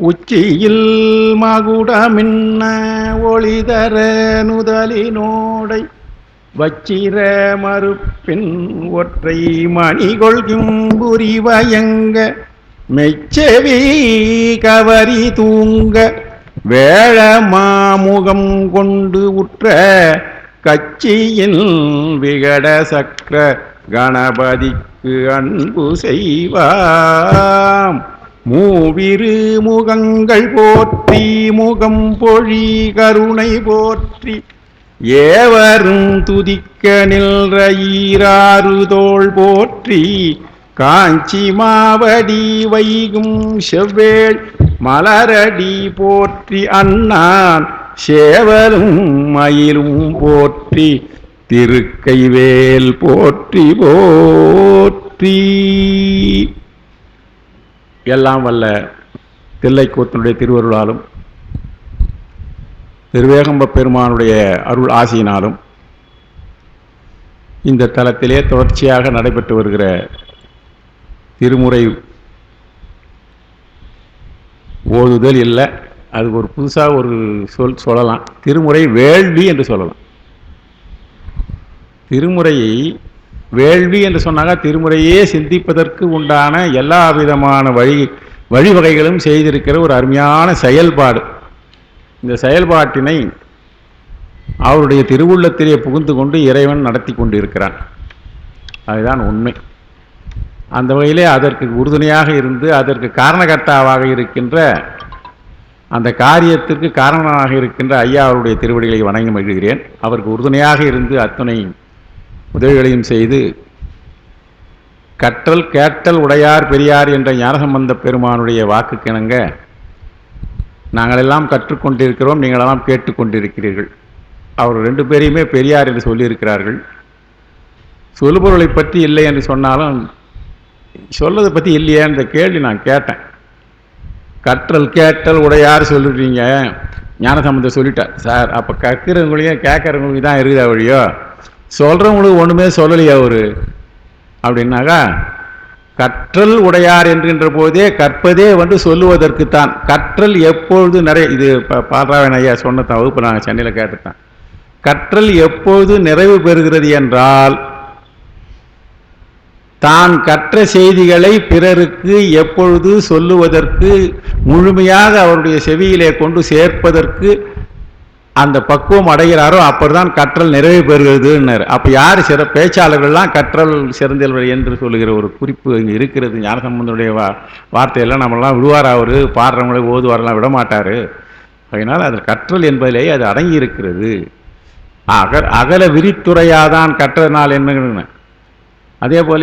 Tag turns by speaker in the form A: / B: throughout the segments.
A: உச்சியில் மகுடமின்ன ஒளிதர நுதலினோடை வச்சிர மறுப்பின் ஒற்றை மணிகொள்கும் புரிவயங்க மெச்சவி கவரி தூங்க வேழ மாமுகம் கொண்டு உற்ற கட்சியின் விகட சக்கர கணபதிக்கு அன்பு செய்வாம். மூவிரு முகங்கள் போற்றி முகம் பொழி கருணை போற்றி ஏவரும் துதிக்க நின்ற ஈராறுதோள் போற்றி காஞ்சி மாவடி வைகும் செவ்வேள் மலரடி போற்றி அண்ணான் சேவலும் மயிலும் போற்றி திருக்கைவேல் போற்றி போற்றி. எல்லாம் வல்ல தில்லைக்கூத்தனுடைய திருவருளாலும் திருவேகம்ப பெருமானுடைய அருள் ஆசியினாலும் இந்த தலத்திலே தொடர்ச்சியாக நடைபெற்று வருகிற திருமுறை ஓதுதல் இல்லை, அது ஒரு புதுசாக ஒரு சொல்லலாம். திருமுறை வேள்வி என்று சொல்லலாம். திருமுறையை வேள்வி என்று சொன்னாங்க திருமுறையே சிந்திப்பதற்கு உண்டான எல்லா விதமான வழிவகைகளும் செய்திருக்கிற ஒரு அருமையான செயல்பாடு. இந்த செயல்பாட்டினை அவருடைய திருவுள்ளத்திலே புகுந்து கொண்டு இறைவன் நடத்தி கொண்டு இருக்கிறான். அதுதான் உண்மை. அந்த வகையிலே அதற்கு உறுதுணையாக இருந்து அதற்கு காரணகர்த்தாவாக இருக்கின்ற அந்த காரியத்திற்கு காரணமாக இருக்கின்ற ஐயா அவருடைய திருவடிகளை வணங்கி மகிழ்கிறேன். அவருக்கு உறுதுணையாக இருந்து அத்தனை உதவிகளையும் செய்து கற்றல் கேட்டல் உடையார் பெரியார் என்ற ஞானசம்பந்த பெருமானுடைய வாக்குக்கிணங்க நாங்களெல்லாம் கற்றுக்கொண்டிருக்கிறோம், நீங்களெல்லாம் கேட்டுக்கொண்டிருக்கிறீர்கள். அவர் ரெண்டு பேரையுமே பெரியார் என்று சொல்லியிருக்கிறார்கள். சொல்லுபொருளை பற்றி இல்லை என்று சொன்னாலும் சொல்லதை பற்றி இல்லையே என்ற கேள்வி நான் கேட்டேன். கற்றல் கேட்டல் உடையார் சொல்லுறீங்க, ஞானசம்பந்தர் சொல்லிட்டார். சார் அப்போ கற்கிறவங்களையும் கேட்குறவங்களுக்கு தான் இருக்குதா வழியோ, சொல்கிறவங்களுக்கு ஒன்றுமே சொல்லலையா அவரு அப்படின்னாக்கா, கற்றல் உடையார் என்கின்ற போதே கற்பதே சொல்லுவதற்குத்தான். கற்றல் எப்பொழுது இது பாலராவன் ஐயா சொன்ன வகுப்பு நாங்கள் சென்னையில் கேட்டுத்தான். கற்றல் எப்பொழுது நிறைவு பெறுகிறது என்றால் தான் கற்ற செய்திகளை பிறருக்கு எப்பொழுது சொல்லுவதற்கு முழுமையாக அவருடைய செவியிலே கொண்டு சேர்ப்பதற்கு அந்த பக்குவம் அடைகிறாரோ அப்பதான் கற்றல் நிறைவு பெறுகிறதுன்னாரு. அப்போ யார் பேச்சாளர்கள்லாம் கற்றல் சிறந்தவர் என்று சொல்லுகிற ஒரு குறிப்பு இங்கே இருக்கிறது. ஞானசம்பந்தனுடைய வார்த்தையெல்லாம் நம்மளாம் விடுவார், அவர் பாடுறவங்களை ஓதுவாரெல்லாம் விடமாட்டார். அதனால் அது கற்றல் என்பதிலேயே அது அடங்கி இருக்கிறது. அகல விரித்துறையாதான் கற்றனால் என்னன்னு. அதே போல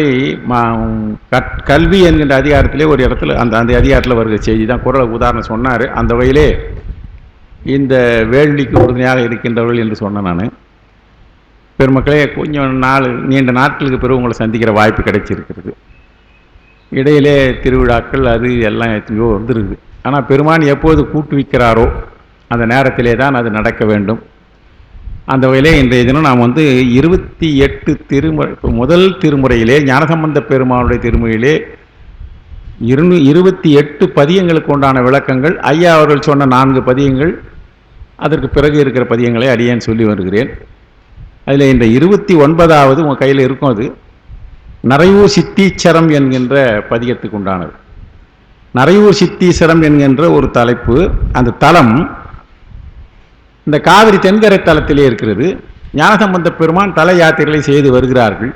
A: கல்வி என்கின்ற அதிகாரத்திலே ஒரு இடத்துல அந்த அதிகாரத்தில் வருகிற செய்தி தான் குறளை உதாரணம் சொன்னார். அந்த வகையிலே இந்த வேள்விக்கு உறுதுணையாக இருக்கின்றவர்கள் என்று சொன்னேன் நான். பெருமக்களே, கொஞ்சம் நீண்ட நாட்களுக்கு பிறகு உங்களை சந்திக்கிற வாய்ப்பு கிடைச்சிருக்கிறது. இடையிலே திருவிழாக்கள் அது எல்லாம் எத்தனையோ வந்துருக்குது. ஆனால் பெருமான் எப்போது கூட்டுவிக்கிறாரோ அந்த நேரத்திலே தான் அது நடக்க வேண்டும். அந்த வகையிலே இன்றைய தினம் நாம் 28 திருமுறை, முதல் திருமுறையிலே ஞானசம்பந்த பெருமானுடைய திருமுறையிலே 28 பதியங்களுக்கு உண்டான விளக்கங்கள், ஐயா அவர்கள் சொன்ன 4 பதியங்கள், அதற்கு பிறகு இருக்கிற பதியங்களை அடியேன் சொல்லி வருகிறேன். அதில் இந்த 29வது உங்கள் கையில் இருக்கும். அது நரையூர் சித்தீச்சரம் என்கின்ற பதியத்துக்கு உண்டானது. நரையூர் சித்தீஸ்வரம் என்கின்ற ஒரு தலைப்பு. அந்த தலம் இந்த காவிரி தென்கரை தலத்திலே இருக்கிறது. ஞானசம்பந்த பெருமான் தல யாத்திரைகளை செய்து வருகிறார்கள்.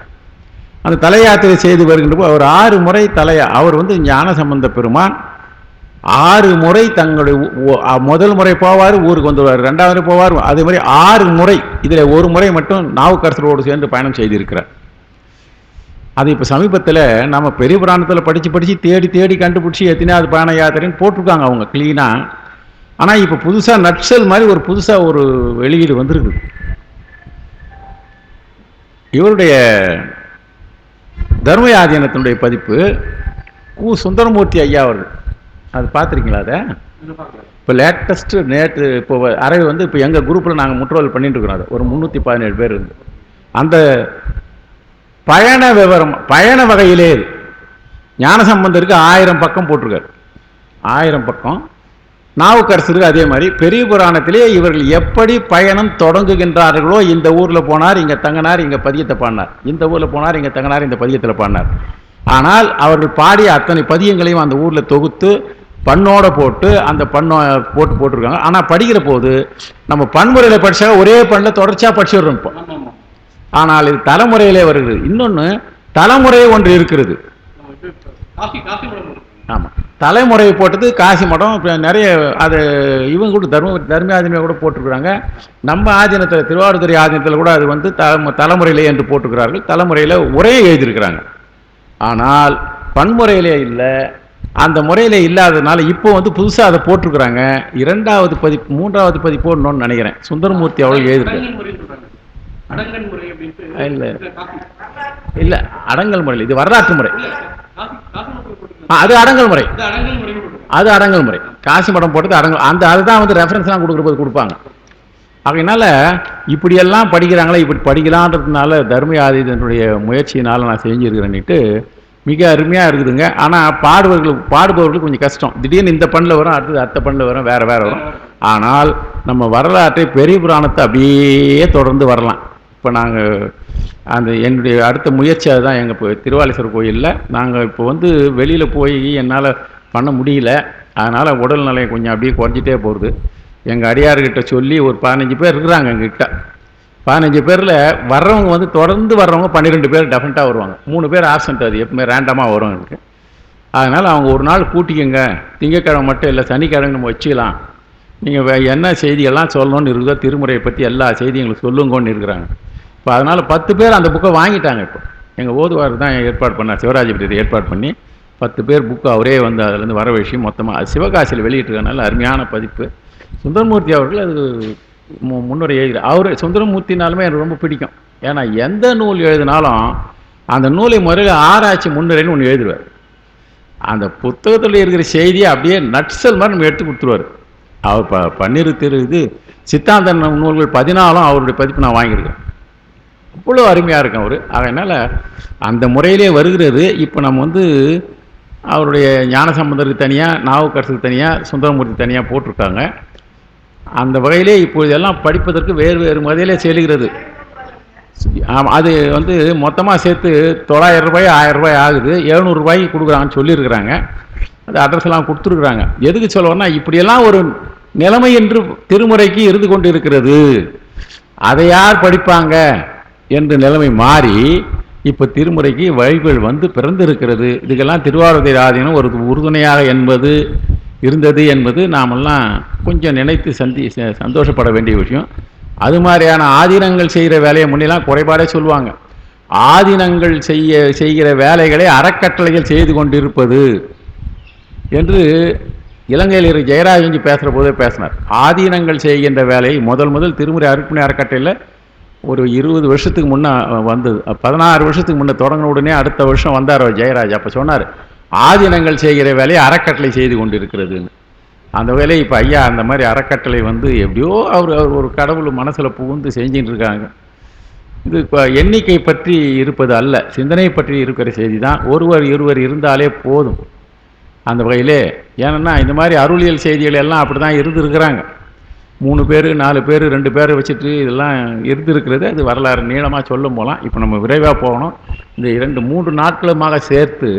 A: அந்த தல யாத்திரை செய்து வருகின்ற அவர் 6 முறை அவர் ஞானசம்பந்த பெருமான் 6 முறை தங்களுடைய முதல் முறை போவார், ஊருக்கு வந்துடுவார், 2வது போவார், அதே மாதிரி 6 முறை. இதில் ஒரு முறை மட்டும் நாவுக்கரசரோடு சேர்ந்து பயணம் செய்திருக்கிறார். அது இப்போ சமீபத்தில் நம்ம பெரிய புராணத்தில் படித்து தேடி தேடி கண்டுபிடிச்சி எத்தனையாவது பயண யாத்திரைன்னு போட்டிருக்காங்க அவங்க கிளீனாக. ஆனால் இப்போ புதுசாக நட்சல் மாதிரி ஒரு புதுசாக ஒரு வெளியீடு வந்திருக்குது. இவருடைய தர்மயாதீனத்தினுடைய பதிப்பு சுந்தரமூர்த்தி ஐயா அவர்கள். அது பார்த்துருக்கீங்களா? அதை இப்போ லேட்டஸ்ட்டு நேற்று இப்போ அறை இப்போ எங்கள் குரூப்பில் நாங்கள் முற்றோல் பண்ணிட்டு இருக்கிறோம். அது ஒரு 317 பேர் இருந்து அந்த பயண விவரம் பயண வகையிலே ஞானசம்பந்தருக்கு 1000 பக்கம் போட்டிருக்காரு. 1000 பக்கம் நாவுக்கரசருக்கு அதே மாதிரி பெரிய புராணத்திலே இவர்கள் எப்படி பயணம் தொடங்குகின்றார்களோ, இந்த ஊரில் போனார் இங்கே தங்கினார் இங்கே பதியத்தை பாடினார், இந்த ஊரில் போனார் இங்கே தங்கினார் இந்த பதியத்தில் பாடினார். ஆனால் அவர்கள் பாடிய அத்தனை பதியங்களையும் அந்த ஊரில் தொகுத்து பண்ணோட போட்டு அந்த பண்ணை போட்டிருக்காங்க. ஆனால் படிக்கிற போது நம்ம பன்முறையில் படித்தா ஒரே பண்ணில் தொடர்ச்சியாக படிச்சுடுறோம் இப்போ. ஆனால் இது தலைமுறையிலே வருகிறது. இன்னொன்று தலைமுறை ஒன்று இருக்கிறது. ஆமாம், தலைமுறையை போட்டது காசி மடம். இப்போ நிறைய அது இவங்க கூட தர்மியாதினமே கூட போட்டிருக்கிறாங்க. நம்ம ஆதீனத்தில் திருவாரூரை ஆதீனத்தில் கூட அது வந்து தலைமுறையிலே என்று போட்டிருக்கிறார்கள். தலைமுறையில் உரையை எழுதியிருக்கிறாங்க. ஆனால் பன்முறையிலே இல்லை. அந்த முறையில் இல்லாததுனால இப்போ வந்து புதுசாக அதை போட்டிருக்கிறாங்க. 2வது பதிப்பு 3வது பதிப்பு போடணும்னு நினைக்கிறேன். சுந்தரமூர்த்தி அவர்கள் எழுதியிருக்காங்க. இல்லை இல்லை, அடங்கல் முறையில் இது வரலாற்று முறை. அது அடங்கல் முறை, அது அடங்கல் முறை. காசி மடம் போட்டது அடங்கல். அதுதான் வந்து ரெஃபரன்ஸ்லாம் கொடுக்குற போது கொடுப்பாங்க. அதனால இப்படியெல்லாம் படிக்கிறாங்களே, இப்படி படிக்கலான்றதுனால தர்மயாதீதனுடைய முயற்சியினால் நான் செஞ்சுருக்கிறேன்னுட்டு மிக அருமையாக இருக்குதுங்க. ஆனால் பாடுபவர்களுக்கு கொஞ்சம் கஷ்டம். திடீர்னு இந்த பண்ணில் வரும், அடுத்தது அடுத்த பண்ணில் வரும், வேறு வேறு வரும். ஆனால் நம்ம வரலாற்றை பெரிய புராணத்தை அப்படியே தொடர்ந்து வரலாம். இப்போ நாங்கள் என்னுடைய அடுத்த முயற்சி அதுதான். எங்கள் இப்போ திருவாலீஸ்வரர் கோயிலில் நாங்கள் இப்போ வந்து வெளியில் போய் என்னால் பண்ண முடியல. அதனால் உடல்நிலை கொஞ்சம் அப்படியே குறைஞ்சிட்டே போகுது. எங்கள் அடியார்கிட்ட சொல்லி ஒரு 15 பேர் இருக்கிறாங்க எங்ககிட்ட. 15 பேரில் வர்றவங்க வந்து தொடர்ந்து வர்றவங்க 12 பேர் டெஃபினட்டாக வருவாங்க. 3 பேர் ஆப்சண்ட். அது எப்பவுமே ரேண்டமாக வரும் எனக்கு. அதனால் அவங்க ஒரு நாள் கூட்டிக்கங்க, திங்கக்கிழமை மட்டும் இல்லை சனிக்கிழமை நம்ம வச்சுக்கலாம், நீங்கள் என்ன செய்தியெல்லாம் சொல்லணும்னு இருக்குதோ திருமுறையை பற்றி எல்லா செய்தியும் எங்களுக்கு சொல்லுங்கன்னு இருக்கிறாங்க. இப்போ அதனால் 10 பேர் அந்த புக்கை வாங்கிட்டாங்க. இப்போ எங்கள் ஓதுவார் தான் ஏற்பாடு பண்ணார், சிவராஜபுரத்தை ஏற்பாடு பண்ணி 10 பேர் புக்கு அவரே வந்து அதிலேருந்து வர விஷயம் மொத்தமாக அது சிவகாசியில் வெளியிட்டிருக்கனால அருமையான பதிப்பு. சுந்தரமூர்த்தி அவர்கள் அது முன்னுரை எழுதுகிறார். அவர் சுந்தரமூர்த்தினாலுமே எனக்கு ரொம்ப பிடிக்கும். ஏன்னா எந்த நூல் எழுதினாலும் அந்த நூலை முறையில் ஆராய்ச்சி முன்னுரைன்னு ஒன்று எழுதுவார். அந்த புத்தகத்தில் இருக்கிற செய்தியை அப்படியே நட்சல் மாதிரி நம்ம எடுத்து கொடுத்துருவார். அவர் பன்னிரு இது சித்தாந்த நூல்கள் 14 அவருடைய பதிப்பு நான் வாங்கியிருக்கேன். அவ்வளோ அருமையாக இருக்கும் அவர். அதனால் அந்த முறையிலே வருகிறது. இப்போ நம்ம வந்து அவருடைய ஞானசம்பந்தருக்கு தனியாக, நாவுக்கரசுக்கு தனியாக, சுந்தரமூர்த்தி தனியாக போட்டிருக்காங்க. அந்த வகையிலே இப்பொழுதெல்லாம் படிப்பதற்கு வேறு வேறு முறையிலே செல்கிறது. அது வந்து மொத்தமாக சேர்த்து 900 ரூபாய் 1000 ரூபாய் ஆகுது. 700 ரூபாய்க்கு கொடுக்குறாங்கன்னு சொல்லியிருக்கிறாங்க. அது அட்ரஸ்லாம் கொடுத்துருக்குறாங்க. எதுக்கு சொல்லுவோன்னா, இப்படியெல்லாம் ஒரு நிலைமை என்று திருமுறைக்கு இருந்து கொண்டு இருக்கிறது. அதை யார் படிப்பாங்க என்று நிலைமை மாறி இப்போ திருமுறைக்கு வழிகள் வந்து பிறந்து இருக்கிறது. இதுக்கெல்லாம் திருவாரூரை ஆதீனம் ஒரு உறுதுணையாக இருந்தது என்பது நாமெல்லாம் கொஞ்சம் நினைத்து சந்தோஷப்பட வேண்டிய விஷயம். அது மாதிரியான ஆதீனங்கள் செய்கிற வேலையை முன்னெல்லாம் குறைபாடே சொல்லுவாங்க. ஆதீனங்கள் செய்கிற வேலைகளை அறக்கட்டளைகள் செய்து கொண்டிருப்பது என்று இலங்கையில் இருக்கிற ஜெயராஜ் பேசுகிற போதே பேசினார். ஆதீனங்கள் செய்கின்ற வேலையை முதல் திருமுறை அருட்பணி அறக்கட்டளையில் ஒரு 20 வருஷத்துக்கு முன்னே வந்தது. 16 வருஷத்துக்கு முன்னே தொடங்கின உடனே அடுத்த வருஷம் வந்தார் ஜெயராஜ். அப்போ சொன்னார், ஆதீனங்கள் செய்கிற வேலையை அறக்கட்டளை செய்து கொண்டு இருக்கிறதுன்னு. அந்த வேலையை இப்போ ஐயா அந்த மாதிரி அறக்கட்டளை வந்து எப்படியோ அவர் ஒரு கடவுள் மனசில் புகுந்து செஞ்சுட்டு இருக்காங்க. இது இப்போ எண்ணிக்கை பற்றி இருப்பது அல்ல, சிந்தனை பற்றி இருக்கிற செய்தி தான். ஒருவர் இருவர் இருந்தாலே போதும் அந்த வகையிலே. ஏன்னா இந்த மாதிரி அருளியல் செய்திகள் எல்லாம் அப்படி தான் இருந்துருக்கிறாங்க. 3 பேர் 4 பேர் 2 பேரை வச்சுட்டு இதெல்லாம் இருந்திருக்கிறது. அது வரலாறு நீளமாக சொல்லும் போகலாம். இப்போ நம்ம விரைவாக போகணும். இந்த 2-3 நாட்களுமாக சேர்த்து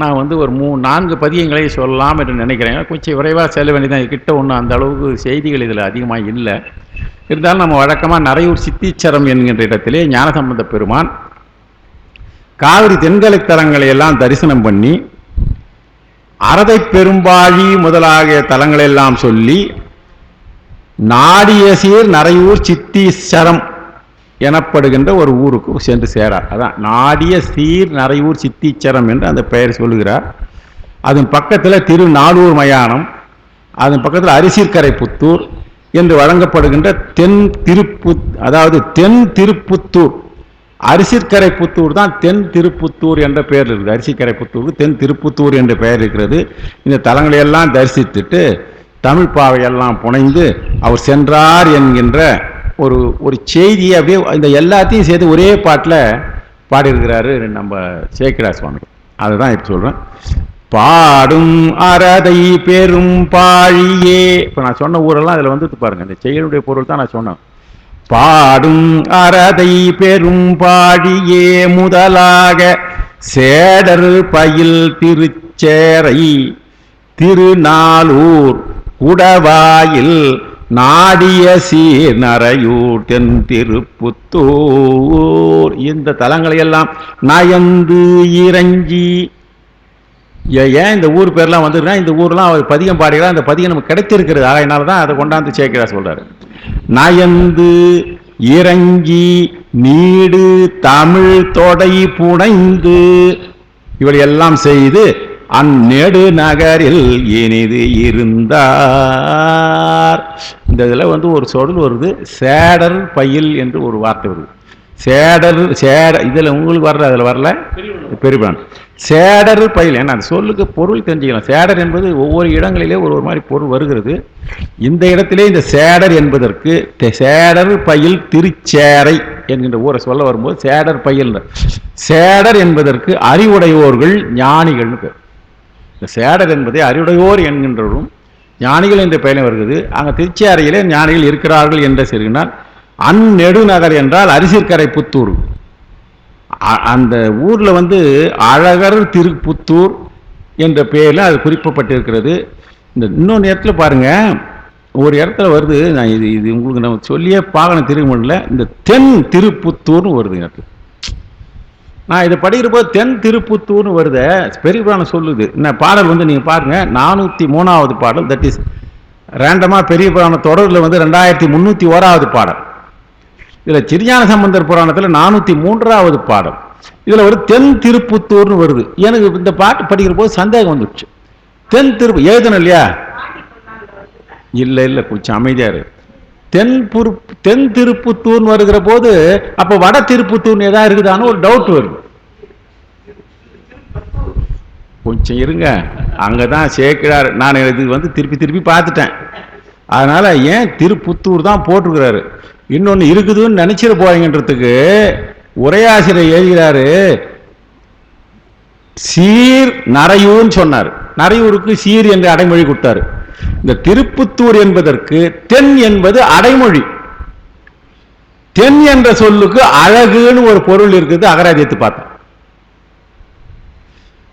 A: நான் வந்து ஒரு 3-4 பதியங்களை சொல்லலாம் என்று நினைக்கிறேன். கொஞ்சம் விரைவாக செல்ல வேண்டியதான். கிட்ட ஒன்றும் அந்த அளவுக்கு செய்திகள் இதில் அதிகமாக இல்லை. இருந்தாலும் நம்ம வழக்கமாக நரையூர் சித்தீச்சரம் என்கின்ற இடத்திலே ஞானசம்பந்த பெருமான் காவிரி தென்கலை தலங்களை எல்லாம் தரிசனம் பண்ணி அரதை பெரும்பாழி முதலாகிய தலங்களெல்லாம் சொல்லி நாடிய சீர் நரையூர் சித்தீச்சரம் எனப்படுகின்ற ஒரு ஊருக்கு சென்று சேரார். அதான் நாடிய சீர் நரையூர் சித்தீச்சரம் என்று அந்த பெயர் சொல்லுகிறார். அதன் பக்கத்தில் திருநாளூர் மயானம், அதன் பக்கத்தில் அரிசிற்கரை புத்தூர் என்று வழங்கப்படுகின்ற தென் திருப்புத்தூர். அரிசிற்கரை புத்தூர் தான் தென் திருப்புத்தூர் என்ற பெயர் இருக்குது. அரிசிக்கரை புத்தூருக்கு தென் திருப்புத்தூர் என்ற பெயர் இருக்கிறது. இந்த தலங்களையெல்லாம் தரிசித்துட்டு தமிழ் பாவையெல்லாம் புனைந்து அவர் சென்றார் என்கின்ற ஒரு செய்தியை அப்படியே இந்த எல்லாத்தையும் சேர்த்து ஒரே பாட்டில் பாடியிருக்கிறாரு நம்ம சேக்கிழார் சுவாமி. அதை தான் இப்போ சொல்கிறேன். பாடும் அறதை பெரும் பாழியே. இப்ப நான் சொன்ன ஊரெல்லாம் அதுல வந்துட்டு பாருங்க, இந்த செயலுடைய பொருள் தான் நான் சொன்னேன். பாடும் அறதை பெரும் பாழியே முதலாக சேடர் பயில் திருச்சேரை திருநாளூர் குடவாயில் நாடிய சீர் நரையூர் தென் திருப்புத்தூர். இந்த தலங்களை எல்லாம் நயந்து இறங்கி, ஏன் இந்த ஊர் பேர்லாம் வந்துருக்கா, இந்த ஊர்லாம் அவர் பதிகம் பாடுகிறார், அந்த பதிகம் நமக்கு கிடைத்திருக்கிறது, அதனால தான் அதை கொண்டாந்து சேர்க்கிறார் சொல்றாரு. நயந்து இறங்கி நீடு தமிழ் தொடை புனைந்து இவளை எல்லாம் செய்து அந்நெடு நகரில் இனிது இருந்தார். இந்த இதில் வந்து ஒரு சொல் வருது, சேடர் பயில் என்று ஒரு வார்த்தை வருது. சேடர் இதில் உங்களுக்கு வர்ற, அதில் வரல, பெரியபிரான் சேடர் பயில். ஏன்னா அந்த சொல்லுக்கு பொருள் தெரிஞ்சுக்கலாம். சேடர் என்பது ஒவ்வொரு இடங்களிலே ஒரு மாதிரி பொருள் வருகிறது. இந்த இடத்திலே இந்த சேடர் என்பதற்கு சேடர் பயில் திருச்சேரை என்கின்ற ஊரை சொல்ல வரும்போது சேடர் பயில், சேடர் என்பதற்கு அறிவுடையோர்கள் ஞானிகள்னு பேர். இந்த சேடர் என்பதை அறிவுடையோர் என்கின்றவரும் ஞானிகள் என்ற பெயரில் வருகிறது. அங்கே திருச்சேரையிலே ஞானிகள் இருக்கிறார்கள் என்று சொல்கிறார். அந்நெடுநகர் என்றால் அரிசிற்கரை புத்தூர். அந்த ஊர்ல வந்து அழகர் திருப்புத்தூர் என்ற பெயரில் அது குறிப்பிடப்பட்டிருக்கிறது. இந்த இன்னொன்று இடத்துல பாருங்க, ஒரு இடத்துல வருது, நான் இது உங்களுக்கு நம்ம சொல்லியே பார்க்கணும், திருமணில் இந்த தென் திருப்புத்தூர்னு வருது எனக்கு. நான் இதை படிக்கிற போது தென் திருப்புத்தூர்னு வருது, பெரியபுராணம் சொல்லுது. இந்த பாடல் வந்து நீங்கள் பாருங்க, 403வது பாடல், தட் இஸ் ரேண்டமாக பெரிய புராண தொடரில் வந்து 2301வது பாடல். இதில் திருஞான சம்பந்தர் புராணத்தில் 403வது பாடல். இதில் ஒரு தென் திருப்புத்தூர்னு வருது. எனக்கு இந்த பாட்டு படிக்கிற போது சந்தேகம் வந்துடுச்சு. தென் எழுதணும் இல்லையா? இல்லை கொஞ்சம் அமைதியாரு. தென் திருப்புத்தூர்னு வருகிற போது அப்போ வட திருப்புத்தூர்னு ஏதாவது இருக்குதான்னு ஒரு டவுட் வருது. கொஞ்சம் இருங்க, அங்கதான் சேர்க்கிறாரு. நான் இது வந்து திருப்பி பார்த்துட்டேன். அதனால ஏன் திருப்புத்தூர் தான் போட்டிருக்கிறாரு. இன்னொன்னு இருக்குதுன்னு நினைச்சிட போறீங்கன்றதுக்கு உரையாசிரியர் எழுதுகிறாரு, சீர் நரையூர்னு சொன்னார். நரையூருக்கு சீர் என்று அடைமொழி கொடுத்தாரு. இந்த திருப்புத்தூர் என்பதற்கு தென் என்பது அடைமொழி. தென் என்ற சொல்லுக்கு அழகுன்னு ஒரு பொருள் இருக்குது. அகராதியத்தை பார்த்தேன்.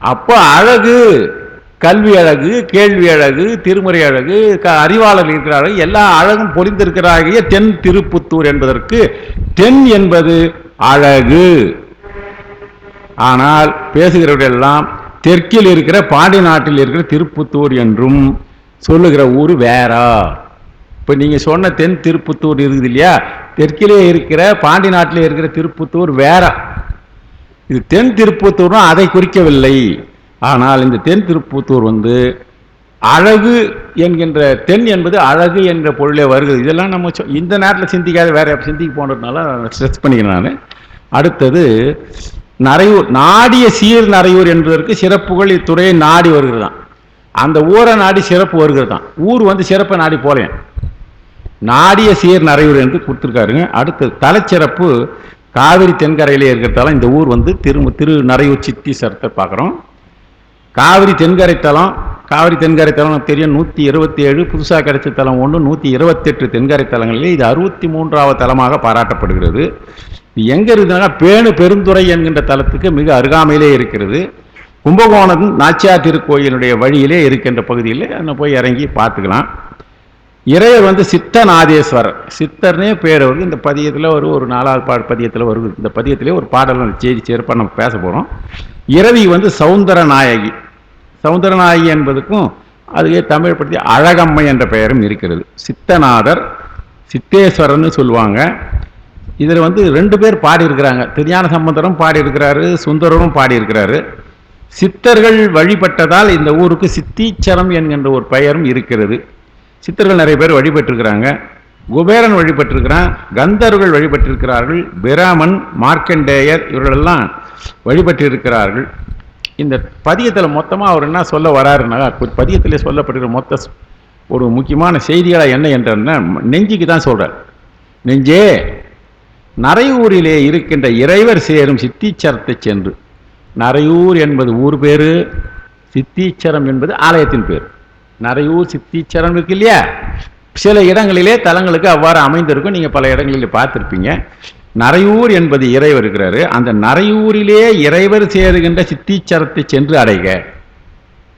A: அப்போ அழகு, கல்வி அழகு, கேள்வி அழகு, திருமுறை அழகு, அறிவாளர் இருக்கிறார்கள், எல்லா அழகும் பொழிந்திருக்கிறார்கள். தென் திருப்புத்தூர் என்பதற்கு தென் என்பது அழகு. ஆனால் பேசுகிறவர்கள் எல்லாம் தெற்கில் இருக்கிற பாண்டி நாட்டில் இருக்கிற திருப்புத்தூர் என்றும் சொல்லுகிற ஊர் வேறா. இப்போ நீங்கள் சொன்ன தென் திருப்புத்தூர் இருக்குது இல்லையா, தெற்கிலே இருக்கிற பாண்டி நாட்டிலே இருக்கிற திருப்புத்தூர் வேற. இது தென் திருப்புத்தூர்னா அதை குறிக்கவில்லை. ஆனால் இந்த தென் திருப்புத்தூர் வந்து அழகு என்கின்ற, தென் என்பது அழகு என்ற பொருளே வருகிறது. இதெல்லாம் நம்ம இந்த நேரத்தில் சிந்திக்காத வேற சிந்திக்க போனதுனால ஸ்ட்ரெஸ் பண்ணிக்கிறேன் நான். அடுத்தது நரையூர், நாடிய சீர் நரையூர் என்பதற்கு சிறப்புகள் இத்துறையை நாடி வருகிறது தான். அந்த ஊரை நாடி சிறப்பு வருகிறது தான். ஊர் வந்து சிறப்பை நாடி போலேன், நாடிய சீர் நரையூர் என்று கொடுத்துருக்காருங்க. அடுத்தது தலைச்சிறப்பு காவிரி தென்கரையிலே இருக்கிறதால இந்த ஊர் வந்து திரு நரையூர் சித்தீஸ்வரத்தை பார்க்குறோம். காவிரி தென்கரை தலம், காவிரி தென்கரை தலம் நமக்கு தெரியும் 127, புதுசாக கிடைச்ச தலம் 1, 128 தென்கரை தலங்களிலே இது 63வது தலமாக பாராட்டப்படுகிறது. இது எங்கே இருக்குதுன்னா பேணு பெருந்துறை என்கின்ற தலத்துக்கு மிக அருகாமையிலே இருக்கிறது. கும்பகோணம் நாச்சியார் திருக்கோயிலுடைய வழியிலே இருக்கின்ற பகுதியில் நம்ம போய் இறங்கி பார்த்துக்கலாம். இறைவர் வந்து சித்தநாதேஸ்வரர், சித்தர்னே பேர் வருது. இந்த பதியத்தில் ஒரு 4வது பதியத்தில் வருது. இந்த பதியத்திலே ஒரு பாடல் செய்தி சிறப்பாக நம்ம பேச போகிறோம். இரவி வந்து சௌந்தரநாயகி, சௌந்தரநாயகி என்பதுக்கும் அதுவே தமிழ் பற்றி அழகம்மை என்ற பெயரும் இருக்கிறது. சித்தநாதர், சித்தேஸ்வரர்னு சொல்லுவாங்க. இதில் வந்து 2 பேர் பாடியிருக்கிறாங்க. திருஞான சம்பந்தரும் பாடியிருக்கிறாரு, சுந்தரரும் பாடியிருக்கிறாரு. சித்தர்கள் வழிபட்டதால் இந்த ஊருக்கு சித்தீச்சரம் என்கின்ற ஒரு பெயரும் இருக்கிறது. சித்தர்கள் நிறைய பேர் வழிபட்டிருக்கிறாங்க. குபேரன் வழிபட்டிருக்கிறான், கந்தர்கள் வழிபட்டிருக்கிறார்கள், பிரமன், மார்க்கண்டேயர் இவர்களெல்லாம் வழிபட்டிருக்கிறார்கள். இந்த பதியத்தில் மொத்தமாக அவர் என்ன சொல்ல வராருன்னா, பதியத்திலே சொல்லப்பட்டிருக்கிற மொத்த ஒரு முக்கியமான செய்திகளாக என்ன என்றன்னா, நெஞ்சுக்கு தான் சொல்கிறார். நெஞ்சே, நரையூரிலே இருக்கின்ற இறைவர் சேரும் சித்தீச்சரத்தை சென்று, நரையூர் என்பது ஊர் பேரு, சித்தீச்சரம் என்பது ஆலயத்தின் பேர். நரையூர் சித்தீச்சரம் இருக்கு இல்லையா, சில இடங்களிலே தலங்களுக்கு அவ்வாறு அமைந்திருக்கும். நீங்கள் பல இடங்களில் பார்த்துருப்பீங்க. நரையூர் என்பது இறைவர் இருக்கிறாரு. அந்த நரையூரிலே இறைவர் சேருகின்ற சித்தீச்சரத்தை சென்று அடைக.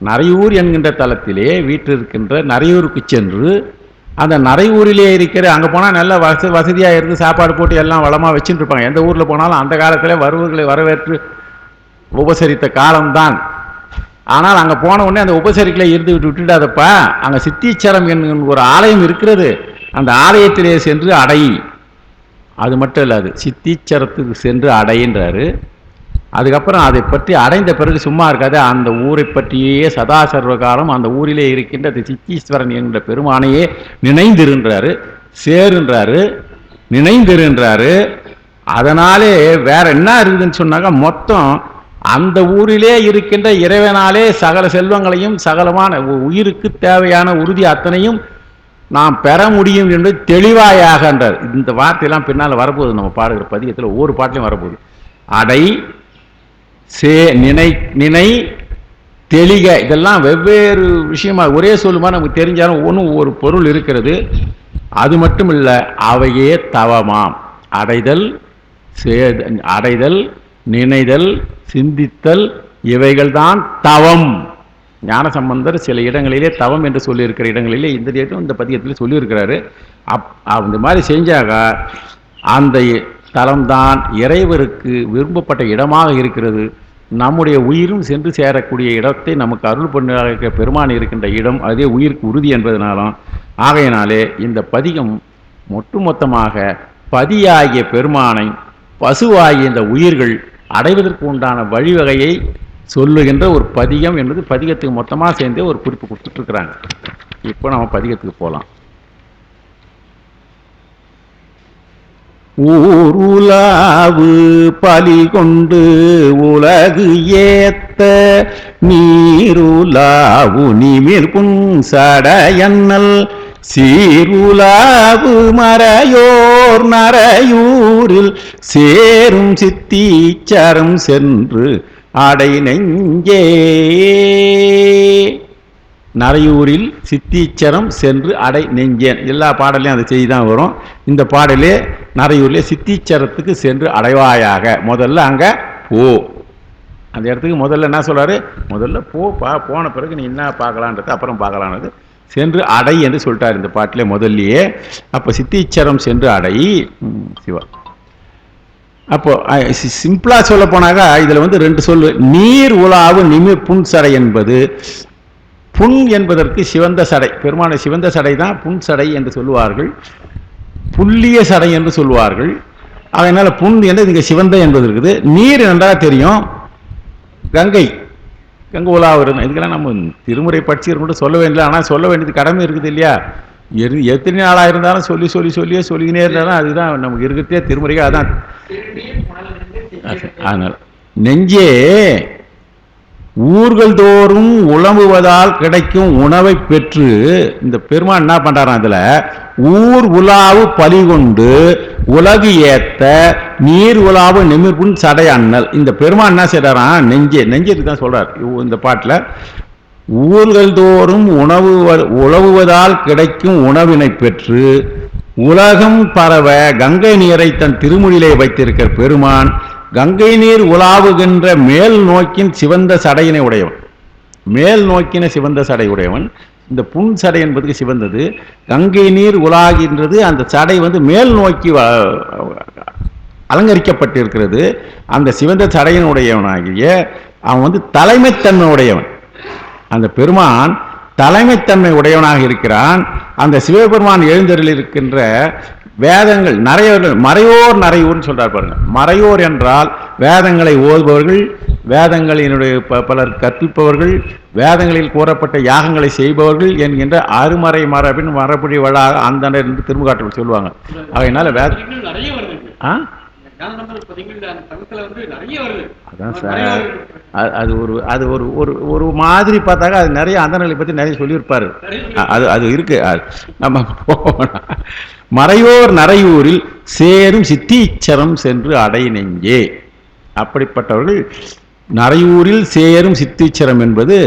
A: நரையூர் என்கின்ற தலத்திலே வீட்டில் இருக்கின்ற நரையூருக்கு சென்று அந்த நரையூரிலே இருக்கிற, அங்கே போனால் நல்ல வசதியாக இருந்து சாப்பாடு போட்டு எல்லாம் வளமாக வச்சுட்டு இருப்பாங்க. எந்த ஊரில் போனாலும் அந்த காலத்தில் வருவர்களை வரவேற்று உபசரித்த காலம்தான். ஆனால் அங்கே போன உடனே அந்த உபசரிக்கலை இருந்து விட்டுடாதப்பா, அங்கே சித்தீச்சரம் என்கிற ஒரு ஆலயம் இருக்கிறது, அந்த ஆலயத்திலே சென்று அடை. அது மட்டும் இல்லாது சித்தீச்சரத்துக்கு சென்று அடைன்றாரு. அதுக்கப்புறம் அதை பற்றி அடைந்த பிறகு சும்மா இருக்காது, அந்த ஊரை பற்றியே சதா சர்வகாலம் அந்த ஊரிலே இருக்கின்ற சித்தீஸ்வரன் என்கிற பெருமானையே நினைந்திருன்றாரு, சேருன்றாரு, நினைந்திருன்றாரு. அதனாலே வேற என்ன இருக்குதுன்னு சொன்னாக்க, மொத்தம் அந்த ஊரிலே இருக்கின்ற இறைவனாலே சகல செல்வங்களையும் சகலமான உயிருக்கு தேவையான உறுதி அத்தனையும் நாம் பெற முடியும் என்று தெளிவாயாகன்றார். இந்த வார்த்தையெல்லாம் பின்னால் வரப்போகுது, நம்ம பாடுகிற பதிகத்தில் ஒவ்வொரு பாட்டிலையும் வரப்போகுது. அடை, சே, நினை, நினை, தெளிக, இதெல்லாம் வெவ்வேறு விஷயமா ஒரே சொல்லுமா நமக்கு தெரிஞ்சாலும் ஒன்றும் ஒரு பொருள் இருக்கிறது. அது மட்டும் இல்லை, அவையே தவமாம். அடைதல், அடைதல், நினைதல், சிந்தித்தல், இவைகள்தான் தவம். ஞானசம்பந்தர் சில இடங்களிலே தவம் என்று சொல்லியிருக்கிற இடங்களிலே இந்த டேட்டும் இந்த பதிகத்தில் சொல்லியிருக்கிறாரு. அந்த மாதிரி செஞ்சாக அந்த தலம்தான் இறைவருக்கு விரும்பப்பட்ட இடமாக இருக்கிறது. நம்முடைய உயிரும் சென்று சேரக்கூடிய இடத்தை நமக்கு அருள் பண்ண இருக்கிற பெருமான் இருக்கின்ற இடம், அதே உயிருக்கு உறுதி என்பதனாலும். ஆகையினாலே இந்த பதிகம் ஒட்டுமொத்தமாக பதியாகிய பெருமானை பசுவாகிய இந்த உயிர்கள் அடைவதற்கு உண்டான வழிவகையை சொல்லுகின்ற ஒரு பதிகம் என்பது பதிகத்துக்கு மொத்தமாக சேர்ந்தே ஒரு குறிப்பு கொடுத்துட்ருக்குறாங்க. இப்போ நம்ம பதிகத்துக்கு போகலாம். ஊருலாவு பலி கொண்டு உலகு ஏத்த நீருலாவு நிமிர் புன்சடையன்னல் சீருலாவு மறையோர் நரையூரில் சேரும் சித்தீச்சரம் சென்று அடை நெஞ்சே. நரையூரில் சித்தீச்சரம் சென்று அடை நெஞ்சேன். எல்லா பாடலையும் அந்த செய்தி தான் வரும். இந்த பாடலே நரையூரில் சித்தீச்சரத்துக்கு சென்று அடைவாயாக. முதல்ல அங்கே போ, அந்த இடத்துக்கு முதல்ல என்ன சொல்கிறாரு, முதல்ல போன பிறகு நீ என்ன பார்க்கலான்றது அப்புறம் பார்க்கலான்றது. சென்று அடை என்று சொல்லிட்டார் இந்த பாட்டிலே முதல்லையே. அப்போ சித்தீச்சரம் சென்று அடை சிவா. அப்போ சிம்பிளாக சொல்ல போனாக்கா இதில் வந்து ரெண்டு சொல்லு. நீர் உலாவு நிமிர் புன்சடை என்பது, புன் என்பதற்கு சிவந்த சடை, பெருமான சிவந்த சடை தான் புன் சடை என்று சொல்லுவார்கள், புல்லிய சடை என்று சொல்லுவார்கள். அதனால் புன் என்று இங்கே சிவந்த என்பது இருக்குது. நீர் நன்றாக தெரியும், கங்கை, கங்கை உலாவு இருக்கும். இதுக்கெல்லாம் நம்ம திருமுறை படிச்சிருக்கணும் சொல்ல வேண்டிய, ஆனால் சொல்ல வேண்டியது கடமை இருக்குது இல்லையா. எத்தனை நாளாக இருந்தாலும் சொல்லிக்கினே இருந்தாலும் அதுதான் நமக்கு இருக்கிறதே திருமுறைகள். அதான் அதனால் நெஞ்சே ஊர்கள் தோறும் உழம்புவதால் கிடைக்கும் உணவை பெற்று இந்த பெருமான் என்ன பண்றாராம், இதுல ஊர் உலாவு பலி கொண்டு உலகு ஏத்த நீர் உலாவு நிமிர்புன் சடை அண்ணல். இந்த பெருமான் என்ன செய்யறாராம், நெஞ்சேக்கு தான் சொல்றார் இந்த பாட்டில். ஊர்கள் தோறும் உழவுவதால் கிடைக்கும் உணவினை பெற்று உலகம் பரவ கங்கை நீரை தன் திருமொழியிலே வைத்திருக்கிற பெருமான் கங்கை நீர் உலாவுகின்ற மேல் நோக்கின் சிவந்த சடையினை உடையவன். மேல் நோக்கின சிவந்த சடை உடையவன். இந்த புன் சடை என்பதுக்கு சிவந்தது, கங்கை நீர் உலாகின்றது. அந்த சடை வந்து மேல் நோக்கி அலங்கரிக்கப்பட்டிருக்கிறது. அந்த சிவந்த சடையினுடையவனாகிய அவன் வந்து தலைமைத்தன்மை உடையவன். அந்த பெருமான் தலைமைத்தன்மை உடையவனாக இருக்கிறான். அந்த சிவபெருமான் எழுந்தருளில் இருக்கின்ற வேதங்கள் மறையோர் நரையூர்னு சொல்றார் பாருங்க. மறையோர் என்றால் வேதங்களை ஓதுபவர்கள், வேதங்களினுடைய பலர் கற்பிப்பவர்கள், வேதங்களில் கூறப்பட்ட யாகங்களை செய்பவர்கள் என்கின்ற அருமறை மரபின் மரபுடி வளாக அந்த என்று திருமுகாட்டில் சொல்லுவாங்க. அதனால அதான் சார், அது ஒரு மாதிரி பார்த்தாக்க அது நிறைய அந்தணர்களை பற்றி நிறைய சொல்லியிருப்பாரு. அது இருக்கு. நம்ம மறையோர் நரையூரில் சேரும் சித்தீச்சரம் சென்று அடை நெஞ்சே. அப்படிப்பட்டவர்கள் நரையூரில் சேரும் சித்தீச்சரம் என்பது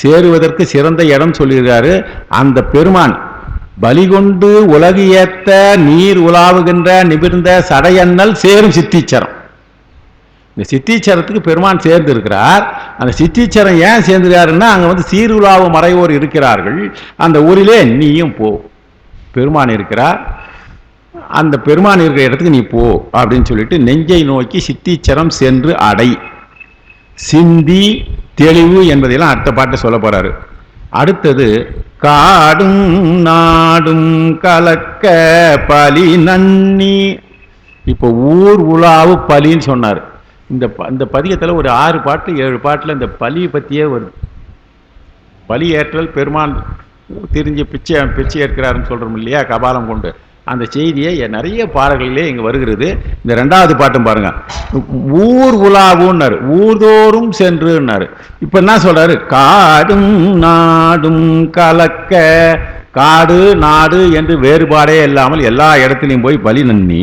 A: சேருவதற்கு சிறந்த இடம் சொல்லுகிறாரு. அந்த பெருமான் பலிகொண்டு உலகு ஏத்த நீர் உலாவுகின்ற நிமிர்ந்த சடையன்னல் சேரும் சித்தீச்சரம். இந்த சித்தீச்சரத்துக்கு பெருமான் சேர்ந்து இருக்கிறார். அந்த சித்தீச்சரம் ஏன் சேர்ந்துருக்காருன்னா, அங்கே வந்து சீருலாவு மறைவோர் இருக்கிறார்கள். அந்த ஊரிலே நீயும் போ, பெருமான் இருக்கிறார், அந்த பெருமான் இருக்கிற இடத்துக்கு நீ போ அப்படின்னு சொல்லிட்டு நெஞ்சை நோக்கி சித்தீச்சரம் சென்று அடை. சிந்தி தெளிவு என்பதையெல்லாம் அடுத்த பாட்டை சொல்ல போறாரு. அடுத்தது காடும் நாடும் கலக்க பலி நன்னி. இப்போ ஊர் உலாவு பலின்னு சொன்னார். இந்த பதிகத்தில் ஒரு 6 பாட்டு 7 பாட்டில் இந்த பலியை பற்றியே வருது. பலி ஏற்றல், பெருமான் திரிஞ்சு பிச்சை ஏற்கிறாருன்னு சொல்கிறோம் இல்லையா, கபாலம் கொண்டு. அந்த செய்தியை நிறைய பாடல்களிலே இங்கே வருகிறது. இந்த 2வது பாட்டும் பாருங்க, ஊர் உலாவுன்னாரு, ஊர்தோறும் சென்றுன்னாரு. இப்போ என்ன சொல்றாரு, காடும் நாடும் கலக்க. காடு நாடு என்று வேறுபாடே இல்லாமல் எல்லா இடத்துலையும் போய் பலி நன்னி.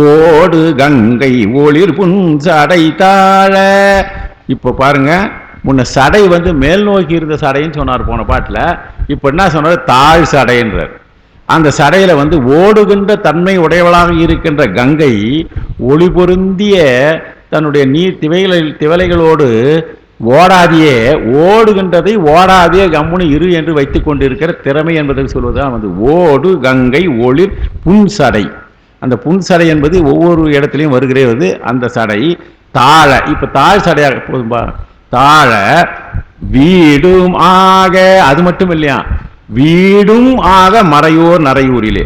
A: ஓடு கங்கை ஒளிர் புன் சடை தாழ. இப்போ பாருங்க, முன்ன சடை வந்து மேல் நோக்கி இருந்த சடைன்னு சொன்னார் போன பாட்டில். இப்போ என்ன சொன்னார், தாழ் சடைன்றார். அந்த சடையில வந்து ஓடுகின்ற தன்மை உடையவளாக இருக்கின்ற கங்கை ஒளி பொருந்திய தன்னுடைய நீர் திவலைகளோடு ஓடாதியே, ஓடுகின்றதை ஓடாதே கம்முனு இரு என்று வைத்துக் கொண்டிருக்கிற திறமை என்பதை சொல்வதுதான் வந்து ஓடு கங்கை ஒளிர் புன் சடை. அந்த புன் சடை என்பது ஒவ்வொரு இடத்துலையும் வருகிறது. அந்த சடை தாழ, இப்ப தாழ் சடையாக போதும்பா, தாழ வீடும் ஆக. அது மட்டும் இல்லையா, வீடும் ஆக மறையோர் நரையூரிலே.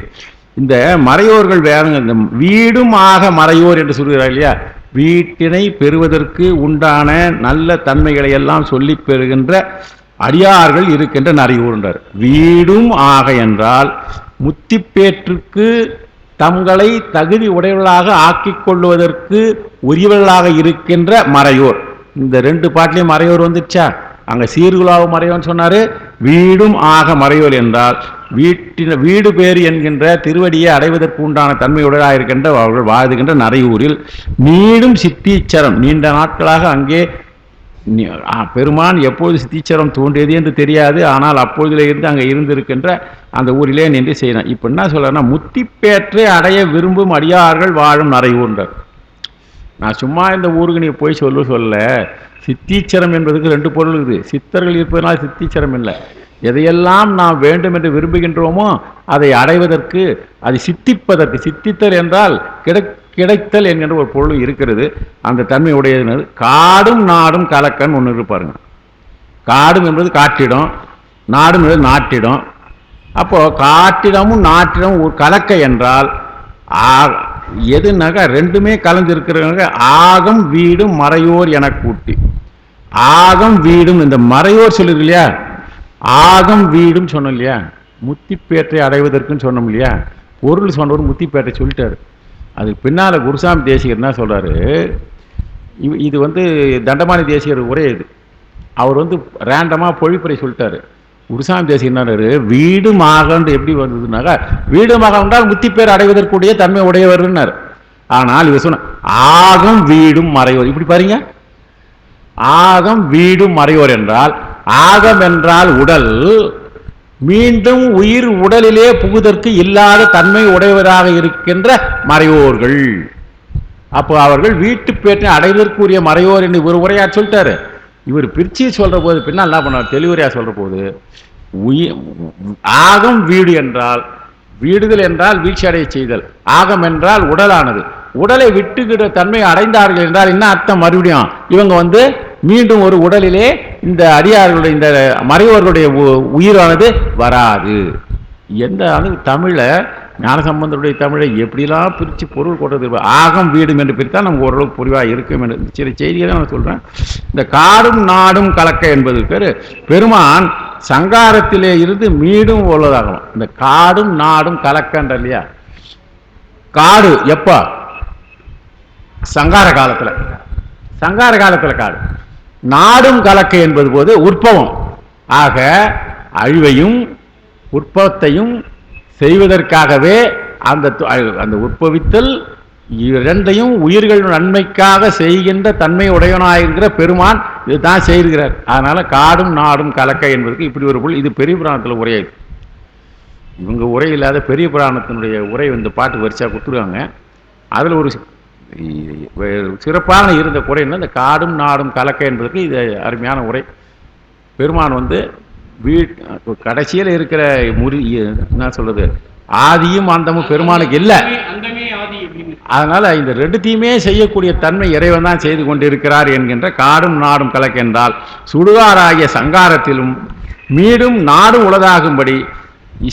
A: இந்த மறையோர்கள் வேற, இந்த வீடும் ஆக மறையோர் என்று சொல்கிறார் இல்லையா, வீட்டினை பெறுவதற்கு உண்டான நல்ல தன்மைகளை எல்லாம் சொல்லி பெறுகின்ற அடியார்கள் இருக்கின்ற நரையூர்ன்றார். வீடும் ஆக என்றால் முத்திப்பேற்றுக்கு தங்களை தகுதி உடையவர்களாக ஆக்கிக் கொள்வதற்கு உரியவர்களாக இருக்கின்ற மறையோர். இந்த 2 பாட்டிலையும் மறையோர் வந்துச்சா. அங்க சீர்குலாவு மறையோன்னு சொன்னாரு, வீடும் ஆக மறையோர் என்றால் வீடு பேறு என்கின்ற திருவடியை அடைவதற்கு உண்டான தன்மையுடையதாக இருக்கின்ற அவர்கள் வாழ்கின்ற நரையூரில் நீடும் சித்தீச்சரம். நீண்ட நாட்களாக அங்கே பெருமான் எப்போது சித்தீச்சரம் தோன்றியது என்று தெரியாது, ஆனால் அப்பொழுதிலே இருந்து அங்கே இருந்திருக்கின்ற அந்த ஊரிலே நின்று செய்யணும். இப்போ என்ன சொல்றேன்னா, முத்திப்பேற்றை அடைய விரும்பும் அடியார்கள் வாழும் நரையூர்ன்றார். நான் சும்மா இந்த ஊருக்கு நீ போய் சொல்ல. சித்தீச்சரம் என்பதுக்கு 2 பொருள் இருக்குது. சித்தர்கள் இருப்பதனால் சித்தீச்சரம் இல்லை. எதையெல்லாம் நாம் வேண்டும் என்று விரும்புகின்றோமோ அதை அடைவதற்கு, அதை சித்திப்பதற்கு, சித்தித்தல் என்றால் கிடைத்தல் என்கின்ற ஒரு பொருள் இருக்கிறது. அந்த தன்மை உடையது. காடும் நாடும் கலக்கன்னு ஒன்று இருப்பாருங்க. காடும் என்பது காட்டிடம், நாடும் என்பது நாட்டிடம். அப்போ காட்டிடமும் நாட்டிடமும் ஒரு கலக்க என்றால் எதுனாக்கா 2மே கலந்து இருக்கிறவங்க. ஆகம் வீடும் மறையோர் என கூட்டி. ஆகம் வீடும், இந்த மறையோர் சொல்லுது இல்லையா, ஆகம் வீடும் சொன்னோம் இல்லையா, முத்திப்பேற்றை அடைவதற்குன்னு சொன்னோம் இல்லையா. பொருள் சொன்னவர் முத்திப்பேட்டை சொல்லிட்டாரு. அதுக்கு பின்னால குருசாமி தேசிகர் என்ன சொல்றாரு, இது வந்து தண்டமானி தேசிகர் உரை. இது அவர் வந்து ரேண்டமா பொழிப்புரை சொல்லிட்டாரு. குருசாமி தேசிகர் என்ன, வீடுமாக எப்படி வந்ததுனாக்கா, வீடுமாக என்றால் முத்திப்பேர் அடைவதற்குரிய தன்மை உடையவர்னார். ஆனால் இவர் சொன்ன ஆகம் வீடும் மறையோர். இப்படி பாருங்க, ஆகம் வீடும் மறையோர் என்றால், ஆகம் என்றால் உடல், மீண்டும் உயிர் உடலிலே புகுதற்கு இல்லாத தன்மை உடையவராக இருக்கின்ற மறையோர்கள். அப்போ அவர்கள் வீட்டு பேற்றை அடைவதற்குரிய மறையோர் என்று ஒரு உரையா சொல்லிட்டாரு. இவர் பிரிச்சு சொல்ற போது பின்னால் என்ன பண்ணார், தெளிவுரையா சொல்ற போது, ஆகம் வீடு என்றால், வீடுதல் என்றால் வீழ்ச்சி அடைய செய்தல், ஆகம் என்றால் உடலானது. உடலை விட்டுக்கிற தன்மை அடைந்தார்கள் என்றால் என்ன அர்த்தம், மறுபடியும் இவங்க வந்து மீண்டும் ஒரு உடலிலே இந்த அடியார்களுடைய இந்த மறைவோர்களுடைய உயிரானது வராது. எந்த அளவு தமிழை, ஞானசம்பந்தருடைய தமிழை எப்படிலாம் பிரித்து பொருள் கொண்டது. ஆகம் வீடும் என்று பிரித்தால் நமக்கு ஓரளவுக்கு புரிவாக இருக்கும் என்று சில செய்திகளை நான் சொல்கிறேன். இந்த காடும் நாடும் கலக்க என்பது பேர் பெருமான் சங்காரத்திலே இருந்து மீண்டும் உள்ளதாகலாம். இந்த காடும் நாடும் கலக்கன்ற இல்லையா, காடு எப்போ, சங்கார காலத்தில், சங்கார காலத்தில் காடு. நாடும் கலக்க என்பது போது உற்பவம். ஆக அழிவையும் உற்பவத்தையும் செய்வதற்காகவே அந்த உற்பவித்தல் இரண்டையும் உயிர்கள் நன்மைக்காக செய்கின்ற தன்மை உடையவனாயிருக்கிற பெருமான் இதுதான் செய்கிறார். அதனால காடும் நாடும் கலக்க என்பதற்கு இப்படி ஒரு பொருள். இது பெரிய புராணத்தில் உரையாது. இவங்க உரை இல்லாத பெரிய புராணத்தினுடைய உரை இந்த பாட்டு வரிசா கொடுத்துருவாங்க. அதில் ஒரு சிறப்பான இருந்த குறை என்ன, இந்த காடும் நாடும் கலக்க என்பதற்கு இது அருமையான உரை. பெருமான் கடைசியில் இருக்கிற என்ன சொல்றது, ஆதியும் அந்தமும் பெருமானுக்கு இல்லை. அதனால இந்த ரெண்டுத்தையுமே செய்யக்கூடிய தன்மை இறைவன் தான் செய்து கொண்டிருக்கிறார் என்கின்ற காடும் நாடும் கலக்க என்றால் சுடுகாராகிய சங்காரத்திலும் மீடும் நாடும் உளதாகும்படி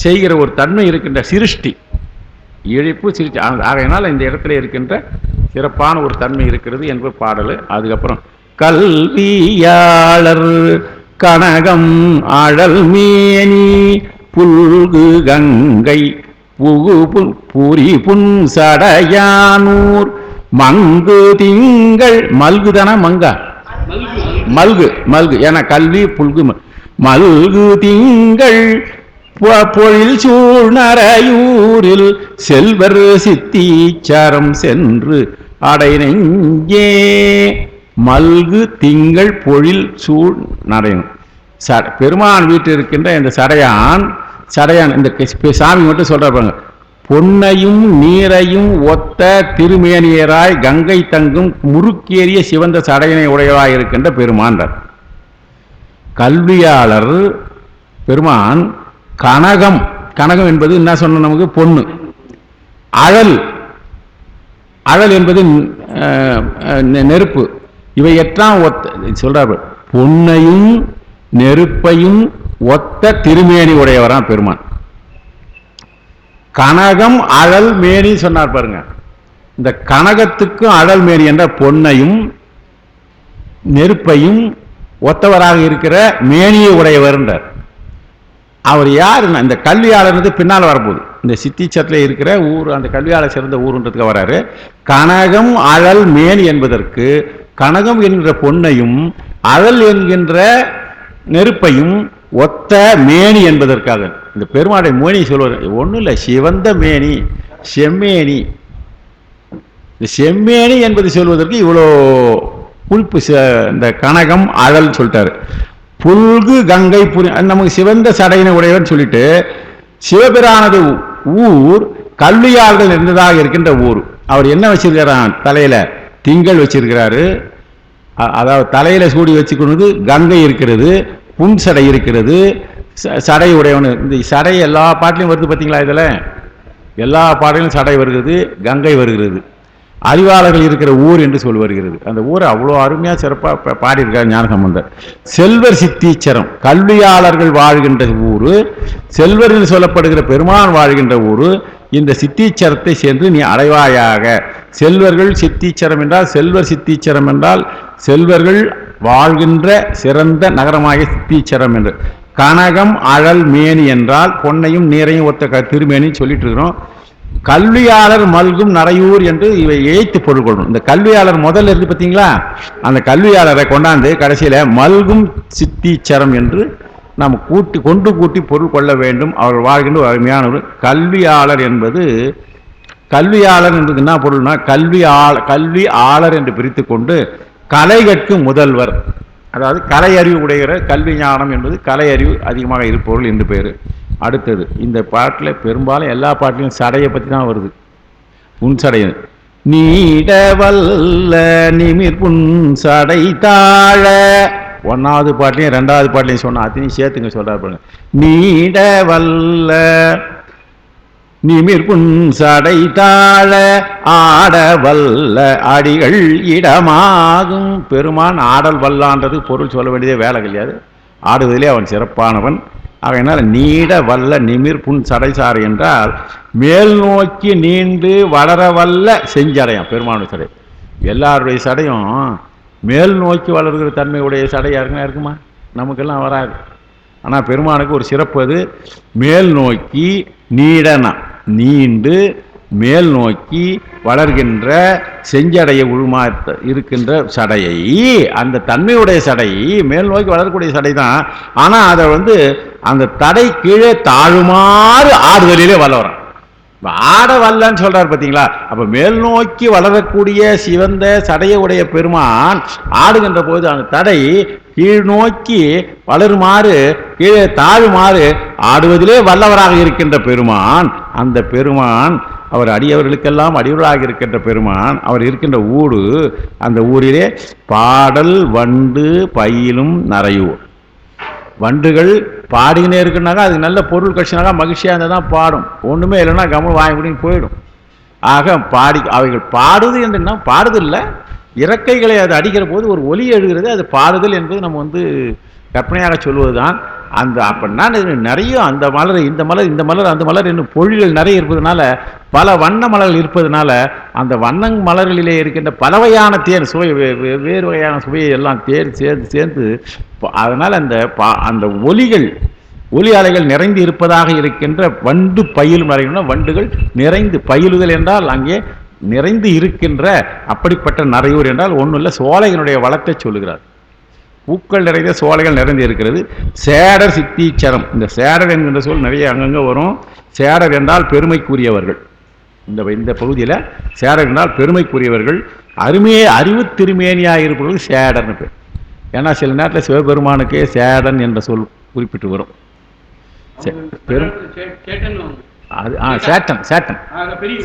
A: செய்கிற ஒரு தன்மை இருக்கின்ற சிருஷ்டி, இழிப்பு சிருஷ்டி. ஆகையினால் இந்த இடத்துல இருக்கின்ற சிறப்பான ஒரு தன்மை இருக்கிறது என்பது பாடல். அதுக்கப்புறம் கல்வியாளர் கனகம் அழல் மேனி புல்கு கங்கை புரி புன் சடையானூர் மங்கு திங்கள் மல்குதான மங்கா மல்கு மல்கு என கல்வி புல்கு மல்கு திங்கள் பொழில் சூழ்நரையூரில் செல்வர் சித்தீச்சரம் சென்று அடை நெஞ்சே. மல்கு திங்கள் பொழில் சூழ் நடையணும். பெருமான் வீட்டில் இருக்கின்ற இந்த சடையான் இந்த சாமி மட்டும் சொல்றாங்க, பொன்னையும் நீரையும் ஒத்த திருமேனியராய் கங்கை தங்கும் முறுக்கேறிய சிவந்த சடையினை உடையவாய் இருக்கின்ற பெருமான். கல்வியாளர் பெருமான் கனகம், கனகம் என்பது என்ன சொன்ன நமக்கு பொண்ணு, அழல், அழல் என்பது நெருப்பு. இவையெல்லாம் சொல்றாரு, பொன்னையும் நெருப்பையும் ஒத்த திருமேனி உடையவரான் பெருமான். கனகம் அழல் மேனி சொன்னார் பாருங்க. இந்த கனகத்துக்கும் அழல் மேனி என்ற பொன்னையும் நெருப்பையும் ஒத்தவராக இருக்கிற மேனியை உடையவர் என்றார். அவர் யாருன்னா இந்த கல்வியாளர் பின்னால் வரப்போகுது. இந்த சித்திச்சத்தில் இருக்கிற ஊர், அந்த கல்வியாளர் சிறந்த ஊருன்றதுக்கு வராரு. கனகம் அழல் மேனி என்பதற்கு கனகம் என்கின்ற பொன்னையும் அழல் என்கின்ற நெருப்பையும் ஒத்த மேனி என்பதற்காக இந்த பெருமாளை மேனி சொல்வார். ஒன்றும் இல்லை, சிவந்த மேனி, செம்மேனி. இந்த செம்மேனி என்பது சொல்வதற்கு இவ்வளோ புல்பு. இந்த கனகம் அழல் சொல்லிட்டாரு. புல்கு கங்கை புரி, நமக்கு சிவந்த சடையினை உடையவன் சொல்லிட்டு, சிவபிரானது ஊர் கல்வியாளர்கள் இருந்ததாக இருக்கின்ற ஊர். அவர் என்ன வச்சிருக்கிறார், தலையில திங்கள் வச்சிருக்கிறாரு. அதாவது தலையில சூடி வச்சுக்கொண்டு கங்கை இருக்கிறது, புன் சடை இருக்கிறது, சடை உடையவனு. இந்த சடை எல்லா பாட்டிலையும் வருது பார்த்தீங்களா, இதில் எல்லா பாட்டிலும் சடை வருகிறது, கங்கை வருகிறது. அறிவாளர்கள் இருக்கிற ஊர் என்று சொல் வருகிறது. அந்த ஊரை அவ்வளோ அருமையாக சிறப்பாக பாடியிருக்கார் ஞானசம்பந்தர். செல்வர் சித்தீச்சரம், கல்வியாளர்கள் வாழ்கின்ற ஊர், செல்வர் என்று சொல்லப்படுகிற பெருமான் வாழ்கின்ற ஊர். இந்த சித்தீச்சரத்தை சென்று நீ அடைவாயாக. செல்வர்கள் சித்தீச்சரம் என்றால், செல்வர் சித்தீச்சரம் என்றால் செல்வர்கள் வாழ்கின்ற சிறந்த நகரமாகிய சித்தீச்சரம் என்று. கனகம் அழல் மேனி என்றால் பொன்னையும் நீரையும் ஒத்த திருமேனி சொல்லிட்டு இருக்கிறோம். கல்வியாளர் மல்கும் நரையூர் என்று இவை ஏய்த்து பொருள் கொள்ளணும். இந்த கல்வியாளர் முதல்ல இருந்து பார்த்தீங்களா, அந்த கல்வியாளரை கொண்டாந்து கடைசியில மல்கும் சித்தீச்சரம் என்று நாம் கூட்டி பொருள் கொள்ள வேண்டும். அவர் வாழ்கின்ற ஒரு அருமையான ஒரு கல்வியாளர் என்பது, கல்வியாளர் என்பது என்ன பொருள்னா, கல்வி ஆளர் என்று பிரித்து கொண்டு கலை கற்கும் முதல்வர், அதாவது கலை அறிவு உடைகிற கல்வி ஞானம் என்பது கலை அறிவு அதிகமாக இருப்பவர்கள் என்று பேர். அடுத்தது இந்த பாட்டில் பெரும்பாலும் எல்லா பாட்டிலையும் சடையை பற்றி தான் வருது. புன் சடை நீடவல்ல நிமிர் புன் சடை தாழ, ஒன்னாவது பாட்டிலையும் ரெண்டாவது பாட்டிலையும் சொன்ன அத்தனையும் சேர்த்துங்க சொல்றாரு பாருங்க. நீடவல்ல நிமிர் புன் சடை தாழ ஆடவல்ல அடிகள் இடமாகும். பெருமான் ஆடல் வல்லான்றது பொருள் சொல்ல வேண்டியதே வேலை கிடையாது, ஆடுவதிலே அவன் சிறப்பானவன். ஆகையினால் நீட வல்ல நிமிர் புன் சடை சாறு என்றால் மேல் நோக்கி நீண்டு வளர வல்ல செஞ்சடையான் பெருமானுடைய சடை. எல்லாருடைய சடையும் மேல் நோக்கி வளர்கிற தன்மையுடைய சடை யாருக்குன்னா இருக்குமா? நமக்கெல்லாம் வராது. ஆனால் பெருமானுக்கு ஒரு சிறப்பு, அது மேல் நோக்கி நீடனா நீண்டு மேல் நோக்கி வளர்கின்ற செஞ்சடைய உருமா இருக்கின்ற சடையை, அந்த தன்மையுடைய சடை மேல் நோக்கி வளரக்கூடிய சடை தான். ஆனால் அதை அந்த தடை கீழே தாழுமாறு ஆடுதலிலே வளரும். ஆட வல்லன்னு சொல்றாரு பார்த்தீங்களா? அப்ப மேல் நோக்கி வளரக்கூடிய சிவந்த சடைய உடைய பெருமான் ஆடுகின்ற போது அந்த தடை கீழ் நோக்கி வளருமாறு கீழே தாழுமாறு ஆடுவதிலே வல்லவராக இருக்கின்ற பெருமான், அந்த பெருமான் அவர் அடியவர்களுக்கெல்லாம் அடியவராக இருக்கின்ற பெருமான், அவர் இருக்கின்ற ஊடு, அந்த ஊரிலே பாடல் வண்டு பயிலும் நரையூர். வண்டுகள் பாடினே இருக்குனாக்கா அது நல்ல பொருள் கட்சினாக்கா மகிழ்ச்சியாக இருந்தால் தான் பாடும். ஒன்றுமே இல்லைன்னா கமல் வாங்கி முடியும் போயிடும். ஆக அவைகள் பாடுது என்றுன்னா பாடுது இல்லை, இறக்கைகளை அது அடிக்கிற போது ஒரு ஒலி எழுகிறது, அது பாடுதல் என்பது நம்ம கற்பனையாக சொல்வது தான். அந்த அப்படின்னா நிறைய அந்த மலர் இந்த மலர் இந்த மலர் அந்த மலர் என்னும் பொழில்கள் நிறைய இருப்பதனால, பல வண்ண மலர்கள் இருப்பதனால, அந்த வண்ண மலர்களிலே இருக்கின்ற பல வகையான தேன் சுவை, வேறு வகையான சுவையை எல்லாம் சேர்ந்து அதனால் அந்த ஒலி அலைகள் நிறைந்து இருப்பதாக இருக்கின்ற வண்டு பயிலும் நரையூர்னா, வண்டுகள் நிறைந்து பயிலுதல் என்றால் அங்கே நிறைந்து இருக்கின்ற அப்படிப்பட்ட நரையூர் என்றால் ஒன்றும் இல்லை, சோலைகளுடைய வளத்தை சொல்லுகிறார். பூக்கள் நிறைந்த சோலைகள் நிறைந்து இருக்கிறது. சேடர் சித்தீச்சரம், இந்த சேடர் என்கின்ற சொல் நிறைய அங்கங்கே வரும். சேடர் என்றால் பெருமைக்குரியவர்கள். இந்த பகுதியில் சேடர் என்றால் பெருமைக்குரியவர்கள், அறிவு திருமேனியாக இருப்பவர்கள் சேடர்னு பேர். ஏன்னா சில நேரத்தில் சிவபெருமானுக்கே சேடன் என்ற சொல் குறிப்பிட்டு வரும். சேட்டன் சேட்டன்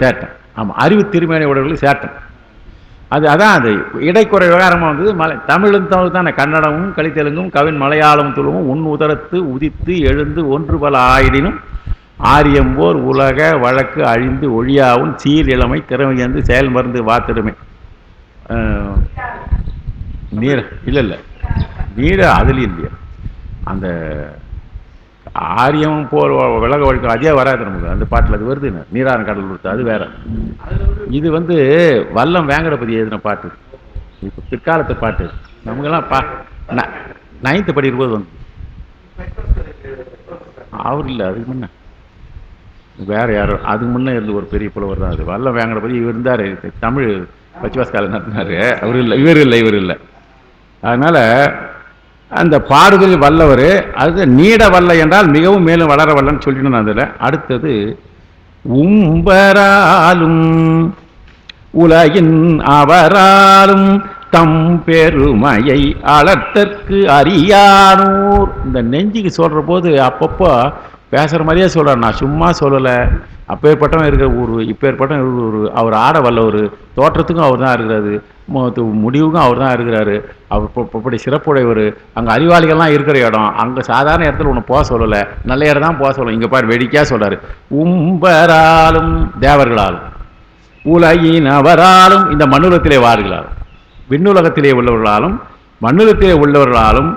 A: சேட்டன், ஆமாம், அறிவு திருமேனி உடையவர்கள் சேட்டன். அதான் அது இடைக்குறை விவகாரமாக வந்தது. தமிழும் தமிழ் தானே, கன்னடமும் கலித்தெலுங்கும் கவின் மலையாளம் துளுவும் உன் உதரத்து உதித்து எழுந்து ஒன்று பல ஆயிடினும் ஆரியம்போர் உலக வழக்கு அழிந்து ஒழியாவும் சீர் இளமை திறமையந்து செயல் மருந்து வாத்திடுமை. நீர் இல்லை நீர் அதில் இல்லையா, அந்த ஆரியம் போர் விலக வழக்கம் அதே வராது நமக்கு. அந்த பாட்டில் அது வருது, நீரான கடல் கொடுத்து, அது வேற. இது வல்லம் வேங்கடபதி எழுதின பாட்டு, இப்போ பிற்காலத்து பாட்டு. நமக்கெல்லாம் 9th படிக்கும்போது அவர் இல்லை, அதுக்கு முன்ன வேற யாரோ, அதுக்கு முன்னே இருந்து ஒரு பெரிய புலவர் தான். அது வல்லம் வேங்கடபதி இவர் இருந்தார், தமிழ் பச்சுவாஸ்காலம் நடத்தினார். இவர் இல்லை. அதனால அந்த பாடுதல் வல்லவர். அது நீட வல்ல என்றால் மிகவும் மேலும் வளர வல்லன்னு சொல்லிட்டு அதில் அடுத்தது உம்பராலும் உலகின் அவராலும் தம் பெருமையை அளத்தற்கு அறியானூர். இந்த நெஞ்சுக்கு சொல்கிற போது அப்பப்போ பேசுகிற மாதிரியே சொல்கிறார், நான் சும்மா சொல்லலை. அப்பேற்பட்டவன் இருக்கிற ஊர், இப்பேற்பட்டவன் இருக்கிற ஊர், அவர் ஆட வல்லவர், தோற்றத்துக்கும் அவர் தான் இருக்கிறாரு, முடிவுக்கும் அவர் தான் இருக்கிறாரு, அவர் இப்படி சிறப்புடையவர். அங்கே அறிவாளிகள்லாம் இருக்கிற இடம், அங்கே சாதாரண இடத்துல ஒன்று போக சொல்லலை, நல்ல இடம் தான் போக சொல்லலை. இங்கே பாரு வெடிக்காக சொல்கிறார். உம்பராலும் தேவர்களாலும் உலகினவராலும் இந்த மண்ணுலகத்திலே வார்களாலும் விண்ணுலகத்திலே உள்ளவர்களாலும் மண்ணுலகத்திலே உள்ளவர்களாலும்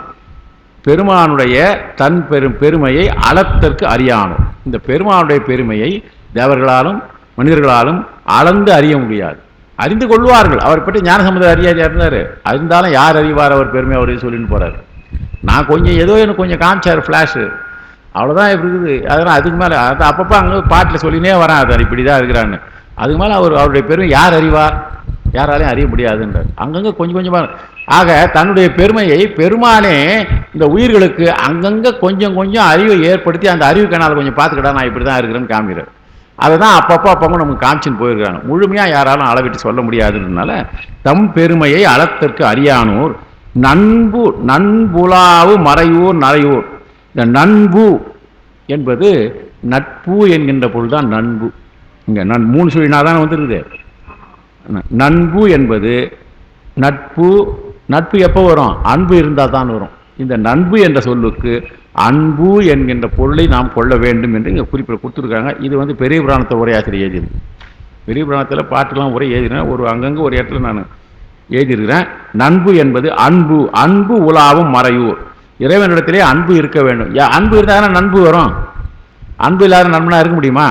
A: பெருமானுடைய தன் பெருமையை அளத்தற்கு அறியானோம். இந்த பெருமானுடைய பெருமையை தேவர்களாலும் மனிதர்களாலும் அளந்து அறிய முடியாது. அறிந்து கொள்வார்கள். அவரை பற்றி ஞானசம்பந்தர் அறியாதியாக இருந்தார். அறிந்தாலும் யார் அறிவார் அவர் பெருமை, அவரே சொல்லின்னு போகிறார். நான் கொஞ்சம் ஏதோ எனக்கு கொஞ்சம் காமிச்சார் ஃப்ளாஷு, அவ்வளோதான் இருக்குது. அதனால் அதுக்கு மேலே அது அப்பப்போ அங்கே பாட்டில் சொல்லினே வரேன், அது இப்படி தான் இருக்கிறான்னு. அதுக்கு மேலே அவருடைய பெருமை யார் அறிவார், யாராலையும் அறிய முடியாதுன்றார். அங்கங்கே கொஞ்சம் கொஞ்சமாக. ஆக தன்னுடைய பெருமையை பெருமானே இந்த உயிர்களுக்கு அங்கங்கே கொஞ்சம் கொஞ்சம் அறிவை ஏற்படுத்தி அந்த அறிவு கணால் கொஞ்சம் பார்த்துக்கிட்டா நான் இப்படி தான் இருக்கிறேன்னு காமிக்கிறார். அதை தான் அப்பப்போ நமக்கு காமிச்சின்னு போயிருக்கிறாங்க. முழுமையாக யாராலும் அளவிட்டு சொல்ல முடியாதுன்றதுனால தம் பெருமையை அளத்தற்கு அறியானூர் நண்புலாவு மறையூர் நரையூர். இந்த நண்பு என்பது நட்பு என்கின்ற பொருள்தான் நண்பு. இங்கே 3 சொல்லினாதான் வந்துருக்குது. நண்பு என்பது நட்பு. நட்பு எப்போ வரும்? அன்பு இருந்தால் தான் வரும். இந்த நண்பு என்ற சொல்லுக்கு அன்பு என்கின்ற பொருளை நாம் கொள்ள வேண்டும் என்று இங்கே குறிப்பிட கொடுத்துருக்காங்க. இது பெரிய புராணத்தை உரையாசிரியர் எழுதியிருக்கு. பெரிய புராணத்தில் பாட்டுலாம் உரை எழுதினேன், அங்கங்கே ஒரு இடத்துல நான் எழுதியிருக்கிறேன். நண்பு என்பது அன்பு. அன்பு உலாவும் மறையூர். இறைவனிடத்திலே அன்பு இருக்க வேண்டும். அன்பு இருந்தால் நண்பு வரும். அன்பு இல்லாத நண்பனாக இருக்க முடியுமா?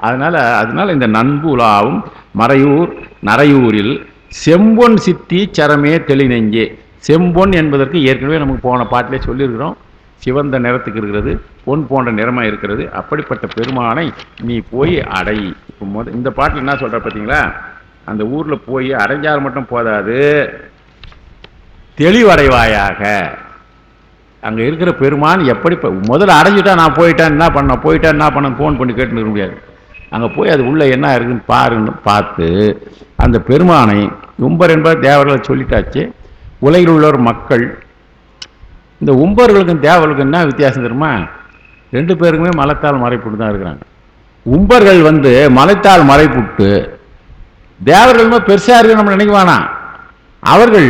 A: அதனால் இந்த நண்பு உலாவும் மறையூர் நரையூரில் செம்பொன் சித்தி சரமே தெளிநெஞ்சே. செம்பொன் என்பதற்கு ஏற்கனவே நமக்கு போன பாட்டிலே சொல்லியிருக்கிறோம். சிவந்த நிறத்துக்கு இருக்கிறது, பொன் போன்ற நிறமாக இருக்கிறது. அப்படிப்பட்ட பெருமானை நீ போய் அடை. இப்போ இந்த பாட்டில் என்ன சொல்கிற பார்த்தீங்களா? அந்த ஊரில் போய் அடைஞ்சால் மட்டும் போதாது, தெளிவடைவாயாக. அங்கே இருக்கிற பெருமான் எப்படி முதல்ல அடைஞ்சிட்டா நான் போயிட்டேன் என்ன பண்ண ஃபோன் பண்ணி கேட்டுன்னு இருக்க முடியாது. அங்கே போய் அது உள்ளே என்ன இருக்குன்னு பாருன்னு பார்த்து அந்த பெருமானை உம்பர் என்பவர் தேவர்களை சொல்லிட்டாச்சு. உலகில் உள்ளவர் மக்கள். இந்த உம்பர்களுக்கும் தேவர்களுக்கும் என்ன வித்தியாசம் தெரியுமா? 2 பேருக்குமே மலைத்தால் மறைப்புட்டு தான் இருக்கிறாங்க. உம்பர்கள் மலைத்தால் மறைப்புட்டு, தேவர்களுமே பெருசாக இருக்கு நம்ம நினைக்குவானா. அவர்கள்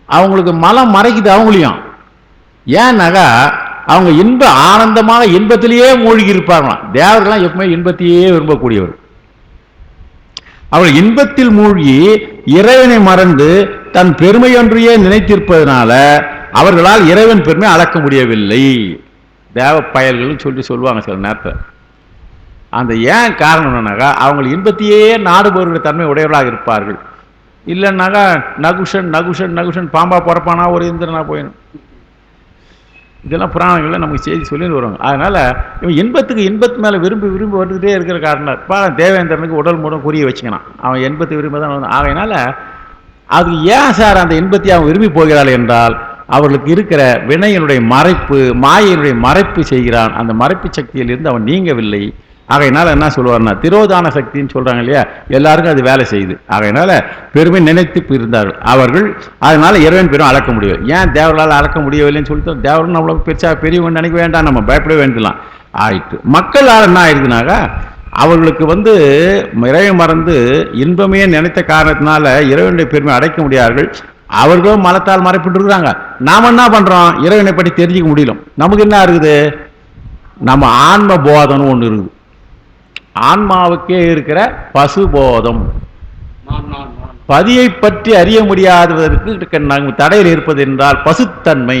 A: அவங்களுக்கு மலம் மறைக்குது அவங்களையும். ஏன்னாக்கா அவங்க ஆனந்தமாக இன்பத்திலேயே மூழ்கி இருப்பாங்களாம். தேவர்கள்லாம் எப்பவுமே இன்பத்தையே விரும்பக்கூடியவர். அவர்கள் இன்பத்தில் மூழ்கி இறைவனை மறந்து தன் பெருமை ஒன்றையே நினைத்திருப்பதனால அவர்களால் இறைவன் பெருமை அளக்க முடியவில்லை. தேவ பயல்கள் சொல்லுவாங்க சில நேரத்தில். அந்த ஏன் காரணம் என்னன்னாக்கா அவங்க இன்பத்தையே நாடுபவர்களுடைய தன்மை உடையவர்களாக இருப்பார்கள். இல்லைன்னாக்கா நகுஷன் நகுஷன் நகுஷன் பாம்பா பிறப்பானா ஒரு இந்திரனா போயிடும். இதெல்லாம் புராணங்களில் நமக்கு செய்தி சொல்லிட்டு வருவாங்க. அதனால் இவன் இன்பத்து மேலே விரும்பி வந்துக்கிட்டே இருக்கிற காரணம் தேவேந்திரனுக்கு உடல் மூலம் குறிய வச்சுக்கணும். அவன் இன்பத்தை விரும்ப தான். ஆகையினால அதுக்கு ஏன் சார் அந்த இன்பத்தை அவன் விரும்பி போகிறாள் என்றால் அவர்களுக்கு இருக்கிற வினையினுடைய மறைப்பு, மாயினுடைய மறைப்பு செய்கிறான். அந்த மறைப்பு சக்தியிலிருந்து அவன் நீங்கவில்லை. ஆகையினால என்ன சொல்லுவார்னா திரோதான சக்தின்னு சொல்கிறாங்க இல்லையா, எல்லாருக்கும் அது வேலை செய்யுது. ஆகையினால பெருமை நினைத்து இருந்தார்கள் அவர்கள். அதனால இறைவன் பெரும் அளக்க முடியவில்லை. ஏன் தேவர்களால் அளக்க முடியவில்லைன்னு சொல்லிட்டு தேவர்கள் நம்மளுக்கு பெருசாக பெரியவங்க நினைக்க வேண்டாம், நம்ம பயப்பட வேண்டியலாம் ஆயிட்டு. மக்களால் என்ன ஆயிடுதுனாக்கா அவர்களுக்கு இறைவன் மறந்து இன்பமே நினைத்த காரணத்தினால இறைவனுடைய பெருமை அடைக்க முடியார்கள். அவர்களும் மலத்தால் மறைப்பட்டு இருக்கிறாங்க. நாம் என்ன பண்ணுறோம்? இறைவனை பற்றி தெரிஞ்சிக்க முடியல. நமக்கு என்ன இருக்குது? நம்ம ஆன்ம போதம்னு ஒன்று இருக்குது. ஆன்மாவுக்கே இருக்கிற பசுபோதம். பதியை பற்றி அறிய முடியாததற்கு தடையில் இருப்பது என்றால் பசுத்தன்மை.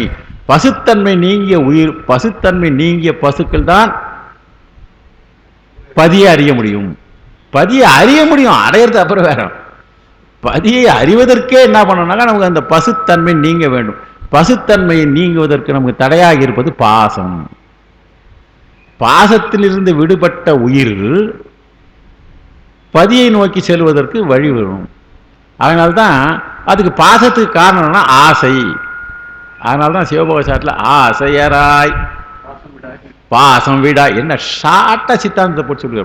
A: பசுத்தன்மை நீங்கிய உயிர், பசுத்தன்மை நீங்கிய பசுக்கள் தான் பதியை அறிய முடியும். பதியை அறிய முடியும், அடையிறது அப்புறம் வேற. பதியை அறிவதற்கே என்ன பண்ணணும்னாக்கா நமக்கு அந்த பசுத்தன்மை நீங்க வேண்டும். பசுத்தன்மையை நீங்குவதற்கு நமக்கு தடையாக இருப்பது பாசம். பாசத்திலிருந்து விடுபட்ட உயிர் பதியை நோக்கி செல்வதற்கு வழி வரும். அதனால்தான் அதுக்கு பாசத்துக்கு காரணம்னா ஆசை. அதனால்தான் சிவபோக சாட்டில் ஆசையராய் பாசம் விடா என்ன ஷார்ட்டா சித்தாந்தத்தை போட்டு சொல்லி.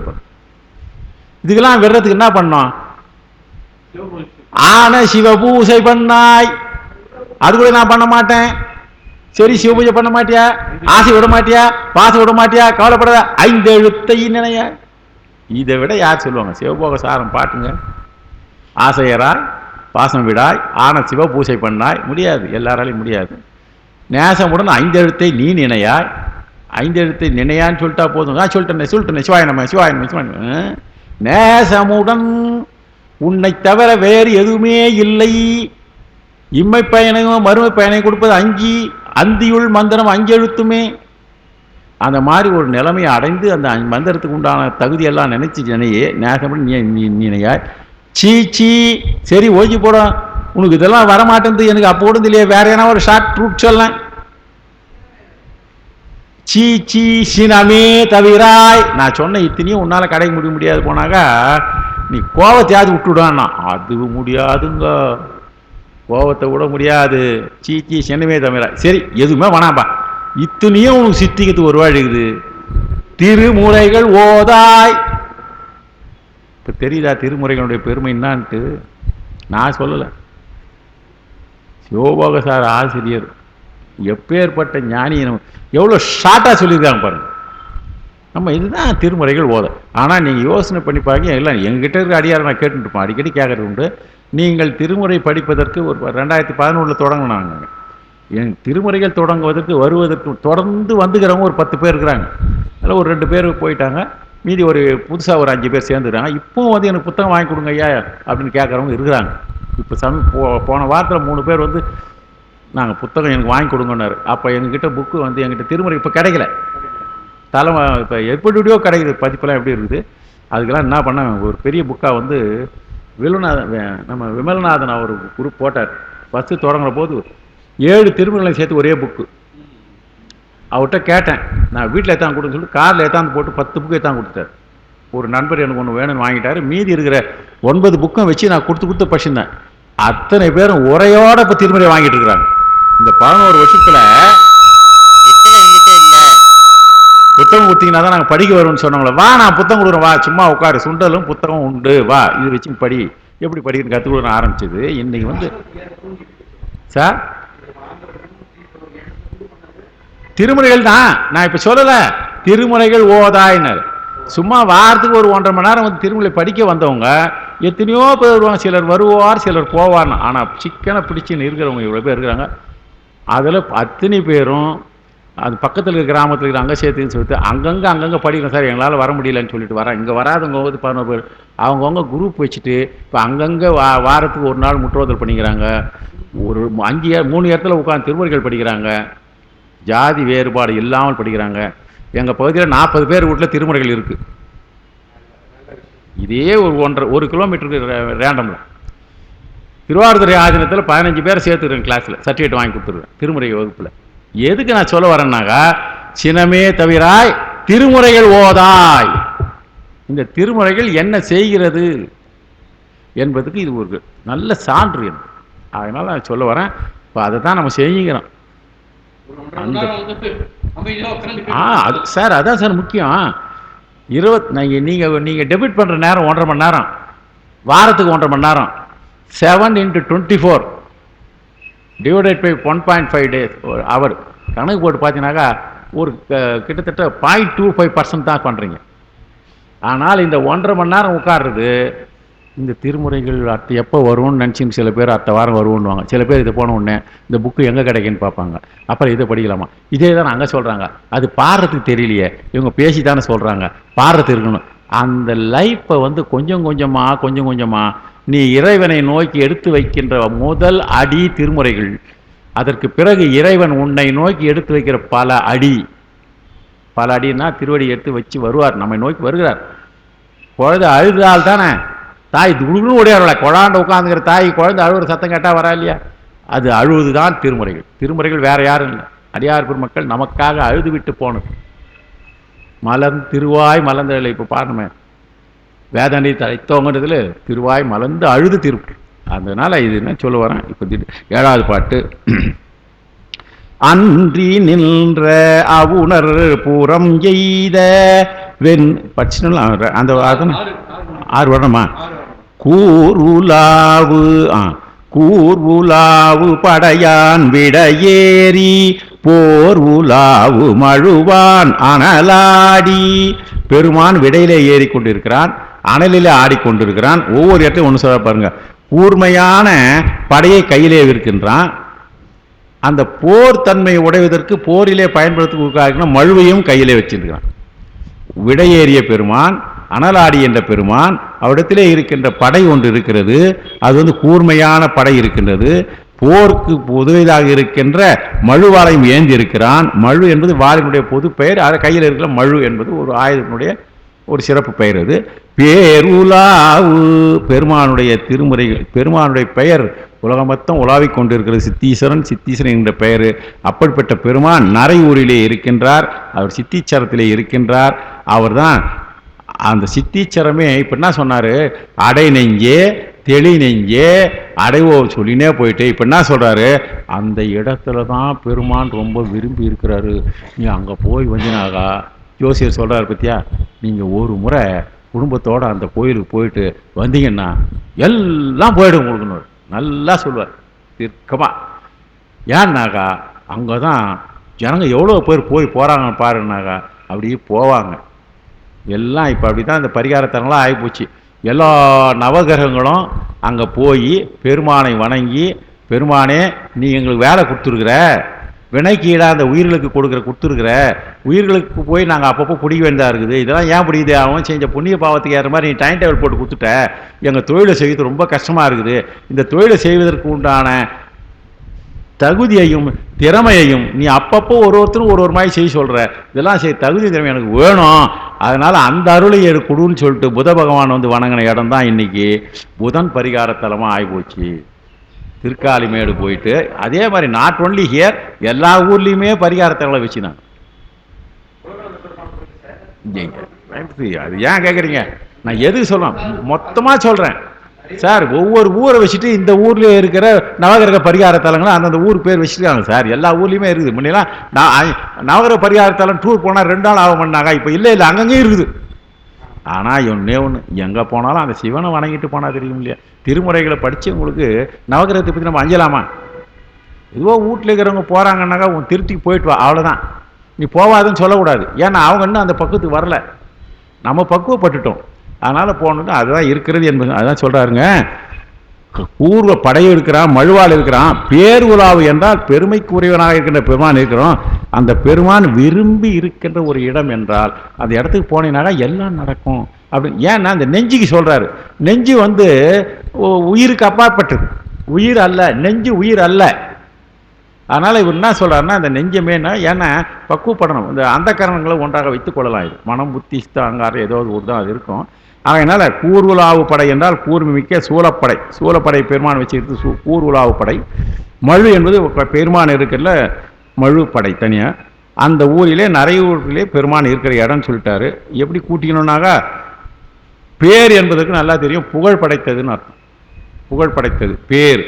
A: இதுக்கெல்லாம் விடுறதுக்கு என்ன பண்ணோம்? ஆன சிவ பூசை பண்ணாய். அது கூட நான் பண்ண மாட்டேன். சரி, சிவ பூஜை பண்ண மாட்டியா, ஆசை விட மாட்டியா, பாசம் விட மாட்டியா, கவலைப்படாத, 5 எழுத்தை நினைய. இதை விட யார் சொல்லுவாங்க? சிவபோக சாரம் பாட்டுங்க. ஆசையராய் பாசம் விடாய் ஆன சிவ பூசை பண்ணாய். முடியாது, எல்லாராலையும் முடியாது. நேசமுடன் 5 எழுத்தை நீ நினையாய். 5 எழுத்தை நினையான்னு சொல்லிட்டா போதும். நான் சொல்லிட்டேன் சிவாய நம்ம சிவாய நம்ம சிவாய. நேசமுடன் உன்னை தவிர வேறு எதுவுமே இல்லை. இம்மை பயனையும் மறுமை பயனை கொடுப்பது 5 அந்தியுள் மந்திரம் 5 எழுத்துமே. அந்த மாதிரி ஒரு நிலைமையை அடைந்து அந்த மந்திரத்துக்கு உண்டான தகுதியெல்லாம் நினையே நேசமுடன் நீ நினையாய். சீ சரி ஓய்ச்சி போட, உனக்கு இதெல்லாம் வரமாட்டேன், எனக்கு அப்போ கூட இல்லையே, வேற ஏன்னா ஒரு ஷார்ட் ரூட் சொல்லலாம். சீ சினமே தவிராய். நான் சொன்ன இத்தனையும் உன்னால கடைக்க முடியாது போனாக்கா நீ கோவத்தையாவது விட்டுவிடான்னா அது முடியாதுங்க. கோவத்தை விட முடியாது. சீ சினமே தவிராய். சரி, எதுவுமே வேணாம்பா, இத்தனையும் உனக்கு சித்திக்கிறதுக்கு ஒரு வழி இருக்குது. திருமுறைகள் ஓதாய். இப்ப தெரியுதா திருமுறைகளுடைய பெருமை என்னான்ட்டு? நான் சொல்லலை, சிவபோக சார் ஆசிரியர் எப்பேற்பட்ட ஞானி எவ்வளோ ஷார்ட்டாக சொல்லியிருக்காங்க பாருங்க. நம்ம இதுதான் திருமுறைகள் ஓத. ஆனால் நீங்கள் யோசனை பண்ணி பாருங்க, இல்லை எங்ககிட்ட இருக்கிற அடியாரை நான் கேட்டுருப்போம், அடிக்கடி கேட்கறது உண்டு. நீங்கள் திருமுறை படிப்பதற்கு ஒரு 2011 தொடங்கினாங்க. என் திருமுறைகள் வருவதற்கு தொடர்ந்து வந்துக்கிறவங்க ஒரு 10 பேர் இருக்கிறாங்க. அதில் ஒரு 2 பேர் போயிட்டாங்க, மீதி ஒரு புதுசாக ஒரு 5 பேர் சேர்ந்துக்கிறாங்க. இப்போவும் எனக்கு புத்தகம் வாங்கி கொடுங்க ஐயா அப்படின்னு கேட்குறவங்க இருக்கிறாங்க. இப்போ போன வாரத்தில் 3 பேர் நாங்கள் புத்தகம் எனக்கு வாங்கி கொடுங்கன்னாரு. அப்போ எங்ககிட்ட புக்கு எங்கிட்ட திருமுறை இப்போ கிடைக்கல. தலைமை இப்போ எப்படியோ கிடைக்குது, பதிப்பெல்லாம் எப்படி இருக்குது. அதுக்கெல்லாம் என்ன பண்ண, ஒரு பெரிய புக்காக நம்ம விமல்நாதன் அவர் குரூப் போட்டார். ஃபஸ்ட்டு தொடங்குற போது 7 திருமுறைகளையும் சேர்த்து ஒரே புக்கு. அவர்கிட்ட கேட்டேன், நான் வீட்டில் எத்தான் கொடுன்னு சொல்லிட்டு காரில் எத்தாந்து போட்டு 10 புக்கு எத்தான் கொடுத்தாரு. ஒரு நண்பர் எனக்கு ஒன்று வேணும்னு வாங்கிட்டாரு. மீதி இருக்கிற 9 புக்கும் வச்சு நான் கொடுத்து படிச்சிருந்தேன். அத்தனை பேரும் உரையோட இப்போ திருமுறை வாங்கிட்டு இருக்கிறாங்க. இந்த 11 வருஷத்துல புத்தகம் கொடுத்தீங்கன்னா தான் நாங்கள் படிக்க வருவோம்னு சொன்னோம்ல. வா நான் புத்தகம் கொடுக்குறேன், வா சும்மா உட்காரு, சுண்டலும் புத்தகம் உண்டு, வா இது வச்சு படி, எப்படி படிக்கணும் கற்றுக் கொடுக்க ஆரம்பிச்சது. இன்னைக்கு வந்து சார் திருமுறைகள் தான், நான் இப்போ சொல்லலை, திருமுறைகள் ஓதாயினர். சும்மா வாரத்துக்கு ஒரு 1.5 மணி நேரம் வந்து திருமுறை படிக்க வந்தவங்க எத்தனையோ பேர் வருவாங்க. சிலர் வருவார், சிலர் போவார்னு. ஆனால் சிக்கனை பிடிச்சின்னு இருக்கிறவங்க இவ்வளோ பேர் இருக்கிறாங்க. அதில் அத்தனை பேரும் அது பக்கத்தில் இருக்கிற கிராமத்தில் இருக்கிற அங்கே சேர்த்துன்னு சொல்லிட்டு அங்கங்கே படிக்கணும் சார், எங்களால் வர முடியலன்னு சொல்லிட்டு வரேன். இங்கே வராதவங்க வந்து 11 பேர் அவங்கவுங்க குரூப் வச்சுட்டு இப்போ அங்கங்கே வாரத்துக்கு ஒரு நாள் முற்றுவதல் பண்ணிக்கிறாங்க. ஒரு 3 இடத்துல உட்காந்து திருமுறைகள் படிக்கிறாங்க. ஜாதி வேறுபாடு இல்லாமல் படிக்கிறாங்க. எங்கள் பகுதியில் 40 பேர் வீட்டில் திருமுறைகள் இருக்குது. இதே ஒரு 1 கிலோமீட்டருக்கு ரேண்டமில் திருவாரூர் ஆதீனத்தில் 15 பேரை சேர்த்துக்கிறேன் கிளாஸில், சர்டிஃபிகேட் வாங்கி கொடுத்துருவேன் திருமுறை வகுப்பில். எதுக்கு நான் சொல்ல வரேன்னாக்கா, சினமே தவிராய் திருமுறைகள் ஓதாய். இந்த திருமுறைகள் என்ன செய்கிறது என்பதுக்கு இது ஒரு நல்ல சான்று என்று. அதனால நான் சொல்ல வரேன். இப்போ அதை தான் நம்ம செஞ்சுக்கிறோம். அது சார் அதான் சார் முக்கியம். நீங்கள் டெபிட் பண்ணுற நேரம் 1.5 மணி நேரம், வாரத்துக்கு 1.5 மணி நேரம், 7 × 24 டிவைடட் பை 1.5 days அவர் கணக்கு போட்டு பார்த்தீங்கன்னாக்கா ஒரு கிட்டத்தட்ட 0.25% தான் பண்ணுறீங்க. ஆனால் இந்த 1.5 மணி நேரம் உட்கார்றது, இந்த திருமுறைகள் அடுத்து எப்போ வரும்னு நினச்சின்னு சில பேர் அடுத்த வாரம் வருவோன்னுவாங்க. சில பேர் இதை போன உடனே இந்த புக்கு எங்கே கிடைக்குன்னு பார்ப்பாங்க. அப்புறம் இதை படிக்கலாமா, இதே தான் அங்கே சொல்கிறாங்க. அது பாடுறதுக்கு தெரியலையே, இவங்க பேசி தானே சொல்கிறாங்க, பாடுறதுக்கு இருக்கணும். அந்த லைஃப்பை வந்து கொஞ்சம் கொஞ்சமாக நீ இறைவனை நோக்கி எடுத்து வைக்கின்ற முதல் அடி திருமுறைகள். அதற்கு பிறகு இறைவன் உன்னை நோக்கி எடுத்து வைக்கிற பல அடின்னா திருவடி எடுத்து வச்சு வருவார், நம்மை நோக்கி வருகிறார். குழந்தை அழுதால் தானே தாய் துடுன்னு ஓடியாருல, குழாண்ட உட்காந்துக்கிற தாய் குழந்தை அழுகிற சத்தம் கேட்டால் வரா இல்லையா, அது அழுவது தான் திருமுறைகள். திருமுறைகள் வேற யாரும் இல்லை, அடியார் பெருமக்கள் நமக்காக அழுது விட்டு போனது. திருவாய் மலர்ந்ததில்லை. இப்போ பாருமே வேதனை தலைத்தவங்கிறதுல திருவாய் மலர்ந்து அழுது திருப்பு. அதனால இது என்ன சொல்ல வரேன். இப்போ 7வது பாட்டு. அன்றி நின்ற அவுணர் பூரம் எய்த வெண் பட்சினா அந்த 6 வருடமா கூர்வுலாவு படையான் விடையேறி போர் உலாவு மழுவான் அனலாடி. பெருமான் விடையிலே ஏறி கொண்டிருக்கிறான், அனலிலே ஆடிக்கொண்டிருக்கிறான். ஒவ்வொரு இடத்தையும் ஒன்று சொல்ல பாருங்க. கூர்மையான படையை கையிலே இருக்கின்றான். அந்த போர் தன்மையை உடைவதற்கு போரிலே பயன்படுத்த மழுவையும் கையிலே வச்சிருக்கிறான். விடையேறிய பெருமான், அனலாடி என்ற பெருமான், அவரிடத்திலே இருக்கின்ற படை ஒன்று இருக்கிறது. அது வந்து கூர்மையான படை இருக்கின்றது. போருக்கு உதவியாக இருக்கின்ற மழுவாளையும் ஏந்தி இருக்கிறான். மழு என்பது வாளினுடைய பொது பெயர். அதை கையில் இருக்கிற மழு என்பது ஒரு ஆயுதத்தினுடைய ஒரு சிறப்பு பெயர். அது பேருலாவு பெருமானுடைய திருமுறைகள். பெருமானுடைய பெயர் உலகம் மொத்தம் உலாவிக் கொண்டிருக்கிறது. சித்தீஸ்வரன் என்ற பெயர். அப்படிப்பட்ட பெருமான் நரையூரிலே இருக்கின்றார். அவர் சித்தீச்சரத்திலே இருக்கின்றார். அவர் தான் அந்த சித்தீச்சரமே. இப்போ என்ன சொன்னார், அடை நெஞ்சே தெளி நெஞ்சே அடைவோ சொல்லினே போயிட்டு இப்போ என்ன சொல்கிறாரு, அந்த இடத்துல தான் பெருமான் ரொம்ப விரும்பி இருக்கிறாரு. நீ அங்கே போய் வந்தினாகா, ஜோசியர் சொல்கிறார் பற்றியா, நீங்கள் ஒரு முறை குடும்பத்தோடு அந்த கோயிலுக்கு போயிட்டு வந்தீங்கன்னா எல்லாம் போயிடும் உங்களுக்கு நல்லா சொல்லுவார் தீர்க்கமாக. ஏன்னாக்கா அங்கே தான் ஜனங்க எவ்வளோ பேர் போய் போகிறாங்கன்னு பாருன்னாக்கா அப்படியே போவாங்க எல்லாம். இப்போ அப்படி தான் இந்த பரிகாரத்தனங்களாம் ஆகிப்போச்சு. எல்லா நவகிரகங்களும் அங்கே போய் பெருமானை வணங்கி, பெருமானே நீ எங்களுக்கு வேலை கொடுத்துருக்குற, வினைக்கு ஈடாக அந்த உயிர்களுக்கு கொடுத்துருக்குற, உயிர்களுக்கு போய் நாங்கள் அப்பப்போ பிடிக்க வேண்டியதாக இருக்குது, இதெல்லாம் ஏன் பிடிக்குது, அவன் செஞ்ச புண்ணிய பாவத்துக்கு ஏற மாதிரி நீ டைம் டேபிள் போட்டு கொடுத்துட்ட, எங்கள் தொழிலை செய்வது ரொம்ப கஷ்டமாக இருக்குது, இந்த தொழிலை செய்வதற்கு உண்டான தகுதியையும் திறமையையும் நீ அப்பப்போ ஒருத்தரும் ஒரு மாதிரி செய்ய சொல்கிற, இதெல்லாம் தகுதி திறமை எனக்கு வேணும், அதனால் அந்த அருளை கொடுன்னு சொல்லிட்டு புத பகவான் வந்து வணங்கின இடம் தான் இன்றைக்கி புதன் பரிகாரத்தலமாக ஆகிப்போச்சு. திருக்காலிமேடு போயிட்டு அதே மாதிரி நாட் ஒன்லி ஹியர், எல்லா ஊர்லேயுமே பரிகாரத்தலை வச்சுனாங்க. அது ஏன் கேட்குறீங்க, நான் எதுக்கு சொல்கிறேன், மொத்தமாக சொல்கிறேன். சார் ஒவ்வொரு ஊரை வச்சுட்டு இந்த ஊர்ல இருக்கிற நவகிரக பரிகார தலங்களும் அந்தந்த ஊர் பேர் வச்சுருக்காங்க சார். எல்லா ஊர்லேயுமே இருக்குது. முன்னெல்லாம் நவகிரக பரிகார தலம் டூர் போனால் 2 நாள் ஆகும் பண்ணாங்க. இப்போ இல்லை இல்லை, அங்கங்கேயும் இருக்குது. ஆனால் ஒன்றே ஒன்று, எங்கே போனாலும் அந்த சிவனை வணங்கிட்டு போனால் தெரியும் இல்லையா? திருமுறைகளை படித்தவங்களுக்கு நவகிரகத்தை பற்றி நம்ம அஞ்சலாமா? ஏதோ வீட்டில் இருக்கிறவங்க போகிறாங்கன்னாக்கா உன் திருப்திக்கு போயிட்டு வா, அவ்வளோதான். நீ போவாதுன்னு சொல்லக்கூடாது. ஏன்னா அவங்க இன்னும் அந்த பக்குவத்துக்கு வரல, நம்ம பக்குவப்பட்டுட்டோம். அதனால் போகணுன்னு அதுதான் இருக்கிறது என்பது. அதுதான் சொல்கிறாருங்க, பூர்வ படை இருக்கிறான், மழுவால் இருக்கிறான், பேர் உலாவு என்றால் பெருமைக்கு உரியவனாக இருக்கின்ற பெருமான் இருக்கிறோம். அந்த பெருமான் விரும்பி இருக்கின்ற ஒரு இடம் என்றால் அந்த இடத்துக்கு போனீங்கன்னாக்கா எல்லாம் நடக்கும் அப்படின்னு. ஏன்னா அந்த நெஞ்சுக்கு சொல்கிறாரு. நெஞ்சு வந்து உயிருக்கு அப்பாற்பட்டது, உயிர் அல்ல. நெஞ்சு உயிர் அல்ல. அதனால் இவர் என்ன சொல்கிறாருன்னா, அந்த நெஞ்சமேனா ஏன்னா பக்குவப்படணும். இந்த அந்த கரணங்களை ஒன்றாக வைத்துக் கொள்ளலாம். இது மனம், புத்தி, அங்காரம் ஏதோ ஒரு தான் அது இருக்கும். அதனால் கூர்வுலாவு படை என்றால் கூர்மிக்க சூலப்படை. சூலப்படை பெருமான் வச்சுக்கிறது கூர்வுலாவு படை. மழு என்பது பெருமான் இருக்கிற மழு படை தனியாக. அந்த ஊரிலே நிறையூரிலே பெருமான் இருக்கிற இடம்னு சொல்லிட்டாரு. எப்படி கூட்டிக்கணுன்னாக்கா, பேர் என்பதற்கு நல்லா தெரியும், புகழ் படைத்ததுன்னு அர்த்தம். புகழ் படைத்தது பேர்,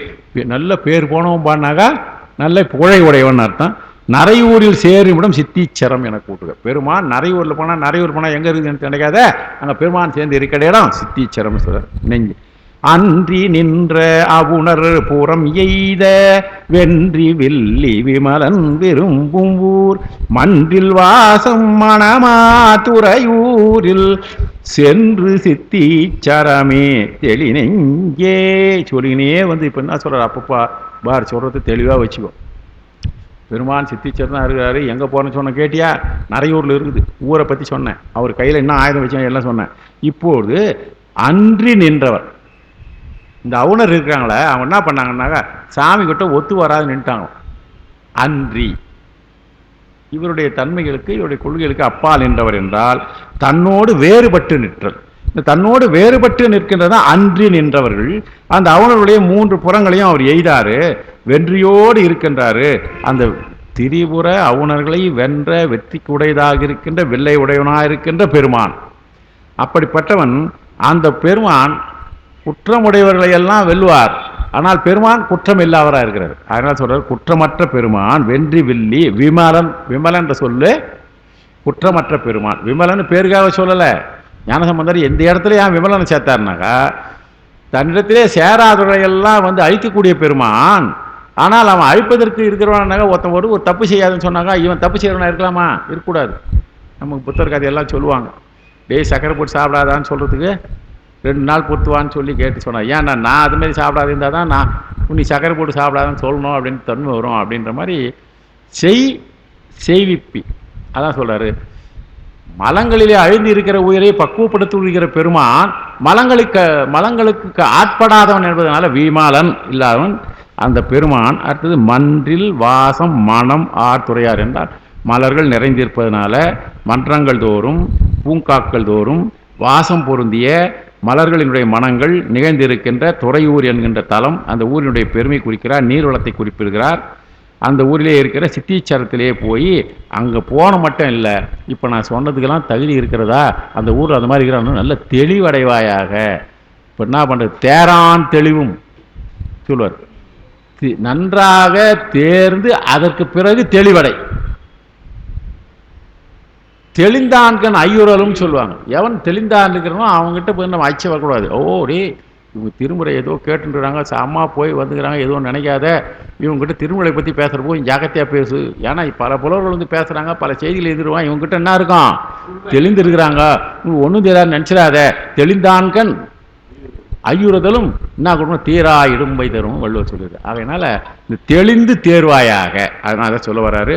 A: நல்ல பேர் போனவன் பாடினாக்கா நல்ல புகழை உடையவன் அர்த்தம். நரையூரில் சேருமிடம் சித்தீச்சரம் என கூட்டுக. பெருமான் நரையூரில் போனால், நரையூர் போனால் எங்கே இருக்குதுன்னு நினைக்காத, அங்கே பெருமான் சேர்ந்து இருக்கிற இடம் சித்தீச்சரம் சொல்ற. நெஞ்சு அன்றி நின்ற அவுணர் புறம் எய்த வென்றி வெள்ளி விமலன் விரும்பும் ஊர் மன்றில் வாசம் மணமா துறையூரில் சென்று சித்தீச்சரமே தெளி நெஞ்சே சொல்லினே வந்து இப்போ என்ன சொல்கிறார்? அப்பப்பா பார் சொல்கிறது தெளிவாக வச்சுக்கோ. பெருமான் சித்தீச்சர் தான் இருக்கிறாரு. எங்கே போகிறேன்னு சொன்ன கேட்டியா? நிறையூரில் இருக்குது. ஊரை பற்றி சொன்னேன். அவர் கையில் என்ன ஆயுதம் வச்சேன் எல்லாம் சொன்னேன். இப்போது அன்றி நின்றவர், இந்த அவுணர் இருக்கிறாங்களே, அவங்க என்ன பண்ணாங்கன்னாக்கா சாமி கிட்ட ஒத்து வராது நின்ட்டாங்க. அன்றி இவருடைய தன்மைகளுக்கு, இவருடைய கொள்கைகளுக்கு அப்பால் நின்றவர் என்றால் தன்னோடு வேறுபட்டு நிற்றல். இந்த தன்னோடு வேறுபட்டு நிற்கின்றதான் அன்றி நின்றவர்கள். அந்த அவுணருடைய 3 புறங்களையும் அவர் எய்தாரு, வென்றியோடு இருக்கின்றாரு. அந்த திரிபுர அவுணர்களை வென்ற வெற்றிக்கு உடையதாக இருக்கின்ற வெள்ளை உடையவனாக இருக்கின்ற பெருமான். அப்படிப்பட்டவன். அந்த பெருமான் குற்றமுடையவர்களை எல்லாம் வெல்வார். ஆனால் பெருமான் குற்றம் இல்லாதவராக இருக்கிறார். அதனால் சொல்றார், குற்றமற்ற பெருமான் வென்றி வில்லி விமலன். விமலன் என்ற சொல்லு குற்றமற்ற பெருமான். விமலன் பேருக்காக சொல்லலை. ஞானசம்பந்தர் எந்த இடத்துல ஏன் விமலனை சேர்த்தாருனாக்கா, தன்னிடத்திலே சேராதுரையெல்லாம் வந்து அழிக்கக்கூடிய பெருமான். ஆனால் அவன் அழிப்பதற்கு இருக்கிறவனாக்கா ஒருத்தன் ஒரு தப்பு செய்யாதுன்னு சொன்னாக்கா இவன் தப்பு செய்கிறவனா இருக்கலாமா? இருக்கக்கூடாது. நமக்கு புத்தர் கதையெல்லாம் சொல்லுவாங்க. டேய் சக்கரை போட்டு சாப்பிடாதான்னு சொல்கிறதுக்கு 2 நாள் பொறுத்துவான்னு சொல்லி கேட்டு சொன்னான். ஏன்னா நான் அதுமாரி சாப்பிடாது இருந்தால் தான் நான் நீ சக்கரை போட்டு சாப்பிடாதான்னு சொல்லணும் அப்படின்னு தன்மை வரும் அப்படின்ற மாதிரி செய்விப்பி. அதான் சொல்கிறாரு, மலங்களிலே அழிந்து இருக்கிற உயிரை பக்குவப்படுத்துகிற பெருமான் மலங்களுக்கு ஆட்படாதவன் என்பதனால விமாலன் இல்லாதவன் அந்த பெருமான். அடுத்தது மன்றில் வாசம் மனம் ஆர்துறையார் என்றால் மலர்கள் நிறைந்திருப்பதனால மன்றங்கள் தோறும் பூங்காக்கள் தோறும் வாசம் பொருந்திய மலர்களினுடைய மனங்கள் நிகழ்ந்திருக்கின்ற துறையூர் என்கின்ற தலம். அந்த ஊரினுடைய பெருமை குறிக்கிறார், நீர்வளத்தை குறிப்பிடுகிறார். அந்த ஊரிலே இருக்கிற சித்தீச்சரத்திலே போய் அங்கே போன மட்டும் இல்லை, இப்போ நான் சொன்னதுக்கெல்லாம் தகுதி இருக்கிறதா, அந்த ஊரில் அந்த மாதிரி இருக்கிறான்னு நல்ல தெளிவடைவாயாக. இப்போ என்ன பண்ணுறது? தேரான் தெளிவும் சொல்வார். நன்றாக தேர்ந்து அதற்கு பிறகு தெளிவடை. தெளிந்தான்கன் ஐயுறலும் சொல்லுவாங்க. எவன் தெளிந்தான் இருக்கிறனோ அவங்ககிட்ட போய் நம்ம அச்சு வரக்கூடாது. ஓ டே இவங்க திருமுறை ஏதோ கேட்டுறாங்க, அம்மா போய் வந்துக்கிறாங்க, ஏதோ நினைக்காத, இவங்ககிட்ட திருமுறை பற்றி பேசுகிற போய் ஜாக்கிரதையாக பேசு. ஏன்னா பல புலவர்கள் வந்து பேசுகிறாங்க, பல செய்திகள் எழுதிடுவான். இவங்ககிட்ட என்ன இருக்கும்? தெளிந்திருக்கிறாங்க, இவங்க ஒன்றும் தெரியாது நினச்சிடாத. தெளிந்தான்கன் ஐயுறுதலும் என்ன கொடுக்கணும்? தீரா இடும்பை தரும் வள்ளுவர் சொல்லுது. அதனால் இந்த தெளிந்து தேர்வாயாக. அதனால் அதை சொல்ல வர்றாரு.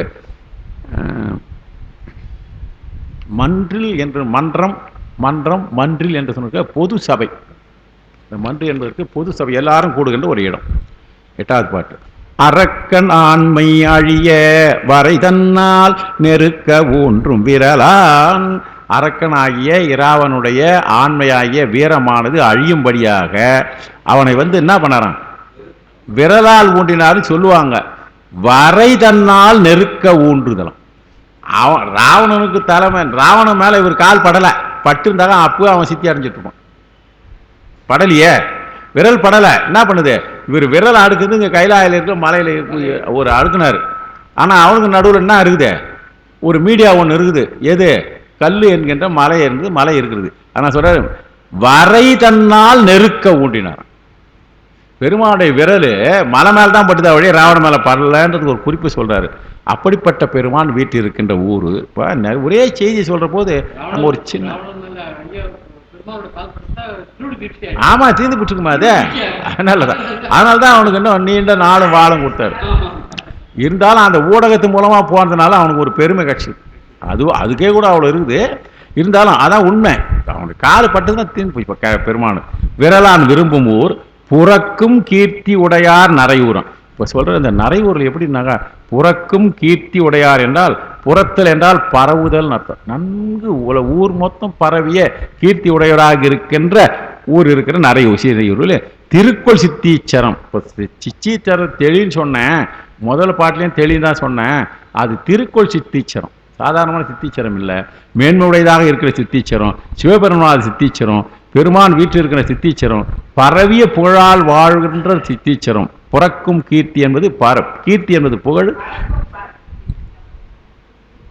A: மன்றில் என்று மன்றம் மன்றில் என்று சொன்ன பொது சபை. இந்த மன்று என்பதற்கு பொது சபை, எல்லாரும் கூடுகின்ற ஒரு இடம். 8வது பாட்டு. அரக்கன் ஆண்மை அழிய வரை தன்னால் நெருக்க ஊன்றும் விரலான். அரக்கனாகிய இராவனுடைய ஆண்மையாகிய வீரமானது அழியும்படியாக அவனை வந்து என்ன பண்ணாரான்? விரலால் ஊன்றினாலும் சொல்லுவாங்க. வரை தன்னால் நெருக்க ஊன்றுதலாம். அவன் ராவணனுக்கு தலைமை, ராவணன் மேலே இவர் கால் படலை. பட்டு இருந்தாலும் அப்போ அவன் சித்தி அடைஞ்சிட்டு இருப்பான். படலையே. விரல் படலை, என்ன பண்ணுது, இவர் விரல் அடுக்குது இங்கே கைலாயில் இருக்க மலையில் ஒரு அடுக்குனார். ஆனால் அவனுக்கு நடுவில் என்ன இருக்குது, ஒரு மீடியா ஒன்று இருக்குது. எது, கல் என்கின்ற மலை இருந்து மலை இருக்கிறது. ஆனால் சொல்றாரு வரை தன்னால் நெருக்க ஊண்டினார். பெருமானுடைய விரல் மலை மேல தான் பட்டுதா வழியே ராவண மேலே படலன்றது ஒரு குறிப்பு சொல்றாரு. அப்படிப்பட்ட பெருமான் வீட்டில் இருக்கின்ற ஊர். இப்போ ஒரே செய்தி சொல்ற போது நம்ம ஒரு சின்ன ஆமா தீர்ந்து பிடிச்சுக்குமா அது, அதனாலதான் அவனுக்கு இன்னும் நீண்ட நாளும் வாழும் கொடுத்தாரு. இருந்தாலும் அந்த ஊடகத்து மூலமா போனதுனால அவனுக்கு ஒரு பெருமை கட்சி, அதுக்கே கூட அவ்வளோ இருக்குது. இருந்தாலும் அதான் உண்மை, அவனுக்கு காலு பட்டுதான் தீர்ந்து போய். இப்போ பெருமானு விரலான் விரும்பும் ஊர் புறக்கும் கீர்த்தி உடையார் நரையூரம். இப்போ சொல்ற இந்த நரையூரில் எப்படின்னாங்க, புறக்கும் கீர்த்தி உடையார் என்றால் புறத்தல் என்றால் பரவுதல் அர்த்தம். நன்கு ஊர் மொத்தம் பரவிய கீர்த்தி உடையவராக இருக்கின்ற ஊர் இருக்கிற நரையூரில் திருக்கோள் சித்தீச்சரம். இப்போ சித்தீச்சரம் தெளின்னு சொன்னேன், முதல் பாட்டிலையும் தெளின்னு தான் சொன்னேன். அது திருக்கோள் சித்தீச்சரம், சாதாரணமான சித்தீச்சரம் இல்லை, மேன்மையுடையதாக இருக்கிற சித்தீச்சரம், சிவபெருமான் சித்தீச்சரம், பெருமான் வீட்டில் இருக்கிற சித்தீச்சரம், பரவிய புகழால் வாழ்கின்ற சித்தீச்சரம். புறக்கும் கீர்த்தி என்பது கீர்த்தி என்பது புகழ்.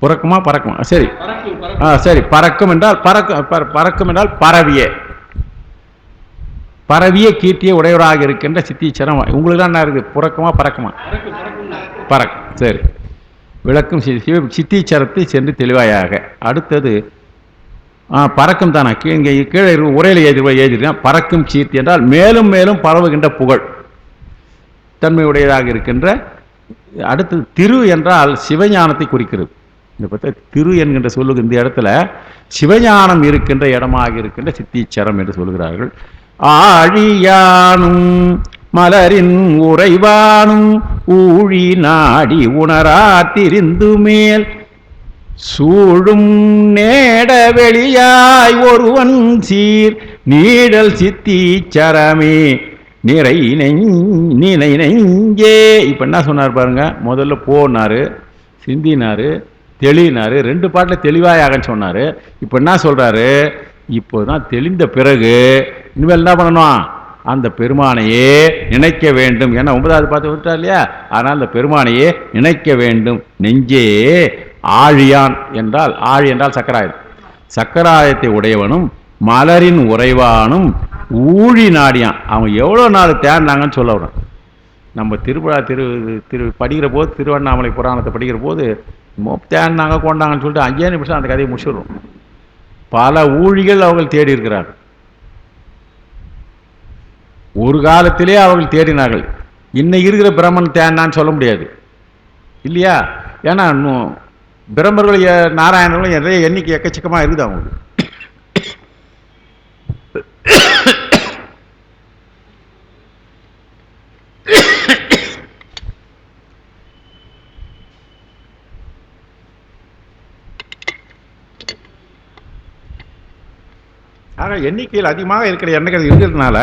A: புறக்குமா பறக்குமா, சரி சரி, பறக்கும் என்றால் பறக்கும் என்றால் பரவிய கீர்த்தியை உடையவராக இருக்கின்ற சித்தீச்சரம். உங்களுக்கு தான் என்ன இருக்குது, புறக்குமா பறக்குமா, பறக்கும். சரி, விளக்கும் சித்தீச்சரத்தை சென்று தெளிவாயாக. அடுத்தது பறக்கும் தானே, இங்கே கீழே உரையில் எழுதிருக்கேன். பறக்கும் கீர்த்தி என்றால் மேலும் மேலும் பரவுகின்ற புகழ் தன்மையுடையதாக இருக்கின்ற. அடுத்தது திரு என்றால் சிவஞானத்தை குறிக்கிறது. இந்த பார்த்தா திரு என்கின்ற சொல்லுக்கு இந்த இடத்துல சிவஞானம் இருக்கின்ற இடமாக இருக்கின்ற சித்தீச்சரம் என்று சொல்கிறார்கள். ஆழியானும் மலரின் உறைவானும் ஊழி நாடி உணரா திரிந்து மேல் சூழும் நேட வெளியாய் ஒருவன் சீர் நீடல் சித்தீச்சரமே நிறை நினை நெஞ்சே. இப்ப என்ன சொன்னார் பாருங்க, முதல்ல போனாரு, சிந்தினாரு, தெளினாரு, 2 பாட்டில் தெளிவாயாகன்னு சொன்னாரு. இப்ப என்ன சொல்றாரு, இப்போதான் தெளிந்த பிறகு இனிமேல் என்ன பண்ணணும், அந்த பெருமானையே நினைக்க வேண்டும். ஏன்னா 9வது பாட்டு விட்டார் இல்லையா, ஆனால் அந்த பெருமானையே நினைக்க வேண்டும். நெஞ்சே ஆழியான் என்றால், ஆழி என்றால் சக்கராயம், சக்கராயத்தை உடையவனும் மலரின் உறைவானும் ஊழி நாடியான். அவங்க எவ்வளோ நாள் தேடினாங்கன்னு சொல்ல வரோம். நம்ம திருவிழா படிக்கிற போது, திருவண்ணாமலை புராணத்தை படிக்கிற போது தேடினாங்க கொண்டாங்கன்னு சொல்லிட்டு 5 நிமிஷம் அந்த கதையை முடிச்சிடுறோம். பல ஊழிகள் அவர்கள் தேடி இருக்கிறார்கள். ஒரு காலத்திலே அவர்கள் தேடினார்கள். இன்னைக்கு இருக்கிற பிரம்மன் தேடினான்னு சொல்ல முடியாது இல்லையா, ஏன்னா இன்னும் பிரம்மர்கள் நாராயணர்களும் நிறைய எண்ணிக்கை எக்கச்சக்கமாக இருக்குது அவங்களுக்கு. ஆக எண்ணிக்கையில் அதிகமாக இருக்கிற எண்ணங்கள் இருக்கிறதுனால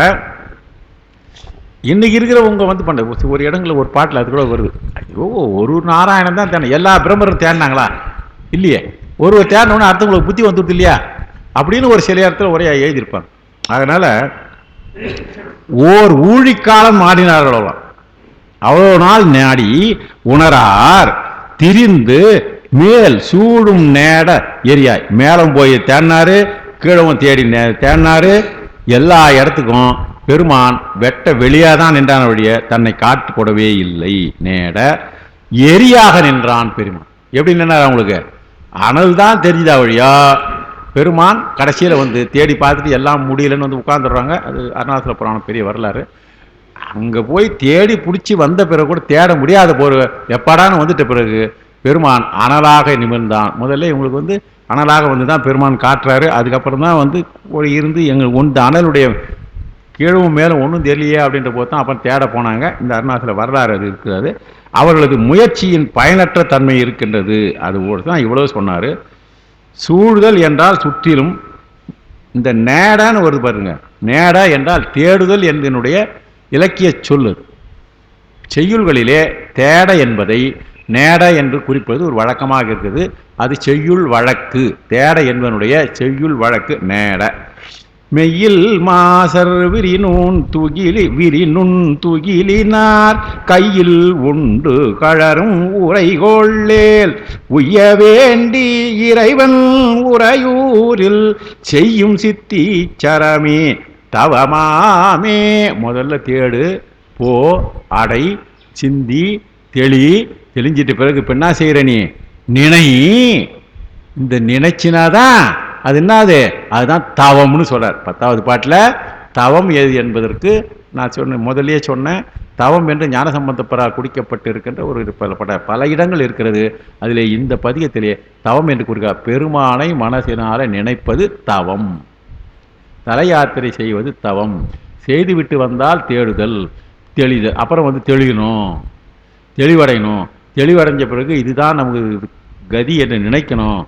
A: இன்னைக்கு இருக்கிறவங்க வந்து பண்ண ஒரு இடங்களில் ஒரு பாட்டில் அது கூட வருது, ஐயோ ஒரு நாராயணன் தான் தேன, எல்லா பிரம்மரும் தேடினாங்களா இல்லையே, ஒருவர் தேடினோன்னு அடுத்தவங்களுக்கு புத்தி வந்துடுது இல்லையா அப்படின்னு ஒரு சில இடத்துல ஒரே எழுதியிருப்பாங்க. அதனால ஓர் ஊழிக்காலம் ஆடினார்களோ, அவ்வளோ நாள் நாடி உணரார் திரிந்து மேல் சூடும் நேட எரியாய். மேலும் போய் தேடினாரு, கீழவும் தேடி தேடினாரு, எல்லா இடத்துக்கும் பெருமான் வெட்ட வெளியாதான் நின்றான் வழிய தன்னை காட்டு கொடவே இல்லை. நேட எரியாக நின்றான் பெருமான். எப்படி நின்றார், அவங்களுக்கு அனல் தான் தெரிஞ்சதா வழியா, பெருமான் கடைசியில் வந்து தேடி பார்த்துட்டு எல்லாம் முடியலன்னு வந்து உட்கார்ந்துடுறாங்க. அது அருணாச்சல புராணம் பெரிய வரலாறு. அங்கே போய் தேடி பிடிச்சி வந்த பிறகு கூட தேட முடியாத போர் எப்படான்னு வந்துட்ட பிறகு பெருமான் அனலாக நிமிர்ந்தான். முதல்ல இவங்களுக்கு வந்து அனலாக வந்து தான் பெருமான் காட்டுறாரு. அதுக்கப்புறம் தான் வந்து இருந்து எங்களுக்கு ஒன்று அனலுடைய கீழவும் மேலும் ஒன்றும் தெரியலையே அப்படின்ற போது தான் அப்புறம் தேட போனாங்க. இந்த அருணாச்சல வரலாறு அது இருக்கிறது. அவர்களது முயற்சியின் பயனற்ற தன்மை இருக்கின்றது. அது தான் இவ்வளவு சொன்னார். சூழ்தல் என்றால் சுற்றிலும். இந்த நேடான்னு வருது பாருங்க, நேட என்றால் தேடுதல் என்பதனுடைய இலக்கிய சொல்லு. செய்யுள்களிலே தேட என்பதை நேட என்று குறிப்பது ஒரு வழக்கமாக இருக்குது. அது செய்யுள் வழக்கு. தேட என்பதனுடைய செய்யுள் வழக்கு நேட. மெய்யில் மாசர் விரிநுண் துகிலினார் கையில் உண்டு கழரும் உரைகொள்ளேல் உய்ய வேண்டி இறைவன் உறையூரில் செய்யும் சித்தீச்சரமே தவமாமே. முதல்ல தேடு, போ, அடை, சிந்தி, தெளிஞ்சிட்டு பிறகு பெண்ணா செய்கிற நீ நினை. இந்த நினைச்சினாதான் அது என்னது, அதுதான் தவம்னு சொல்றார் 10வது பாட்டில். தவம் எது என்பதற்கு நான் முதலே சொன்னேன். தவம் என்று ஞானசம்பந்தப்பரா குடிக்கப்பட்டு இருக்கின்ற ஒரு பல இடங்கள் இருக்கிறது. அதிலே இந்த பதிகத்திலே தவம் என்று கூறுக பெருமானை மனசினால நினைப்பது தவம். தல யாத்திரை செய்வது தவம். செய்துவிட்டு வந்தால் தேடுதல், தெளிதல், அப்புறம் தெளியணும், தெளிவடையணும். தெளிவடைஞ்ச பிறகு இதுதான் நமக்கு கதி என்று நினைக்கணும்.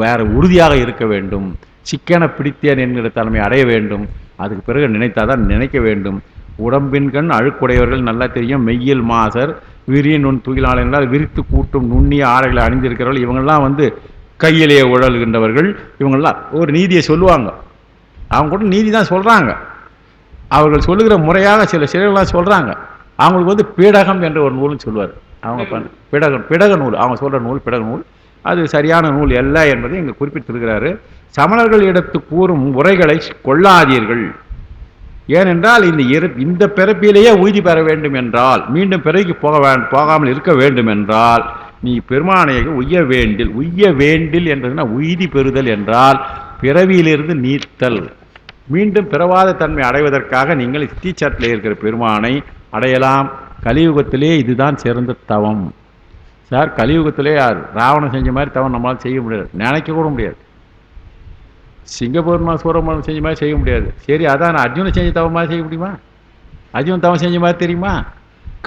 A: வேற உறுதியாக இருக்க வேண்டும். சிக்கன பிடித்தேன் என்கிற தலைமை அடைய வேண்டும். அதுக்கு பிறகு நினைத்தாதான் நினைக்க வேண்டும். உடம்பின்கண் அழுக்குடையவர்கள் நல்லா தெரியும். மெய்யில் மாசர் விரியன் துகிலாளர் என்றால் விரித்து கூட்டும் நுண்ணிய ஆடைகளை அணிந்திருக்கிறவர்கள். இவங்கெல்லாம் கையிலேயே உழல்கின்றவர்கள். இவங்கெல்லாம் ஒரு நீதியை சொல்லுவாங்க. அவங்க கூட நீதி தான் சொல்கிறாங்க. அவர்கள் சொல்லுகிற முறையாக சில செயல்கள்லாம் சொல்கிறாங்க. அவங்களுக்கு பீடகம் என்ற ஒரு நூல்னு சொல்லுவார். அவங்க பிடக நூல், அவங்க சொல்கிற நூல் பிடக நூல். அது சரியான நூல் அல்ல என்பதை இங்கே குறிப்பிட்டிருக்கிறாரு. சமணர்கள் எடுத்து கூறும் முறைகளை கொள்ளாதீர்கள். ஏனென்றால் இந்த பிறப்பிலேயே உய்தி பெற வேண்டும் என்றால், மீண்டும் பிறகு போகாமல் இருக்க வேண்டும் என்றால், நீ பெருமானையை உய்ய வேண்டில் என்றதுன்னா உய்தி பெறுதல் என்றால் பிறவியிலிருந்து நீத்தல். மீண்டும் பிறவாத தன்மை அடைவதற்காக நீங்கள் சித்தீச்சரத்தில் இருக்கிற பெருமானை அடையலாம். கலியுகத்திலே இதுதான் சிறந்த தவம் சார். கலியுகத்திலே யார் ராவணன் செஞ்ச மாதிரி தவம் நம்மளால் செய்ய முடியாது, நினைக்க கூட முடியாது. சிங்கப்பூர்மா சூரமன் செஞ்ச மாதிரி செய்ய முடியாது. சரி, அதான் அர்ஜுனை செஞ்ச தவம் மாதிரி செய்ய முடியுமா? அர்ஜுன் தவம் செஞ்ச மாதிரி தெரியுமா?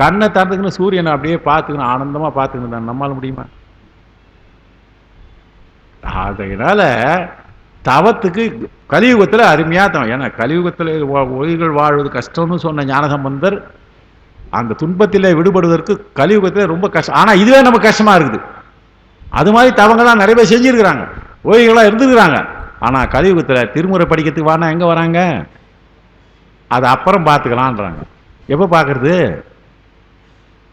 A: கண்ணை திறந்துக்கணும், சூரியனை அப்படியே பார்த்துக்கணும், ஆனந்தமாக பார்த்துக்கணும் தான் நம்மளால முடியுமா? அதனால தவத்துக்கு கலியுகத்தில் அருமையாக தவம். ஏன்னா கலியுகத்தில் உயிர்கள் வாழ்வது கஷ்டம்னு சொன்ன ஞானசம்பந்தர் அந்த துன்பத்தில் விடுபடுவதற்கு கலியுகத்தில் ரொம்ப கஷ்டம். ஆனால் இதுவே நமக்கு கஷ்டமாக இருக்குது. அது மாதிரி தவங்கள்லாம் நிறைய பேர் செஞ்சுருக்கிறாங்க, ஓய்வுகளாக இருந்துருக்கிறாங்க. ஆனால் கலியுகத்தில் திருமுறை படிக்கிறதுக்கு வானா எங்கே வராங்க? அதை அப்புறம் பார்த்துக்கலான்றாங்க. எப்போ பார்க்குறது?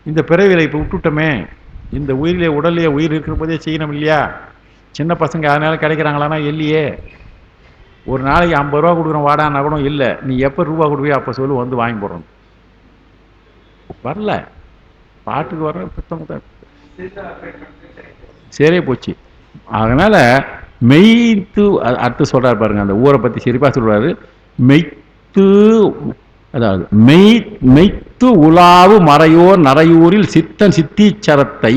A: இந்த பிறவியில் இப்போ விட்டுட்டோமே, இந்த உயிரிலே உடல்லையே உயிர் இருக்கிற போதே செய்யணும் இல்லையா? சின்ன பசங்க அதனால கிடைக்கிறாங்களான்னா இல்லையே. ஒரு நாளைக்கு 50 ரூபா கொடுக்குறோம் வாடான்னா கூட இல்லை. நீ எப்போ ரூபா கொடுவியோ அப்போ சொல்லு, வாங்கி போடுறோம். வரல, பாட்டுக்கு வர்ற புத்தகம் தான் சரியே போச்சு. அதனால மெய்த்து அடுத்து சொல்றாரு பாருங்க, அந்த ஊரை பத்தி சிரிப்பா சொல்றாரு. மெய்த்து, அதாவது மெய்த்து உலாவு மறையோர் நரையூரில் சித்தன் சித்தீச்சரத்தை,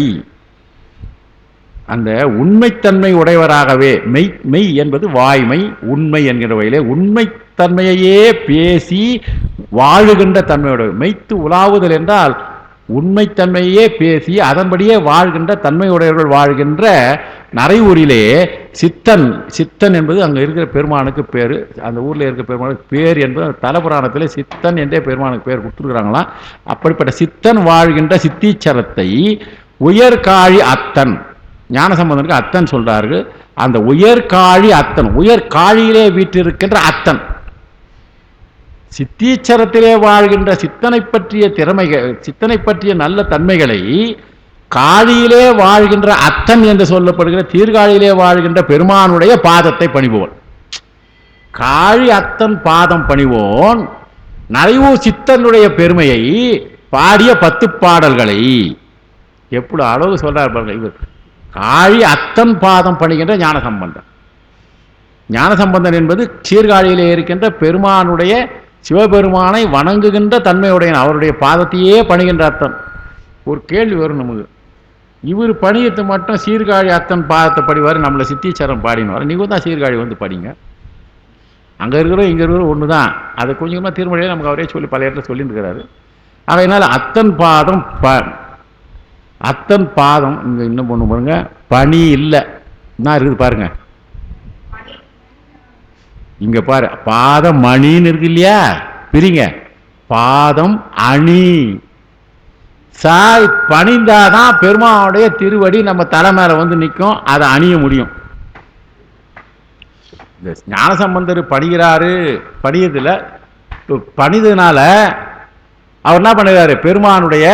A: அந்த உண்மைத்தன்மை உடையவராகவே, மெய் என்பது வாய்மை, உண்மை என்கிற வகையிலே உண்மைத்தன்மையையே பேசி வாழுகின்ற தன்மையுடைய. மெய்த்து உலாவுதல் என்றால் உண்மைத்தன்மையே பேசி அதன்படியே வாழ்கின்ற தன்மையுடையவர்கள் வாழ்கின்ற நரையூரிலே சித்தன் என்பது அங்கே இருக்கிற பெருமானுக்கு பேர். அந்த ஊரில் இருக்கிற பெருமானுக்கு பேர் என்பது தலபுராணத்திலே சித்தன் என்றே பெருமானுக்கு பேர் கொடுத்துருக்குறாங்களாம். அப்படிப்பட்ட சித்தன் வாழ்கின்ற சித்தீச்சரத்தை உயர்காழி அத்தன், ஞானசம்பந்தனுக்கு அத்தன் சொல்றார்கள். அந்த உயர்காழி அத்தன், உயர்காழியிலே வீற்றிருக்கின்ற அத்தன், சித்தீச்சரத்திலே வாழ்கின்ற சித்தனை பற்றிய திறமைகள், சித்தனை பற்றிய நல்ல தன்மைகளை காழியிலே வாழ்கின்ற அத்தன் என்று சொல்லப்படுகிற தீர்காழியிலே வாழ்கின்ற பெருமானுடைய பாதத்தை பணிவோன். காழி அத்தன் பாதம் பணிவோன் நரையூர் சித்தனுடைய பெருமையை பாடிய 10 பாடல்களை எப்படி அளவு சொல்றார் பாருங்க. இவர் காழி அத்தன் பாதம் பணிகின்ற ஞானசம்பந்தன். ஞானசம்பந்தன் என்பது சீர்காழியிலே இருக்கின்ற பெருமானுடைய, சிவபெருமானை வணங்குகின்ற தன்மையுடைய, அவருடைய பாதத்தையே பணிகின்ற அத்தன். ஒரு கேள்வி வரும் நமக்கு, இவர் பணியத்தை மட்டும் சீர்காழி அத்தன் பாதத்தை படிவார், நம்மளை சித்தீச்சரம் பாடினவார். நீங்கள் தான் சீர்காழி படிங்க. அங்கே இருக்கிறோம் இங்கே இருக்கிறோம் ஒன்று தான். அதை கொஞ்சமாக திருமொழியை நமக்கு அவரே சொல்லி பல இடத்துல சொல்லியிருக்கிறாரு. அதனால் அத்தன் பாதம் இங்கே இன்னும் பொண்ணு பாருங்க, பணி இல்லை என்ன இருக்குது பாருங்க. இங்க பாரு, பாதம் மணின்னு இருக்கு இல்லையா, பிரிங்க, பாதம் அணி. சாய் பணிந்தாதான் பெருமானுடைய திருவடி நம்ம தலை மேல நிற்கும், அதை அணிய முடியும். இந்த ஞானசம்பந்தர் பணிகிறாரு, பணியதில் பணிதனால அவர் என்ன பண்ணுறாரு, பெருமானுடைய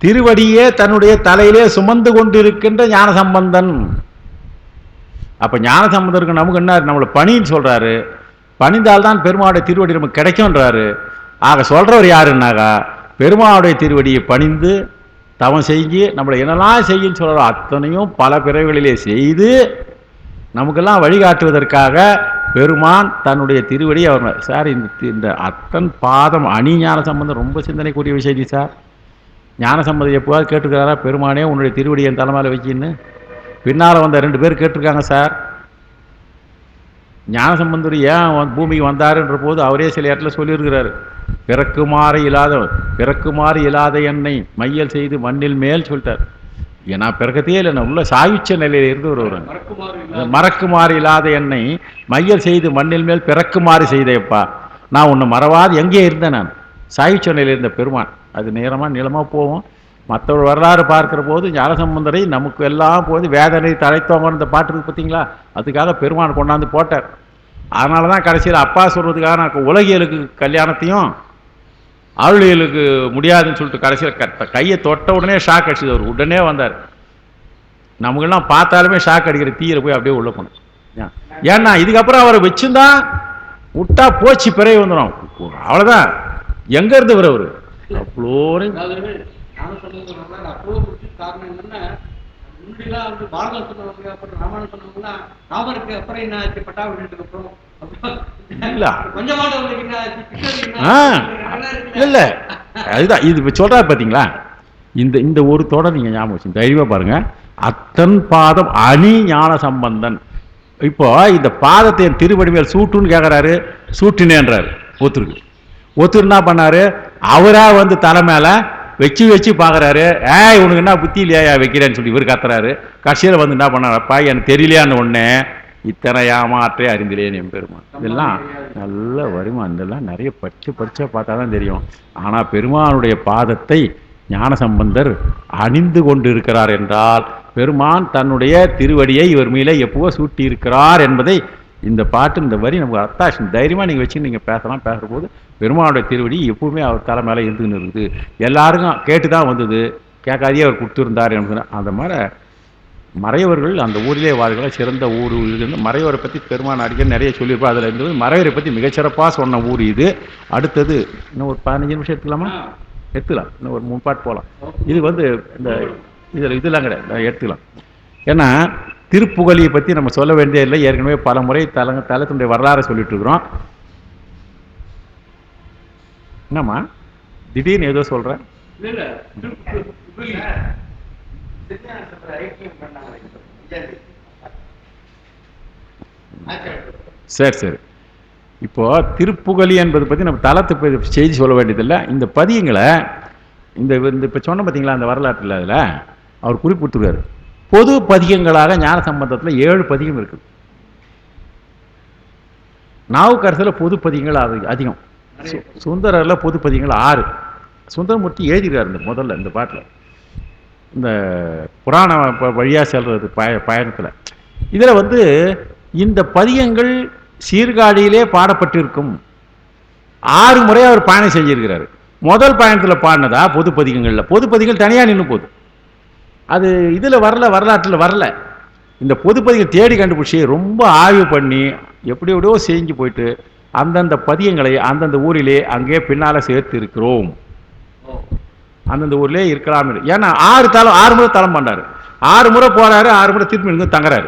A: திருவடியே தன்னுடைய தலையிலே சுமந்து கொண்டிருக்கின்ற ஞானசம்பந்தன். அப்ப ஞானசம்பந்தருக்கு நமக்கு என்ன, நம்மளை பணின்னு சொல்றாரு, பணிந்தால்தான் பெருமானுடைய திருவடி நமக்கு கிடைக்கும்ன்றாரு. ஆக சொல்றவர் யாருன்னாக்கா, பெருமானுடைய திருவடியை பணிந்து தவம் செஞ்சு நம்மளை என்னெல்லாம் செய்யுன்னு சொல்கிறோம் அத்தனையும் பல பிறவிகளிலே செய்து நமக்கெல்லாம் வழிகாட்டுவதற்காக பெருமான் தன்னுடைய திருவடி அவர் சார் இந்த அத்தன் பாதம் அணி ஞானசம்பந்தம் ரொம்ப சிந்தனைக்குரிய விஷயம் சார். ஞானசம்பந்தம் எப்போவாது கேட்டுக்கிறாரா, பெருமானே உன்னுடைய திருவடி என் தலைமையில் வச்சின்னு? பின்னால் வந்த 2 பேர் கேட்டிருக்காங்க சார். ஞானசம்பந்தர் ஏன் பூமிக்கு வந்தாருன்ற போது அவரே சில இடத்துல சொல்லியிருக்கிறாரு, பிறக்குமாறு இல்லாத என்னை மையல் செய்து மண்ணில் மேல் சொல்லிட்டார். ஏன்னா பிறக்கத்தையே இல்லை, நான் உள்ள சாயுச்ச நிலையில இருந்து ஒரு மறக்குமாறு இல்லாத என்னை மையல் செய்து மண்ணில் மேல் பிறக்குமாறு செய்தேப்பா. நான் உன்னை மறவாது எங்கே இருந்தேன், நான் சாயுச்ச நிலையில் இருந்த பெருமான். அது நேரமாக நிலமாக போவோம். மற்றவர் வரலாறு பார்க்கிற போது ஞானசம்பந்தரை நமக்கு எல்லாம் போது வேதனை தழைத்தோமர் இந்த பாட்டு இருக்கு பார்த்தீங்களா, அதுக்காக பெருமான் கொண்டாந்து போட்டார். அதனால தான் கடைசியில் அப்பா சொல்கிறதுக்காக நான் உலகியலுக்கு கல்யாணத்தையும் அருளியலுக்கு முடியாதுன்னு சொல்லிட்டு கடைசியில் கையை தொட்ட உடனே ஷாக் அடிச்சது. அவர் உடனே வந்தார். நமக்கெல்லாம் பார்த்தாலுமே ஷாக் அடிக்கிற தீயில போய் அப்படியே உள்ள போனோம். ஏன்னா இதுக்கப்புறம் அவரை வச்சுருந்தா விட்டா போச்சு, பிறகு வந்துடும், அவ்வளோதான். எங்க இருந்து வர அவரு அவ்வளோ இல்ல அதுதான் இது சொல்றாரு பாத்தீங்களா. இந்த ஒரு தொடர் நீங்க ஞாபகம் வச்சு தைரியமா பாருங்க. அத்தன் பாதம் அணி ஞான சம்பந்தன். இப்போ இந்த பாதத்தை என் திருவடி மேல் சூட்டுன்னு கேட்கறாரு, சூட்டினேன்றாரு. ஒத்துரு என்ன பண்ணாரு, அவரா வந்து தலை மேல வச்சு பார்க்குறாரு. உனக்கு என்ன புத்தி இல்லையா வைக்கிறேன்னு சொல்லி இவர் கத்துறாரு. கடைசியில் வந்து என்ன பண்ணாரப்பா, எனக்கு தெரியலையான்னு ஒன்று இத்தனை ஏமாற்றே அறிந்திலேன்னு என் பெருமான். இதெல்லாம் நல்ல வருமானம். இதெல்லாம் நிறைய படிச்சா பார்த்தா தான் தெரியும். ஆனால் பெருமானுடைய பாதத்தை ஞானசம்பந்தர் அணிந்து கொண்டு இருக்கிறார் என்றால் பெருமான் தன்னுடைய திருவடியை இவர் மேலே எப்போ சூட்டி இருக்கிறார் என்பதை இந்த பாட்டு, இந்த வரி நமக்கு அத்தாஷன் தைரியமாக நீங்கள் வச்சு நீங்கள் பேசலாம். பேசுகிற போது பெருமானுடைய திருவடி எப்பவுமே அவர் தலை மேலே இருந்துன்னு இருக்குது. எல்லாருக்கும் கேட்டு தான் வந்தது, கேட்காதே அவர் கொடுத்துருந்தார் என்று. அந்த மாதிரி மறையவர்கள் அந்த ஊரிலே வாழ்கிற சிறந்த ஊர் இது. மறைவரை பற்றி பெருமான் அடிக்கடி நிறைய சொல்லியிருப்போம். அதில் இருந்தது மறைவரை பற்றி மிகச்சிறப்பாக சொன்ன ஊர் இது. அடுத்தது இன்னும் ஒரு 15 நிமிஷம் எடுத்துக்கலாமா? எடுத்துக்கலாம். இன்னும் ஒரு 3 பாட்டு போகலாம். இது வந்து இந்த இதெல்லாம் கிடையாது, எடுத்துக்கலாம். ஏன்னா திருப்புகழியை பற்றி நம்ம சொல்ல வேண்டியது இல்லை. ஏற்கனவே பல முறை தலத்தினுடைய வரலாறு சொல்லிட்டு இருக்கிறோம். என்னம்மா திடீர்னு ஏதோ சொல்கிறேன்? சரி. இப்போ திருப்புகழி என்பதை பற்றி நம்ம தலத்தை செய்தி சொல்ல வேண்டியதில்லை. இந்த பதியங்களை இந்த இப்போ சொன்ன பார்த்தீங்களா அந்த வரலாற்றில், அதில் அவர் குறிப்பிட்டுருக்காரு. பொது பதிகங்களாக ஞான சம்பந்தத்தில் 7 பதிகம் இருக்குது. நாவுக்கரசில் பொது பதிகங்கள் அதிகம். சுந்தரரில் பொது பதிகங்கள் 6. சுந்தரமூர்த்தி எழுதிடுறார் இந்த முதல்ல இந்த பாட்டில், இந்த புராண வழியாக செல்றது பயணத்தில். இதில் வந்து இந்த பதிகங்கள் சீர்காழியிலே பாடப்பட்டிருக்கும். 6 முறை அவர் பயணம் செஞ்சிருக்கிறார். முதல் பயணத்தில் பாடினதா பொது பதிகங்களில். பொது பதிகள் தனியாக நின்று போகுது, அது இதில் வரல, வரலாற்றில் வரல. இந்த பொது பதிகம் தேடி கண்டுபிடிச்சி ரொம்ப ஆய்வு பண்ணி எப்படியோ செஞ்சு போயிட்டு அந்தந்த பதியங்களை அந்தந்த ஊரிலே அங்கே பின்னால் சேர்த்து இருக்கிறோம். அந்தந்த ஊர்லேயே இருக்கலாம். ஏன்னா 6 முறை தலம் பண்ணாரு, 6 முறை போறாரு, 6 முறை திருப்பி இங்கே தங்குறாரு.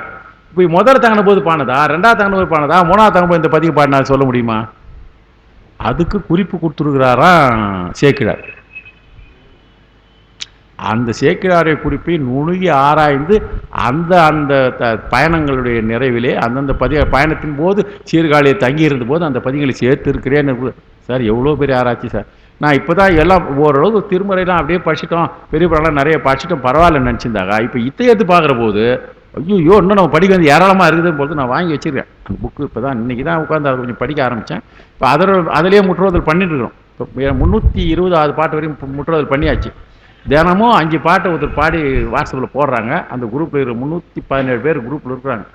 A: இப்போ முதல்ல தங்கின போது பானதா, 2வது தங்கின போது பானதா, 3வது தங்கின போது இந்த பதிவு பாடினா சொல்ல முடியுமா? அதுக்கு குறிப்பு கொடுத்துருக்கிறாராம் சேக்கிழார். அந்த சேக்கிழாரை குறிப்பை நுணுகி ஆராய்ந்து அந்த அந்த பயணங்களுடைய நிறைவிலே அந்தந்த பயணத்தின் போது சீர்காழியை தங்கி இருந்த போது அந்த பதிகளை சேர்த்து இருக்கிறேன்னு. சார் எவ்வளோ பெரிய ஆராய்ச்சி சார். நான் இப்போ தான் எல்லாம் ஓரளவு திருமுறைலாம் அப்படியே படிச்சிட்டோம், பெரிய படம்லாம் நிறைய படிச்சிட்டோம், பரவாயில்லன்னு நினச்சிருந்தாங்க. இப்போ எடுத்து பார்க்குற போது ஐயோ இன்னும் நம்ம படிக்க வந்து ஏராளமாக இருக்குதுன்னு போது நான் வாங்கி வச்சுருக்கேன் அந்த புக்கு. இப்போ தான் இன்றைக்கி தான் உட்காந்து அதை கொஞ்சம் படிக்க ஆரம்பித்தேன். இப்போ அதிலேயே முற்றுவதல் பண்ணிட்டு இருக்கிறோம். இப்போ 320வது பாட்டு வரையும் முற்றுவதல் பண்ணியாச்சு. தினமும் 5 பாட்டை ஒருத்தர் பாடி வாட்ஸ்அப்பில் போடுறாங்க. அந்த குரூப்பில் 317 பேர் குரூப்பில் இருக்கிறாங்க.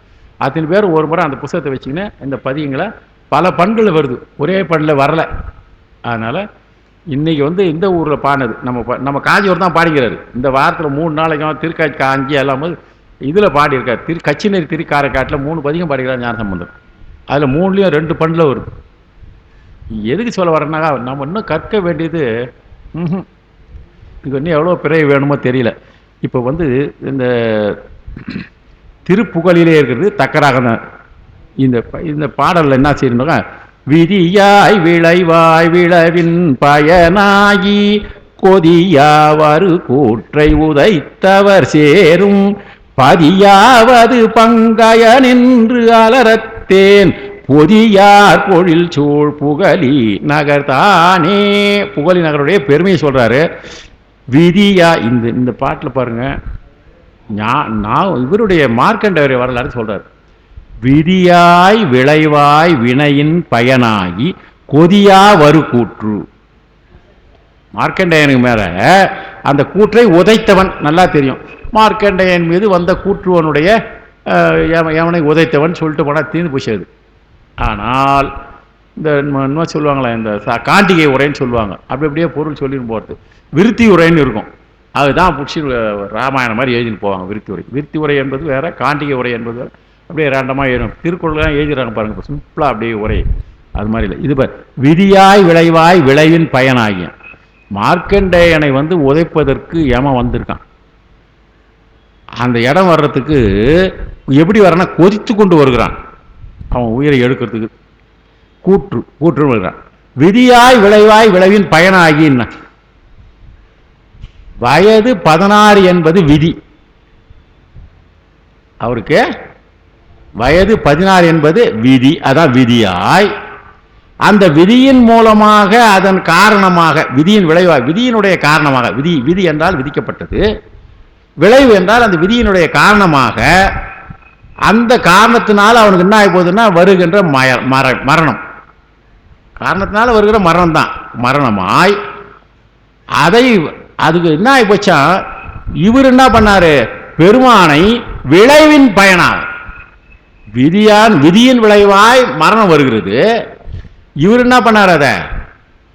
A: அத்தனை பேர் ஒரு முறை அந்த புத்தகத்தை வச்சுக்கின்னு இந்த பதியங்களை பல பண்கள் வருது, ஒரே பண்ணில் வரலை. அதனால் இன்றைக்கி வந்து இந்த ஊரில் பாடினது நம்ம காஞ்சிபுரம் தான் பாடிக்கிறாரு. இந்த வாரத்தில் 3 நாளைக்கும் திருக்காட்சி காஞ்சி எல்லாம் போது இதில் பாடியிருக்கார். கச்சிநேரி திருக்காரைக்காட்டில் 3 பதிகம் பாடிக்கிறார் ஞானசம்பந்தர். அதில் 3லேயும் 2 பண்ணில் வருது. எதுக்கு சொல்ல வரேன்னாக்கா, நம்ம இன்னும் கற்க வேண்டியது இது இன்னும் எவ்வளோ பிறகு வேணுமோ தெரியல. இப்போ வந்து இந்த திருப்புகழிலே இருக்கிறது தக்கராக தான். இந்த பாடலில் என்ன செய்யணும்னா, விதியாய் விளைவாய் விளைவின் பயனாகி கொதியாவரு கூற்றை உதைத்தவர் சேரும் பதியாவது பங்கய நின்று அலரத்தேன் பொதியார் பொழில் சூழ் புகழி நகர்தானே. புகழி நகருடைய பெருமையை சொல்றாரு. விதியா இந்த பாட்டில் பாருங்க, நான் இவருடைய மார்க்கண்டேயர் வரலாறு சொல்றாரு. விதியாய் விளைவாய் வினையின் பயனாகி கொதியா வரு கூற்று. மார்க்கண்டேயனுக்கு மேல அந்த கூற்றை உதைத்தவன் நல்லா தெரியும். மார்க்கண்டேயன் மீது வந்த கூற்றுவனுடைய எவனை உதைத்தவன் சொல்லிட்டு போனால் தீர்ந்து போச்சது. ஆனால் இந்த என்ன சொல்லுவாங்களே, இந்த காண்டிகை உரைன்னு சொல்லுவாங்க, அப்படி அப்படியே பொருள் சொல்லின்னு போகிறது. விருத்தி உரைன்னு இருக்கும், அதுதான் பிடிச்சி ராமாயணம் மாதிரி எழுதின்னு போவாங்க. விருத்தி உரை, விருத்தி உரை என்பது வேற, காண்டிகை உரை என்பது வேறு. அப்படியே ரேண்டமாக எழுதும். திருக்குறள்லாம் எழுதுறாங்க பாருங்க, இப்போ சிம்பிளாக அப்படியே உரை. அது மாதிரி இல்லை. இது விதியாய் விளைவாய் விளைவின் பயனாகிய மார்க்கண்டேயனை வந்து உதைப்பதற்கு யமன் வந்திருக்கான். அந்த இடம் வர்றதுக்கு எப்படி வரனா, கொதித்து கொண்டு வருகிறான் அவன் உயிரை எடுக்கிறதுக்கு. கூற்று வருகிறான். விதியாய் விளைவாய் விளைவின் பயனாகின்னா, வயது 16 என்பது விதி. அவருக்கு வயது 16 என்பது விதி. அதான் விதியாய், அந்த விதியின் மூலமாக, அதன் காரணமாக, விதியின் விளைவாய், விதியினுடைய காரணமாக, விதி என்றால் விதிக்கப்பட்டது, விளைவு என்றால் அந்த விதியினுடைய காரணமாக, அந்த காரணத்தினால் அவனுக்கு என்ன ஆகி போகுதுன்னா வருகின்ற மரணம். காரணத்தினால வருகிற மரணம் தான் மரணமாய். அதுக்கு என்ன ஆகி போச்சா, இவர் என்ன பண்ணாரு, பெருமானை விளைவின் பயனாக, விதியின் விளைவாய் மரணம் வருகிறது. இவர் என்ன பண்ணார்,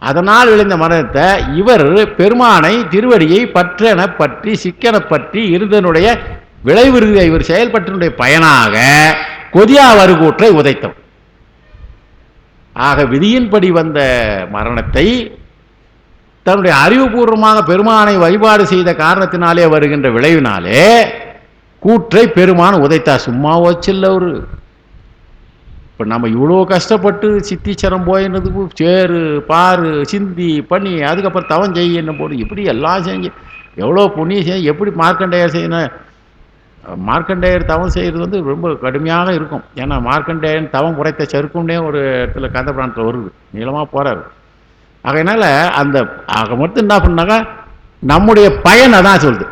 A: அதனால் விளைந்த மரணத்தை இவர் பெருமானை திருவடியை பற்றென பற்றி சிக்கன பற்றி இருந்தனுடைய விளைவு இவர் செயல்பட்டனுடைய பயனாக கொதியா வருகூற்றை உதைத்தோம். ஆக விதியின்படி வந்த மரணத்தை தன்னுடைய அறிவுபூர்வமாக பெருமானை வழிபாடு செய்த காரணத்தினாலே வருகின்ற விளைவினாலே கூற்றை பெருமான் உதைத்தா. சும்மா வச்சில்ல ஒரு. இப்போ நம்ம இவ்வளோ கஷ்டப்பட்டு சித்திச்சரம் போயின்றதுக்கு சேரு பாரு சிந்தி பண்ணி அதுக்கப்புறம் தவம் செய்ய என்ன போடு, இப்படி எல்லாம் செஞ்சு எவ்வளோ புண்ணியம் செய்ய, எப்படி மார்க்கண்டேயர் செய்யணும். மார்க்கண்டேயர் தவம் செய்கிறது வந்து ரொம்ப கடுமையாக இருக்கும். ஏன்னா மார்க்கண்டேயன் தவம் குறைத்த சருக்குன்னே ஒரு இடத்துல கந்தபுராணத்தில் வருது, நீளமாக போகிறாரு. அதனால் ஆக மட்டும் என்ன பண்ணாக்கா, நம்முடைய பயன் அதான் சொல்லுது,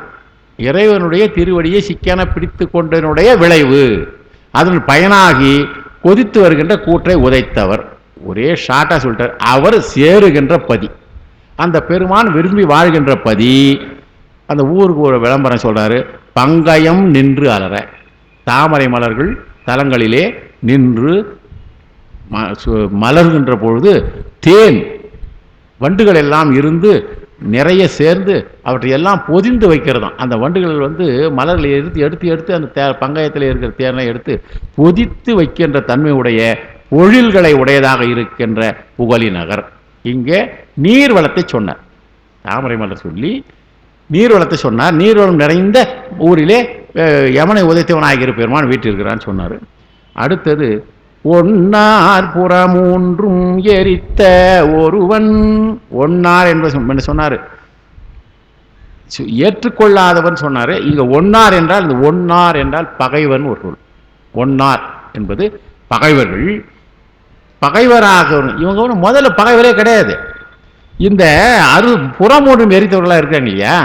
A: இறைவனுடைய திருவடியை சிக்கன பிடித்து கொண்டனுடைய விளைவு, அதன் பயனாகி கொதித்து வருகின்ற கூற்றை உதைத்தவர். ஒரே ஷார்ட்டாக சொல்லிட்டார். அவர் சேருகின்ற பதி, அந்த பெருமான் விரும்பி வாழ்கின்ற பதி. அந்த ஊருக்கு ஒரு விளம்பரம் சொல்கிறாரு, பங்கயம் நின்று அலற, தாமரை மலர்கள் தலங்களிலே நின்று மலர்கின்ற பொழுது தேன் வண்டுகள் எல்லாம் இருந்து நிறைய சேர்ந்து அவற்றையெல்லாம் பொதிந்து வைக்கிறதாம். அந்த வண்டுகள் வந்து மலர்களை எடுத்து அந்த பங்கயத்தில் இருக்கிற தேனை எடுத்து பொதித்து வைக்கின்ற தன்மை உடைய பொழில்களை உடையதாக இருக்கின்ற புகழி நகர். இங்கே நீர்வளத்தை சொன்னார், தாமரை மலர் சொல்லி நீர்வளத்தை சொன்னார். நீர்வளம் நிறைந்த ஊரிலே யமனை உதைத்தவனாகிற பெருமான் வீட்டிருக்கிறான்னு சொன்னார். அடுத்தது ஒன்னார் புறமூன்றும் எரித்த ஒருவன். ஒன்னார் என்று சொன்னார், ஏற்றுக்கொள்ளாதவன் சொன்னார். இங்க ஒன்னார் என்றால், இந்த ஒன்னார் என்றால் பகைவன் ஒரு சொல். ஒன்னார் என்பது பகைவர்கள், பகைவராக. இவங்க முதல்ல பகைவரே கிடையாது. இந்த புறமூன்றும் எரித்தவர்களாக இருக்காங்க இல்லையா,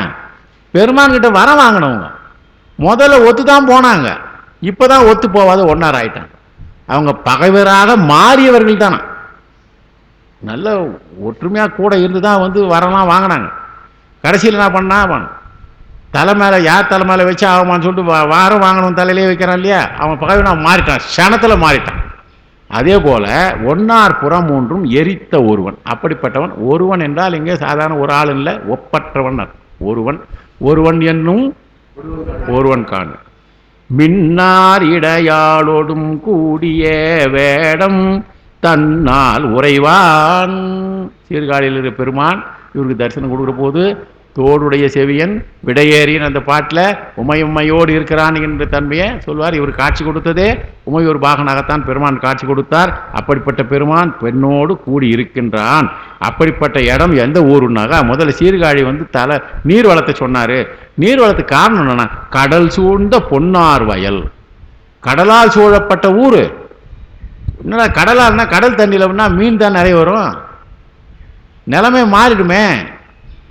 A: பெருமான் கிட்ட வர வாங்கினவங்க முதல்ல ஒத்து தான் போனாங்க, இப்போதான் ஒத்து போவாத ஒன்னார் ஆயிட்டாங்க. அவங்க பகைவராக மாறியவர்கள் தானே. நல்ல ஒற்றுமையாக கூட இருந்து தான் வந்து வரலாம் வாங்கினாங்க. கடைசியில் என்ன பண்ணா, தலை மேலே யார் தலை மேலே வச்சு ஆகுமான்னு சொல்லிட்டு வாரம் வாங்கணும் தலையிலே வைக்கிறான் இல்லையா, அவன் பகவனா மாறிட்டான், க்ஷணத்தில் மாறிட்டான். அதே போல் ஒன்னார் புறம் மூன்றும் எரித்த ஒருவன், அப்படிப்பட்டவன். ஒருவன் என்றால் இங்கே சாதாரண ஒரு ஆள் இல்லை, ஒப்பற்றவன். ஒருவன் ஒருவன் என்னும் ஒருவன் காண். மின்னார் இடையாளோடும் கூடிய வேடம் தன்னால் உறைவான். சீர்காழியில் இருக்கிற பெருமான் இவருக்கு தரிசனம் கொடுக்குற போது தோடுடைய செவியன் விடையேறின் அந்த பாட்டில் உமையோடு இருக்கிறான் என்ற தன்மையை சொல்வார். இவர் காட்சி கொடுத்ததே உமையோர் பாகனாகத்தான் பெருமான் காட்சி கொடுத்தார். அப்படிப்பட்ட பெருமான் பெண்ணோடு கூடி இருக்கின்றான். அப்படிப்பட்ட இடம் எந்த ஊருன்னாக்கா முதல்ல சீர்காழி தலை நீர்வளத்தை சொன்னார். நீர்வளத்துக்கு காரணம் என்னன்னா, கடல் சூழ்ந்த பொன்னார் வயல், கடலால் சூழப்பட்ட ஊர். என்னடா கடலால்னா கடல் தண்ணியில்னா மீன் தான் நிறைய வரும், நிலமே மாறிடுமே.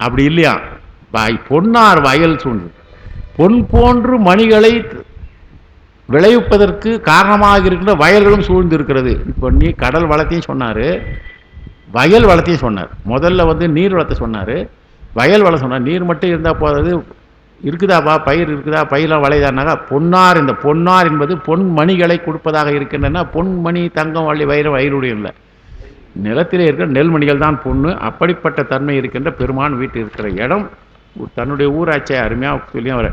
A: அப்படி இல்லையா, பொன்னார் வயல் சூழ்ந்து பொன் போன்று மணிகளை விளைவிப்பதற்கு காரணமாக இருக்கின்ற வயல்களும் சூழ்ந்து இருக்கிறது. இப்போ நீ கடல் வளத்தையும் சொன்னார், வயல் வளத்தையும் சொன்னார். முதல்ல நீர் வளத்தை சொன்னார், வயல் வளம் சொன்னார். நீர் மட்டும் இருந்தால் போதாது, இருக்குதாப்பா பயிர் இருக்குதா, பயிரெலாம் வளையுதானாக்கா பொன்னார், இந்த பொன்னார் என்பது பொன் மணிகளை கொடுப்பதாக இருக்கின்றன. பொன்மணி தங்கம் வள்ளி வைரம் வயிறுடைய இல்லை, நிலத்திலே இருக்கிற நெல்மணிகள் தான் பொண்ணு. அப்படிப்பட்ட தன்மை இருக்கின்ற பெருமான் வீட்டு இருக்கிற இடம் தன்னுடைய ஊராட்சியை அருமையாக சொல்லி அவர்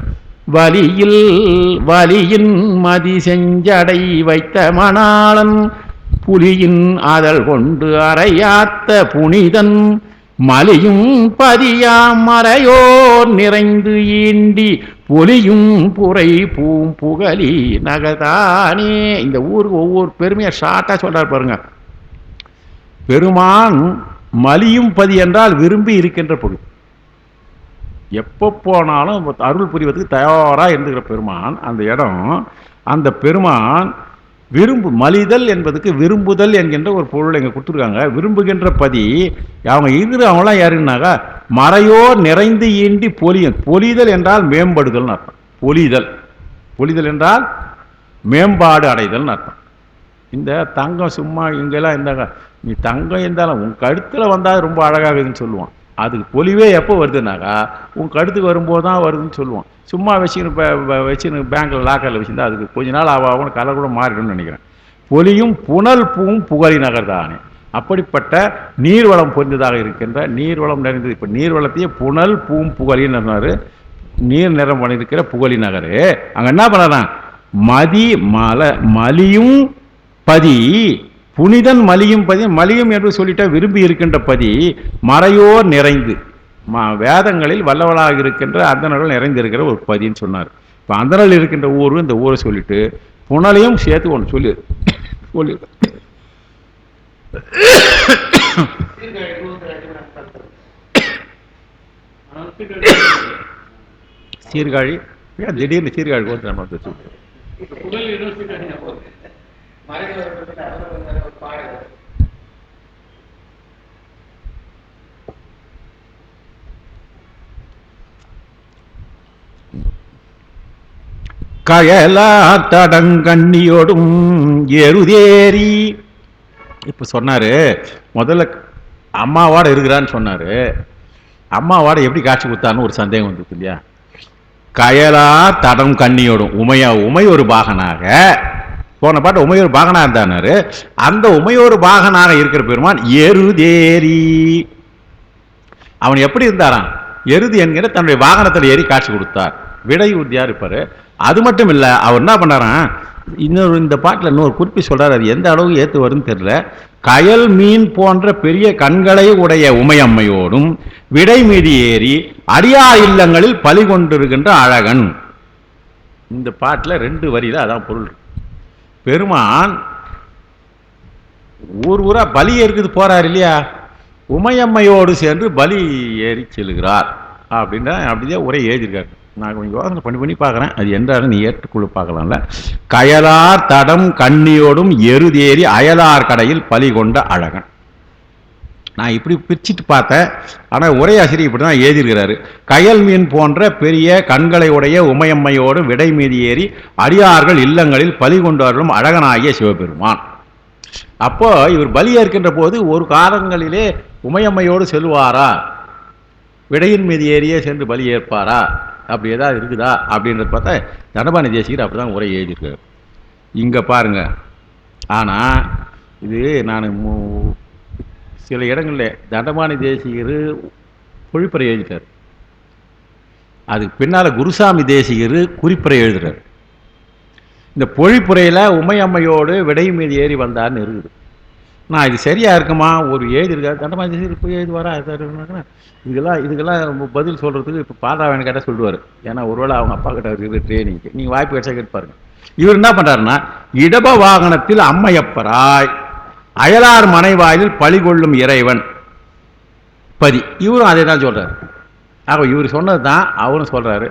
A: வலியின் மதி செஞ்சடை வைத்த மணாளன் புலியின் ஆதல் கொண்டு அறையாத்த புனிதன் மலியும் பதியாம் மறையோர் நிறைந்து ஈண்டி பொலியும் புரை பூம்புகலி நகதானே. இந்த ஊருக்கு ஒவ்வொரு பெருமையை ஷார்ட்டாக சொல்றார் பாருங்க. பெருமான் மலியும் பதி என்றால் விரும்பி இருக்கின்ற பொருள். எப்போ போனாலும் அருள் புரிவதற்கு தயாராக இருந்துக்கிற பெருமான் அந்த இடம். அந்த பெருமான் மலிதல் என்பதுக்கு விரும்புதல் என்கின்ற ஒரு பொருள் எங்கே கொடுத்துருக்காங்க. விரும்புகின்ற பதி அவங்க இருக்கிறவங்களாம் யாருன்னாக்கா மறையோர் நிறைந்து ஈண்டி பொலிதல் என்றால் மேம்படுதல்னு அர்த்தம். பொலிதல் என்றால் மேம்பாடு அடைதல்னு அர்த்தம். இந்த தங்கம் சும்மா இங்கெல்லாம் இருந்தாங்க, நீ தங்கம் இருந்தாலும் உன் கழுத்தில் வந்தால் ரொம்ப அழகாகுதுன்னு சொல்லுவான். அதுக்கு பொலிவே எப்போ வருதுனாக்கா உன் கழுத்துக்கு வரும்போது தான் வருதுன்னு சொல்லுவான். சும்மா வச்சுன்னு பேங்க்கில் லாக்கரில் வச்சுருந்தா அதுக்கு கொஞ்ச நாள் ஆகும், கலர் கூட மாறிடும்னு நினைக்கிறேன். பொலியும் புனல் பூவும் புகழி நகர்தானே. அப்படிப்பட்ட நீர்வளம் பொருந்ததாக இருக்கின்ற நீர்வளம் நிறைந்தது. இப்போ நீர்வளத்தையே புனல் பூவும் புகழின்னு சொன்னார். நீர் நிறம் பண்ணியிருக்கிற புகழி நகர். அங்கே என்ன பண்ணலாம், மலியும் பதி, புனிதன் மலியும் பதி. மலியும் என்று சொல்லிட்டா விரும்பி இருக்கின்ற பதி, மறையோர் நிறைந்து வேதங்களில் வல்லவளாக இருக்கின்ற அந்தணர்கள் நிறைந்திருக்கிற ஒரு பதின்னு சொன்னார். இப்போ அந்தணர்கள் இருக்கின்ற ஊர், இந்த ஊரை சொல்லிட்டு புனலையும் சேர்த்து ஒன்று சொல்லி சீர்காழி திடீர்னு சீர்காழி கோத்திரம் கயலா தடங்கண்ணியோடும் எருதேரி. இப்ப சொன்னாரு முதல்ல அம்மாவோட இருக்கிறான்னு சொன்னாரு. அம்மாவோட எப்படி காட்சி கொடுத்தான்னு ஒரு சந்தேகம் வந்துருக்கு இல்லையா. கயலா தடம் கண்ணியோடும் உமை ஒரு பாகனாக, போன பாட்டு உமையோர் பாகனாக இருந்தானாரு. அந்த உமையோர் பாகனாக இருக்கிற பெருமான் எருதேரி. அவன் எப்படி இருந்தாரான், எருது என்கிற தன்னுடைய வாகனத்தில் ஏறி காட்சி கொடுத்தார். விடை உறுதியா இருப்பாரு. அது மட்டும் இல்லை, அவர் என்ன பண்ணாரான், இந்த பாட்டில் இன்னொரு குறிப்பி சொல்றாரு. அது எந்த அளவுக்கு ஏற்று வரும்னு தெரியல. கயல் மீன் போன்ற பெரிய கண்களை உடைய உமையம்மையோடும் விடை மீதி ஏறி அடியார் இல்லங்களில் பலி கொண்டிருக்கின்ற அழகன். இந்த பாட்டில் 2 வரியில அதான் பொருள். பெருமான் ஊரா பலி ஏற்குது போறார் இல்லையா, உமையம்மையோடு சேர்ந்து பலி ஏறி செல்கிறார் அப்படின்னா அப்படியே உரை எழுதியிருக்காரு. நான் கொஞ்சம் யோசனை பண்ணி பார்க்குறேன், அது என்றாலும் நீ ஏற்றுக்குள்ள பார்க்கலாம்ல. கயலார் தடம் கண்ணியோடும் எருதேறி அயலார் கடையில் பலி கொண்ட அழகன். நான் இப்படி பிரிச்சுட்டு பார்த்தேன், ஆனால் உரையாசிரியர் இப்படி தான் எழுதியிருக்கிறாரு. கயல் மீன் போன்ற பெரிய கண்களை உடைய உமையம்மையோடு விடை மீதி ஏறி அடியார்கள் இல்லங்களில் பலி கொண்டார்களும் அழகனாகிய சிவபெருமான். அப்போ இவர் பலி ஏற்கின்ற போது ஒரு காலங்களிலே உமையம்மையோடு செல்வாரா, விடையின் மீது ஏறியே சென்று பலி ஏற்பாரா அப்படி ஏதாவது இருக்குதா அப்படின்றத பார்த்தா தண்டபாணி தேசிகர் அப்படி தான் உரை எழுதியிருக்காரு. இங்கே பாருங்க. ஆனால் இது நான் சில இடங்களில் தண்டபாணி தேசிகர் பொழிப்புரை எழுதிட்டார், அதுக்கு பின்னால் குருசாமி தேசிகர் குறிப்புரை எழுதுறார். இந்த பொழிப்புரையில் உமையம்மையோடு விடை மீது ஏறி வந்தார்னு இருக்குது. நான் இது சரியாக இருக்குமா, ஒரு எழுதியிருக்காரு தண்டபாணி தேசிகர் இப்போ எழுதி வரா இதுக்கெல்லாம் பதில் சொல்கிறதுக்கு இப்போ பாதாவன் கேட்டால் சொல்லுவார். ஏன்னா ஒருவேளை அவங்க அப்பா கிட்ட இருக்குது ட்ரைனிங்க்கு, நீங்கள் வாய்ப்பு கிடைச்சா கேட்பாருங்க. இவர் என்ன பண்ணுறாருன்னா, இடப வாகனத்தில் அம்மையப்பராய் அயலார் மனைவாயில் பழி கொள்ளும் இறைவன் பதி, இவரும் அதே தான் சொல்கிறார். ஆக இவர் சொன்னது தான் அவரும் சொல்கிறாரு.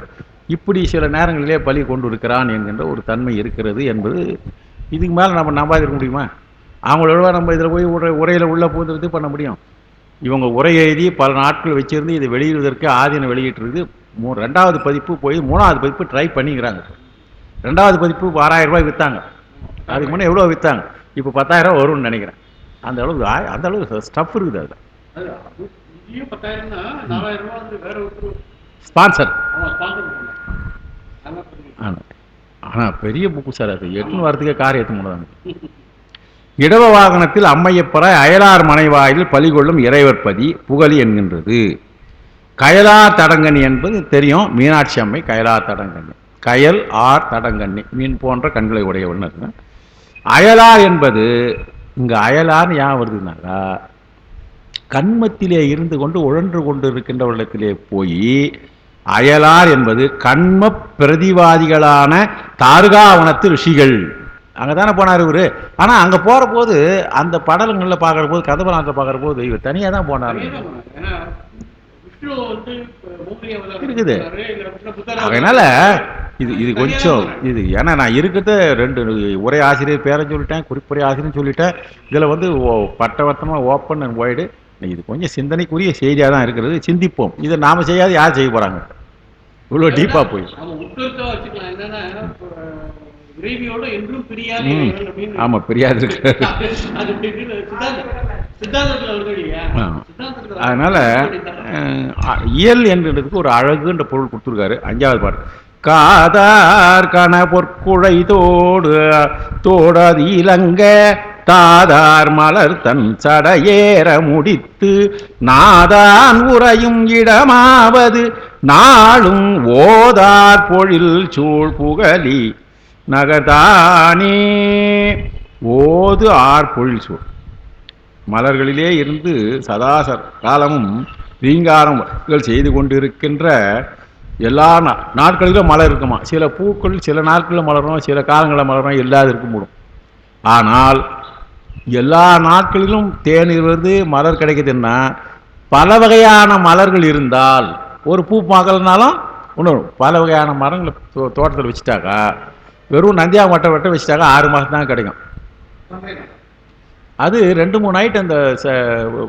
A: இப்படி சில நேரங்களிலே பழி கொண்டு இருக்கிறான் என்கின்ற ஒரு தன்மை இருக்கிறது என்பது இதுக்கு மேலே நம்ம நம்பாதிருக்க முடியுமா? அவங்களோட நம்ம இதில் போய் உரையில் உள்ளே போது இது பண்ண முடியும்? இவங்க உரை எழுதி பல நாட்கள் வச்சுருந்து இதை வெளியிடுவதற்கு ஆதீனம் வெளியிட்டிருக்கு. 2வது பதிப்பு போய் 3வது பதிப்பு ட்ரை பண்ணிக்கிறாங்க. 2வது பதிப்பு 6000 ரூபாய் விற்றாங்க. அதுக்கு முன்னே எவ்வளோ விற்றாங்க? இப்போ 10,000 வரும்னு நினைக்கிறேன். அந்த அளவுக்கு ஸ்டஃப் இருக்குது. அதில் ஸ்பான்சர். ஆனால் பெரிய புக்கு சார், அது 8 வாரத்துக்கே கார் ஏற்ற முடியாது. இடவ வாகனத்தில் அம்மையப்பற அயலார் மனைவாயில் பழி கொள்ளும் இறைவற்பதி புகழி என்கின்றது. கயலார் தடங்கண்ணி என்பது தெரியும், மீனாட்சி அம்மை கயலார் தடங்கண்ணி. கயல் ஆர் தடங்கண்ணி, மீன் போன்ற கண்களை உடையவன். அயலார் என்பது இங்கே அயலார்னு ஏன் வருதுனாக்கா, கண்மத்திலே இருந்து கொண்டு உழன்று கொண்டு இருக்கின்றவர்களிடத்திலே போய் அயலார் என்பது கண்ம பிரதிவாதிகளான தார்காவனத்து ரிஷிகள் அங்கே தானே போனார் இவர். ஆனால் அங்கே போகிற போது அந்த படலங்களில் பார்க்குற போது, கதபநாட்டில் பார்க்குற போது இவர் தனியாக தான் போனார் இருக்குது. அதனால் இது கொஞ்சம் இது, ஏன்னா நான் இருக்கிறத 2 உரை ஆசிரியர் பேரை சொல்லிட்டேன், குறிப்புரை ஆசிரியர் சொல்லிட்டேன். இதில் பட்டவர்த்தமாக ஓப்பன் அண்ட் ஒய்டு. இது கொஞ்சம் சிந்தனைக்குரிய செய்தியாக தான் இருக்கிறது. சிந்திப்போம். இதை நாம் செய்யாது யார் செய்ய போகிறாங்க? இவ்வளோ டீப்பாக போய் ஆமாம் பிரியாது இருக்கு. அதனால இயல் என்றதுக்கு ஒரு அழகுன்ற பொருள் கொடுத்துருக்காரு. 5வது பாட்டு. காதார் கண பொற்குழை தோடாது இலங்க தாதார் மலர் தன் சடையேற முடித்து நாதான் உறையும் இடமாவது நாளும் ஓதார் பொழில் சூழ் புகழி நகர்தானே. ஓது ஆர் பொழில் சூழ், மலர்களிலே இருந்து சதாசர் காலமும் ரீங்காரங்கள் செய்து கொண்டிருக்கின்ற எல்லா நாட்களிலும் மலர் இருக்குமா. சில பூக்கள் சில நாட்களில் மலரும், சில காலங்களில் மலரும், இல்லாத இருக்க முடியும். ஆனால் எல்லா நாட்களிலும் தேன் இருந்து மலர் கிடைக்குதுன்னா பல வகையான மலர்கள் இருந்தால், ஒரு பூ பார்க்கலனாலும் ஒன்று பல வகையான மரங்களை தோட்டத்தில் வச்சுட்டாக்கா, வெறும் நந்தியா வெட்ட வச்சுட்டாக்கா 6 மாதம் தான் கிடைக்கும். அது 2-3 ஐட்டம் அந்த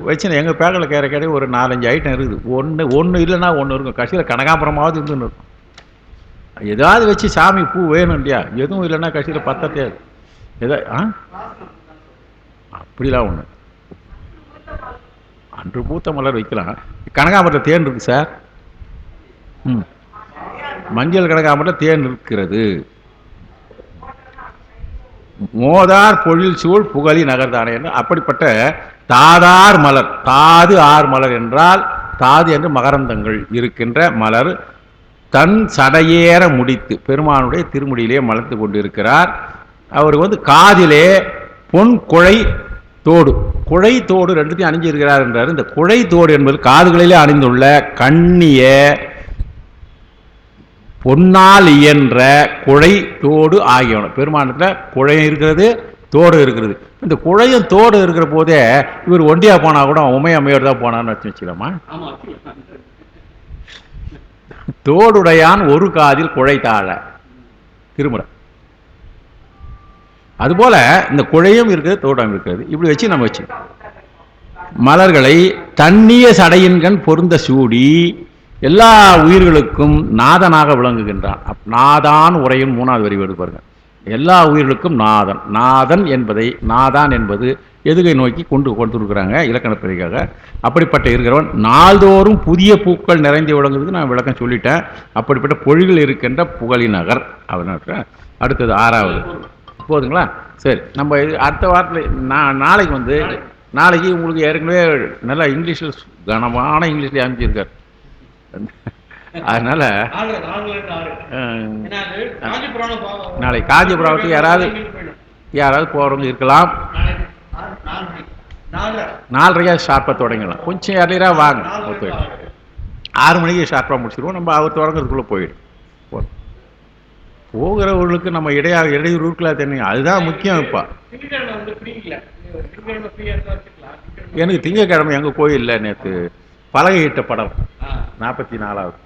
A: வச்சுன எங்கள் பேக்கில் கிடை ஒரு 4-5 ஐட்டம் இருக்குது. ஒன்று இல்லைன்னா ஒன்று இருக்கும். கடைசியில் கனகாம்பரமாவது இருந்துன்னு இருக்கும். ஏதாவது வச்சு சாமி பூ வேணும் இல்லையா, எதுவும் இல்லைன்னா கடைசியில் பத்தத்தே எதா அப்படிலாம் ஒன்று. அன்று பூத்த மலர் வைக்கலாம். கனகாம்பரத்தில் தேன் இருக்குது சார். மஞ்சள் கனகாம்பரத்தில் தேன் இருக்கிறது. மோதார் பொழில் சூழ் புகழி நகர்தானே என்று அப்படிப்பட்ட தாதார் மலர். தாது ஆர் மலர் என்றால் தாது என்று மகரந்தங்கள் இருக்கின்ற மலர் தன் சடையேற முடித்து பெருமானுடைய திருமுடியிலே மலர்ந்து கொண்டிருக்கிறார். அவர் காதிலே பொன் குழை தோடு, குழை தோடு 2த்தையும் அணிஞ்சிருக்கிறார் என்றார். இந்த குழை தோடு என்பது காதுகளிலே அணிந்துள்ள கண்ணிய பொன்னால் இயன்ற குழை தோடு ஆகியவன. பெருமானத்தில் குழை இருக்கிறது, தோடு இருக்கிறது. இந்த குழையும் தோடு இருக்கிற போதே இவர் ஒண்டியா போனா கூட உமையம்மையோடு தான் போனான்னு வச்சுக்கலாமா? தோடுடையான் ஒரு காதில் குழை தாழ திருமுறை. அதுபோல இந்த குழையும் இருக்கிறது, தோடம் இருக்கிறது. இப்படி வச்சு நம்ம வச்சு மலர்களை தண்ணிய சடையின்கண் பொருந்த சூடி எல்லா உயிர்களுக்கும் நாதனாக விளங்குகின்றான். நாதான் உரையும் 3வது வரி வருது பாருங்க. எல்லா உயிர்களுக்கும் நாதன். நாதன் என்பதை, நாதான் என்பது எதுகை நோக்கி கொண்டிருக்கிறாங்க இலக்கணப்பிரிக்காக. அப்படிப்பட்ட இருக்கிறவன் நாள்தோறும் புதிய பூக்கள் நிறைந்து விளங்குறதுக்கு நான் விளக்கம் சொல்லிட்டேன். அப்படிப்பட்ட பொழிகள் இருக்கின்ற புகழிநகர் அவன். அடுத்தது 6வது போதுங்களா? சரி, நம்ம அடுத்த வாரத்தில் நாளைக்கு நாளைக்கு உங்களுக்கு ஏற்கனவே நல்லா இங்கிலீஷில் கனமான இங்கிலீஷில் அமைச்சிருக்கார். அதனால் நாளைக்கு காஞ்சிபுரத்துக்கு யாராவது போகிறவங்க இருக்கலாம். 4:30 ஷார்ப்பாக தொடங்கலாம். கொஞ்சம் இடையிறாக வாங்க. 6 மணிக்கு ஷார்ப்பாக முடிச்சிடுவோம். நம்ம அவர் தொடங்குறதுக்குள்ளே போயிடும். போகிறவர்களுக்கு நம்ம இடையூறு இருக்கலாம் தெரியுங்க. அதுதான் முக்கியம். இப்போ எனக்கு திங்கக்கிழமை எங்கள் கோயிலில் நேற்று பலகையிட்ட படம் 44வது